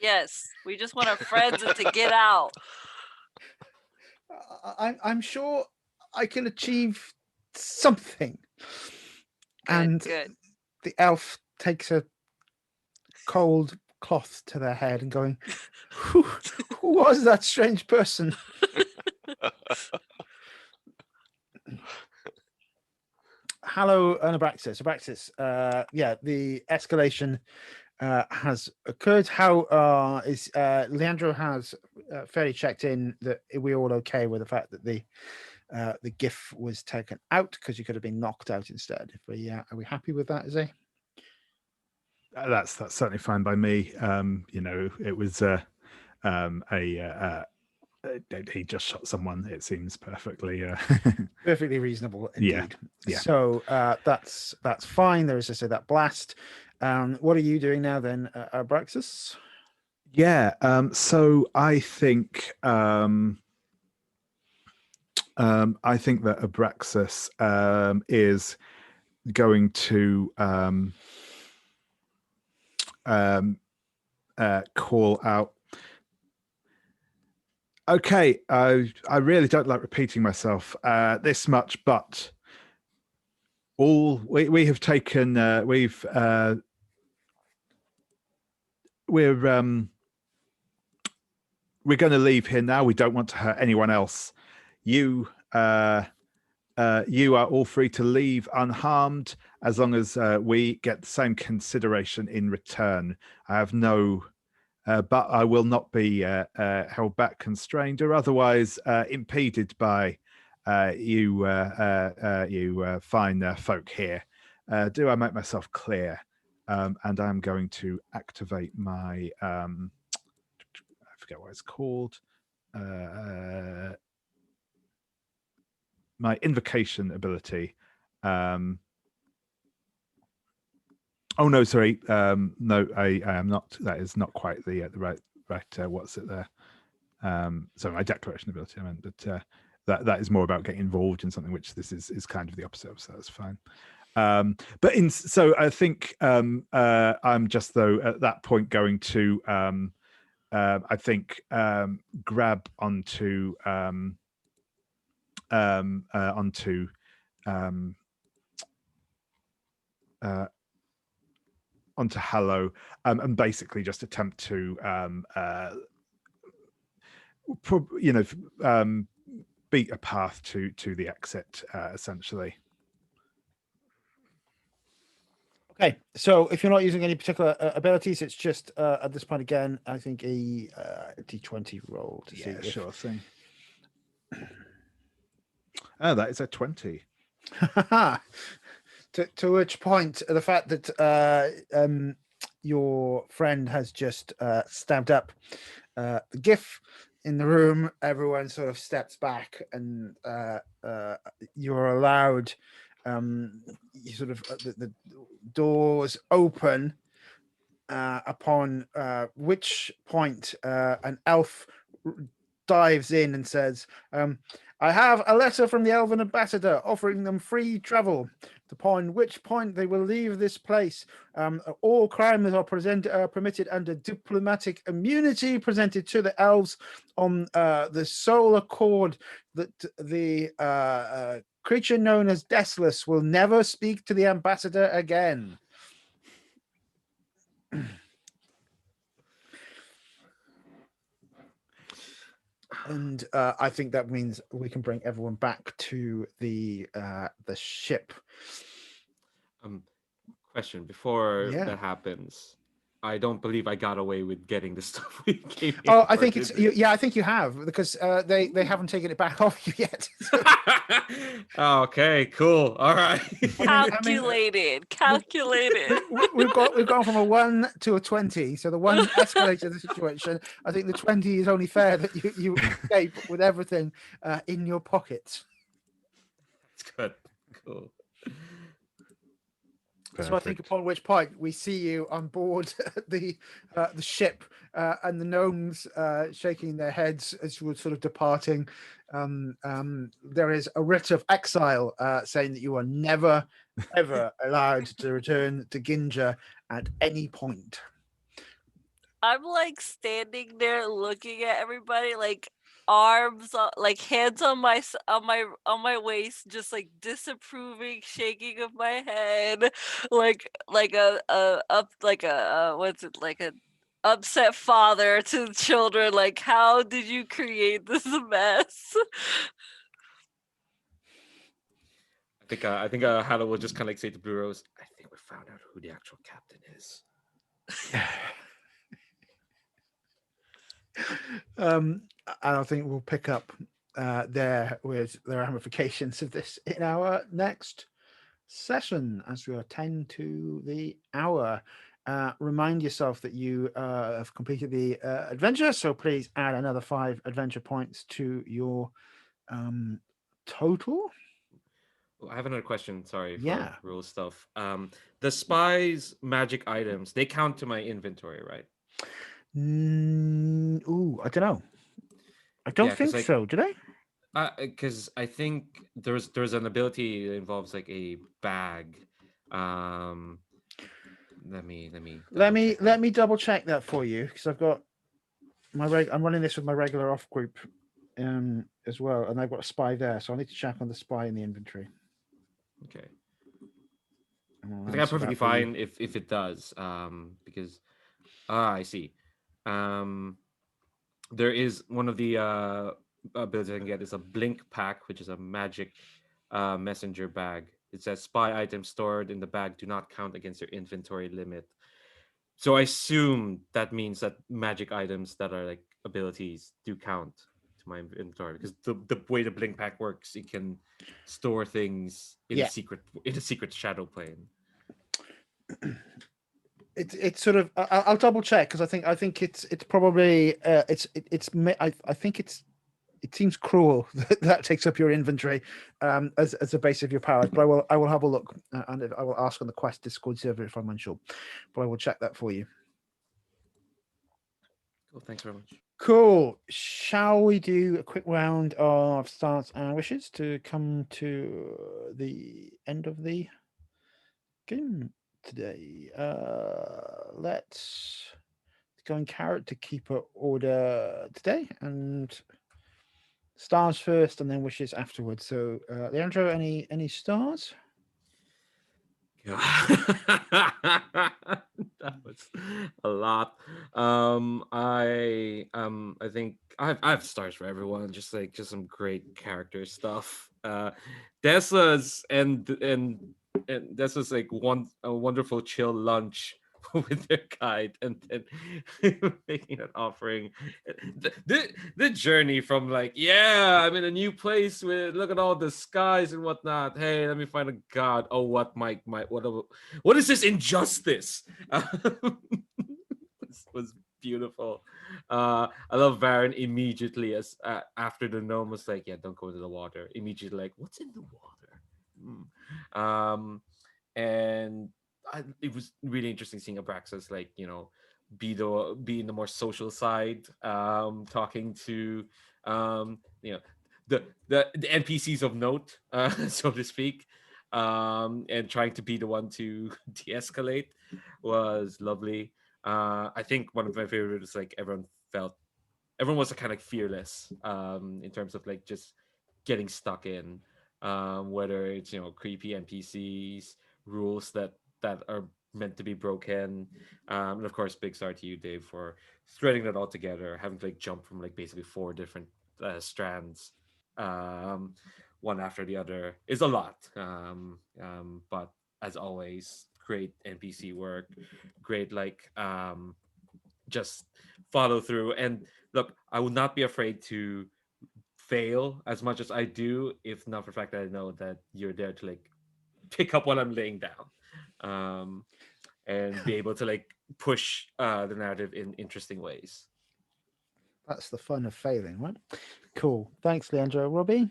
Yes, we just want our friends to get out. I'm sure I can achieve something. And good. the elf takes a cold cloth to their head and going, who was that strange person? Harrow and Abraxas. The escalation has occurred. How is Leandro has fairly checked in that we're all okay with the fact that the GIF was taken out because you could have been knocked out instead. Are we happy with that, is he? That's certainly fine by me. It was he just shot someone. It seems perfectly perfectly reasonable indeed. Yeah. So that's fine. There is, as I say, that blast. What are you doing now then, Abraxas? Yeah. So I think that Abraxas is going to call out. Okay, I really don't like repeating myself this much, but we have taken we're going to leave here now. We don't want to hurt anyone else. You are all free to leave unharmed as long as we get the same consideration in return. I have no. But I will not be held back, constrained, or otherwise impeded by you fine folk here. Do I make myself clear? And I'm going to activate my I forget what it's called. My invocation ability. Oh no, sorry. No, I am not. That is not quite the right. What's it there? So my declaration ability. I meant, but that is more about getting involved in something, which this is kind of the opposite of. So that's fine. So I think I'm just though at that point going to I think grab onto Hallow and basically just attempt to beat a path to the exit essentially. Okay, so if you're not using any particular abilities, it's just at this point again, I think a d20 roll to see Yeah, if sure thing. Oh, that is a 20. to which point the fact that your friend has just stabbed up the GIF in the room, everyone sort of steps back, and you're allowed. You sort of the doors open. Upon which point an elf dives in and says, I have a letter from the elven ambassador offering them free travel, upon which point they will leave this place. All crimes are permitted under diplomatic immunity presented to the elves on the sole accord that the creature known as Deslas will never speak to the ambassador again. And I think that means we can bring everyone back to the ship. Question before Yeah. that happens. I don't believe I got away with getting the stuff we gave. Oh, I think it's yeah. I think you have, because they haven't taken it back off you yet. Okay, cool. All right. Calculated. We've gone from a 1 to a 20, so the 1 escalated the situation. I think the 20 is only fair that you escape with everything in your pockets. That's good. Cool. So I think upon which point we see you on board the ship, and the gnomes shaking their heads as you were sort of departing. There is a writ of exile saying that you are never, ever allowed to return to Ginja at any point. I'm like standing there looking at everybody, like arms like hands on my waist, just like disapproving shaking of my head, like what's it, like a upset father to the children, like, how did you create this mess? I think Hannah will just kind of like say to Blue Rose, I think we found out who the actual captain is. I don't think we'll pick up there with the ramifications of this in our next session, as we are 10 to the hour. Remind yourself that you have completed the adventure, so please add another 5 adventure points to your total. Oh, I have another question. Sorry Yeah. for rule stuff. The spies magic items, they count to my inventory, right? Ooh, I don't know. I don't think like, so. Do they? Because I think there's an ability that involves like a bag. Let me double check that for you, because I've got my I'm running this with my regular off group as well, and I've got a spy there, so I need to check on the spy in the inventory. Okay. I think I'm perfectly fine if it does, because I see. There is one of the abilities I can get is a blink pack, which is a magic messenger bag. It says spy items stored in the bag do not count against your inventory limit. So I assume that means that magic items that are like abilities do count to my inventory, because the way the blink pack works, it can store things in a secret shadow plane. It's sort of I'll double check, because I think it's probably I think it seems cruel that takes up your inventory as a base of your powers, but I will have a look, and I will ask on the Quest Discord server if I'm unsure, but I will check that for you. Cool, thanks very much. Cool. Shall we do a quick round of starts and wishes to come to the end of the game today? Let's go in Carrot to keep an order today, and stars first and then wishes afterwards. So Leandro, any stars? That was a lot. I think I have stars for everyone, just some great character stuff. Deslas and and this was like a wonderful chill lunch with their guide, and then making an offering. The journey from like, yeah, I'm in a new place with look at all the skies and whatnot. Hey, let me find a god. Oh, what what is this injustice? was beautiful. I love Varin immediately as after the gnome was like, yeah, don't go into the water. Immediately like, what's in the water? And it was really interesting seeing Abraxas like, be in the more social side, talking to the NPCs of note, so to speak, and trying to be the one to de-escalate was lovely. I think one of my favorites is like everyone was kind of fearless, in terms of like just getting stuck in, whether it's creepy NPCs, rules that are meant to be broken, and of course big star to you, Dave, for threading that all together, having to like jump from like basically 4 different strands, one after the other is a lot, but as always, great NPC work, great like just follow through. And look, I would not be afraid to fail as much as I do, if not for the fact that I know that you're there to like pick up what I'm laying down, and be able to like push the narrative in interesting ways. That's the fun of failing, right? Cool. Thanks, Leandro. Robbie?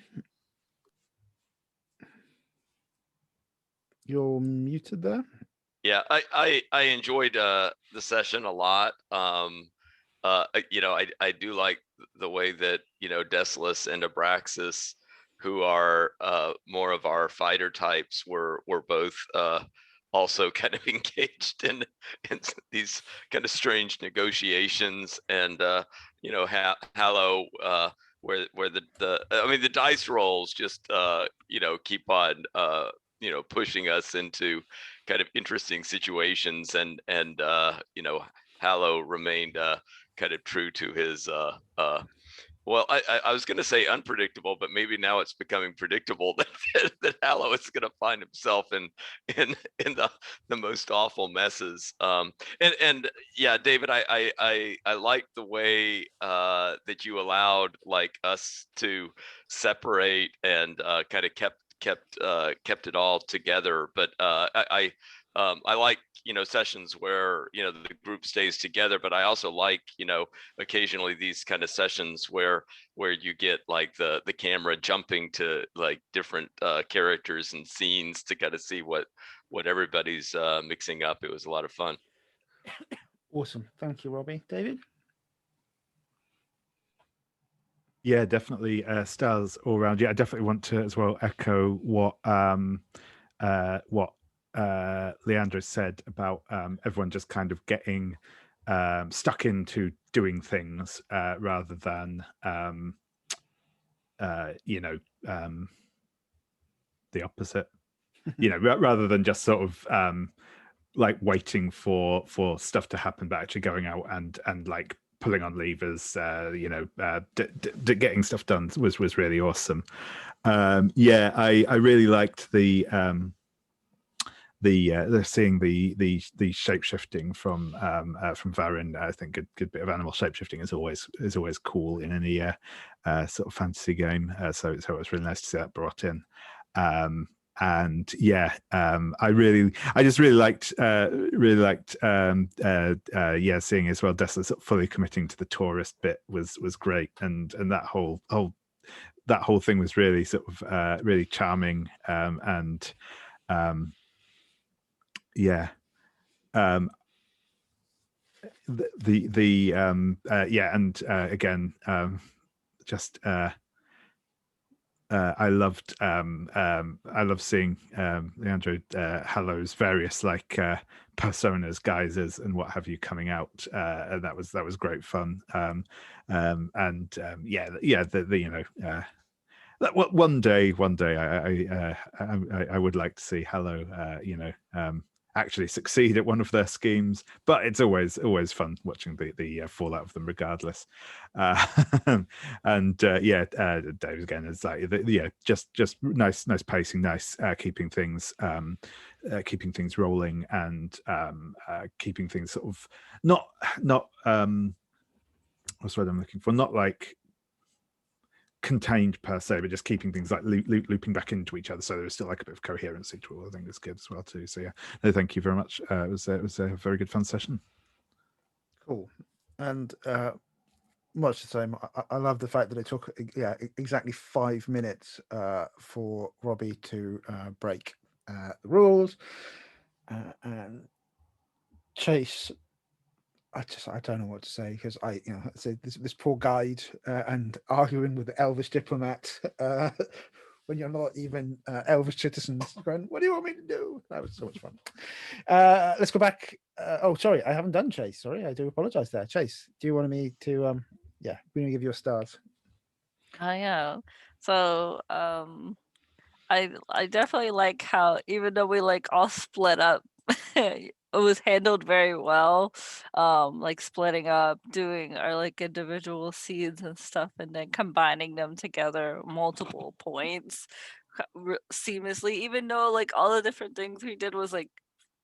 You're muted there. Yeah, I enjoyed the session a lot. I do like the way that Deslas and Abraxas, who are more of our fighter types, were both also kind of engaged in these kind of strange negotiations, and Hallow, where the dice rolls just keep on pushing us into kind of interesting situations, and Hallow remained kind of true to his well, I was going to say unpredictable, but maybe now it's becoming predictable that Hallow is going to find himself in the most awful messes. And yeah, David, I like the way that you allowed like us to separate and kind of kept it all together. But I like sessions where the group stays together, but I also like occasionally these kind of sessions where you get like the camera jumping to like different characters and scenes to kind of see what everybody's mixing up. It was a lot of fun. Awesome. Thank you, Robbie. David? Yeah, definitely stars all around. Yeah, I definitely want to as well echo what Leandro said about everyone just kind of getting stuck into doing things rather than the opposite. Rather than just sort of like waiting for stuff to happen, but actually going out and like pulling on levers, getting stuff done was really awesome. Yeah, I really liked the seeing the shape shifting from Varin. I think a good bit of animal shape shifting is always cool in any sort of fantasy game. So it was really nice to see that brought in. And yeah, I just really liked seeing as well Deslas fully committing to the tourist bit was great, and that whole thing was really sort of really charming, and yeah, again, just I loved seeing Leandro Hallow's various like personas, guises, and what have you coming out, and that was great fun. One day I would like to see Hallow actually succeed at one of their schemes. But it's always fun watching the fallout of them, regardless. And Dave again is like just nice pacing, nice keeping things rolling, and keeping things sort of not what's the word I'm looking for? Not like contained per se, but just keeping things like looping back into each other, so there's still like a bit of coherency to it. I think is good as well too. So yeah, no, thank you very much. It was a very good fun session. Cool. And much the same. I love the fact that it took exactly 5 minutes for Robbie to break the rules, and Chase. I don't know what to say, because I say this poor guide and arguing with the Elvish diplomat when you're not even Elvish citizens, going, what do you want me to do? That was so much fun. Let's go back. Oh, sorry, I haven't done Chase. Sorry, I do apologize there. Chase, do you want me to we're gonna give you a start. Yeah. So I definitely like how, even though we like all split up, it was handled very well. Like splitting up, doing our like individual scenes and stuff, and then combining them together multiple points seamlessly, even though like all the different things we did was like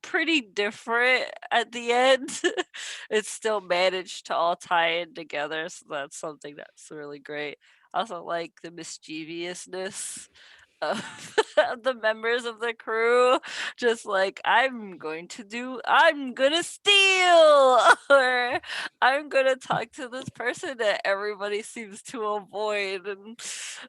pretty different at the end. It still managed to all tie in together, so that's something that's really great. I also like the mischievousness of the members of the crew, just like, I'm gonna steal, or I'm gonna talk to this person that everybody seems to avoid, and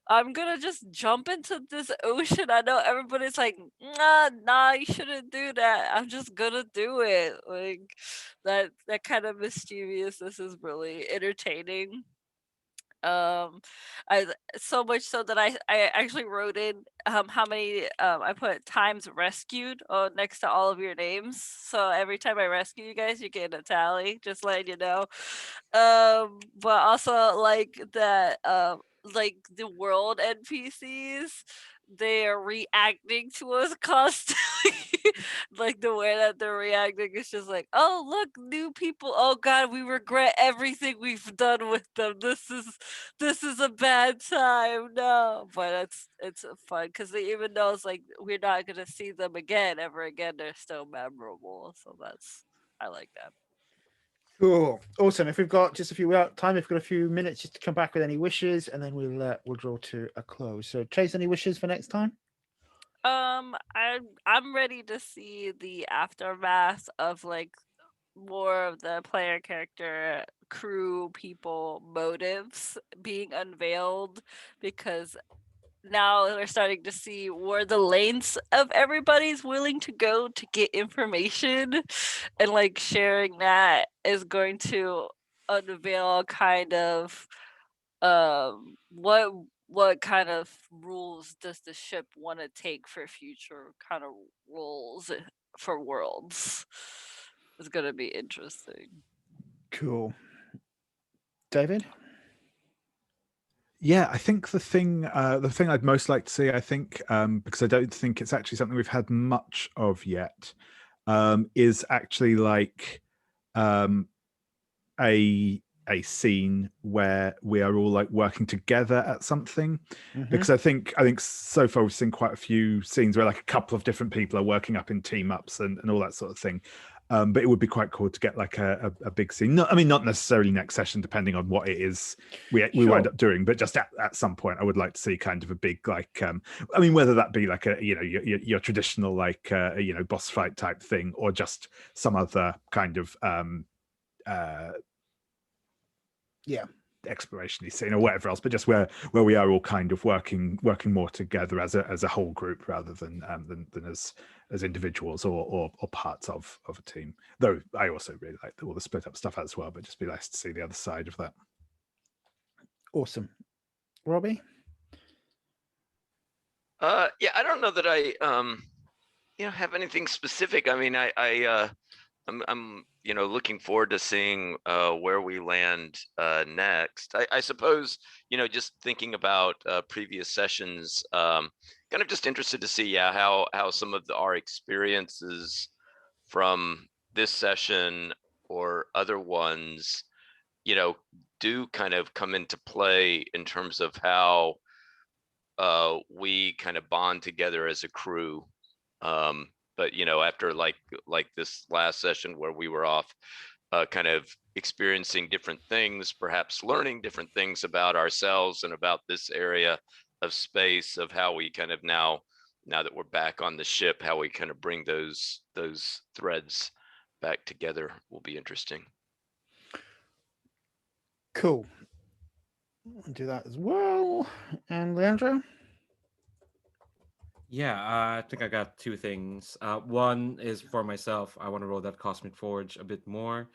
I'm gonna just jump into this ocean. I know everybody's like, nah, you shouldn't do that. I'm just gonna do it. Like that kind of mischievousness is really entertaining. I So much so that I actually wrote in how many I put times rescued next to all of your names, so every time I rescue you guys, you get a tally, just letting you know. But also like that like the world NPCs, they are reacting to us constantly. Like the way that they're reacting is just like, oh look, new people, oh god, we regret everything we've done with them. This is a bad time. No, but it's fun, because even though it's like we're not gonna see them again ever again, they're still memorable. So I like that. Cool, awesome. If we've got just a few time, if we've got a few minutes just to come back with any wishes, and then we'll draw to a close. So, Chase, any wishes for next time? I'm ready to see the aftermath of like more of the player character crew people motives being unveiled, because now we're starting to see where the lengths of everybody's willing to go to get information, and like sharing that is going to unveil kind of what kind of rules does the ship want to take for future kind of roles for worlds. It's going to be interesting. Cool. David? Yeah, I think the thing I'd most like to see, I think, because I don't think it's actually something we've had much of yet, is actually like a scene where we are all like working together at something. Because I think so far we've seen quite a few scenes where like a couple of different people are working up in team ups and all that sort of thing. But it would be quite cool to get like a big scene. Not necessarily next session, depending on what it is we wind up doing, but just at some point, I would like to see kind of a big like, whether that be like a your traditional like boss fight type thing, or just some other kind of exploration-y scene or whatever else, but just where we are all kind of working more together as a whole group, rather than as individuals or parts of a team. Though I also really like all the split up stuff as well, but just be nice to see the other side of that. Awesome. Robbie? Yeah, I don't know that I have anything specific. I mean, I'm looking forward to seeing where we land next. I suppose just thinking about previous sessions, kind of just interested to see how some of our experiences from this session or other ones, do kind of come into play in terms of how we kind of bond together as a crew. But after like this last session where we were off kind of experiencing different things, perhaps learning different things about ourselves and about this area of space, of how we kind of now that we're back on the ship, how we kind of bring those threads back together will be interesting. Cool. I'll do that as well. And Leandro? Yeah, I think I got two things. One is for myself. I want to roll that Cosmic Forge a bit more,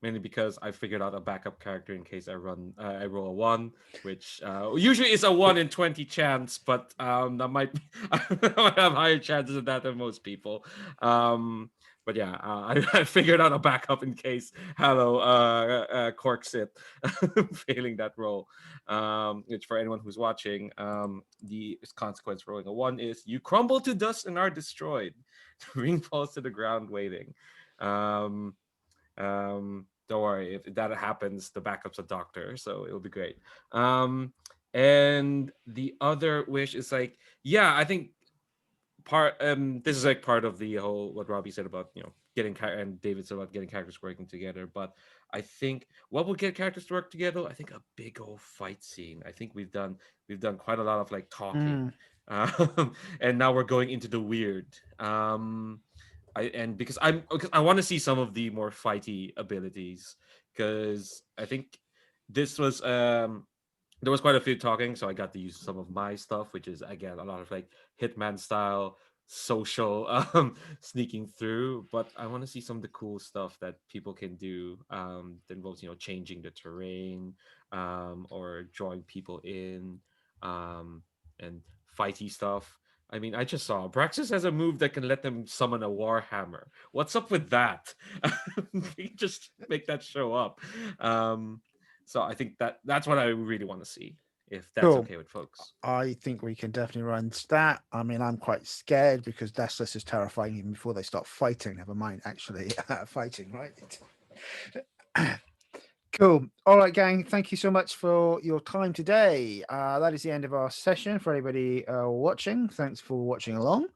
mainly because I figured out a backup character in case I roll a 1, which usually is a 1 in 20 chance, but that might be, I might have higher chances of that than most people. But yeah, I figured out a backup in case Harrow corks it, failing that roll. Which for anyone who's watching, the consequence for rolling a 1 is you crumble to dust and are destroyed. The ring falls to the ground waiting. Don't worry, if that happens, the backup's a doctor, so it'll be great. And the other wish is like, yeah, I think this is like part of the whole what Robbie said about getting and David said about getting characters working together. But I think what will get characters to work together, I think a big old fight scene. I think we've done quite a lot of like talking, and now we're going into the weird. Because I want to see some of the more fighty abilities, because I think this was there was quite a few talking, so I got to use some of my stuff, which is again a lot of like Hitman style social sneaking through. But I want to see some of the cool stuff that people can do that involves changing the terrain, or drawing people in, and fighty stuff. I mean, I just saw Abraxas has a move that can let them summon a Warhammer. What's up with that? You just make that show up. So I think that's what I really want to see, if that's Cool. okay with folks. I think we can definitely run that. I mean, I'm quite scared because Deslas is terrifying even before they start fighting. Never mind actually fighting, right? Cool. All right, gang. Thank you so much for your time today. That is the end of our session. For anybody watching, thanks for watching along.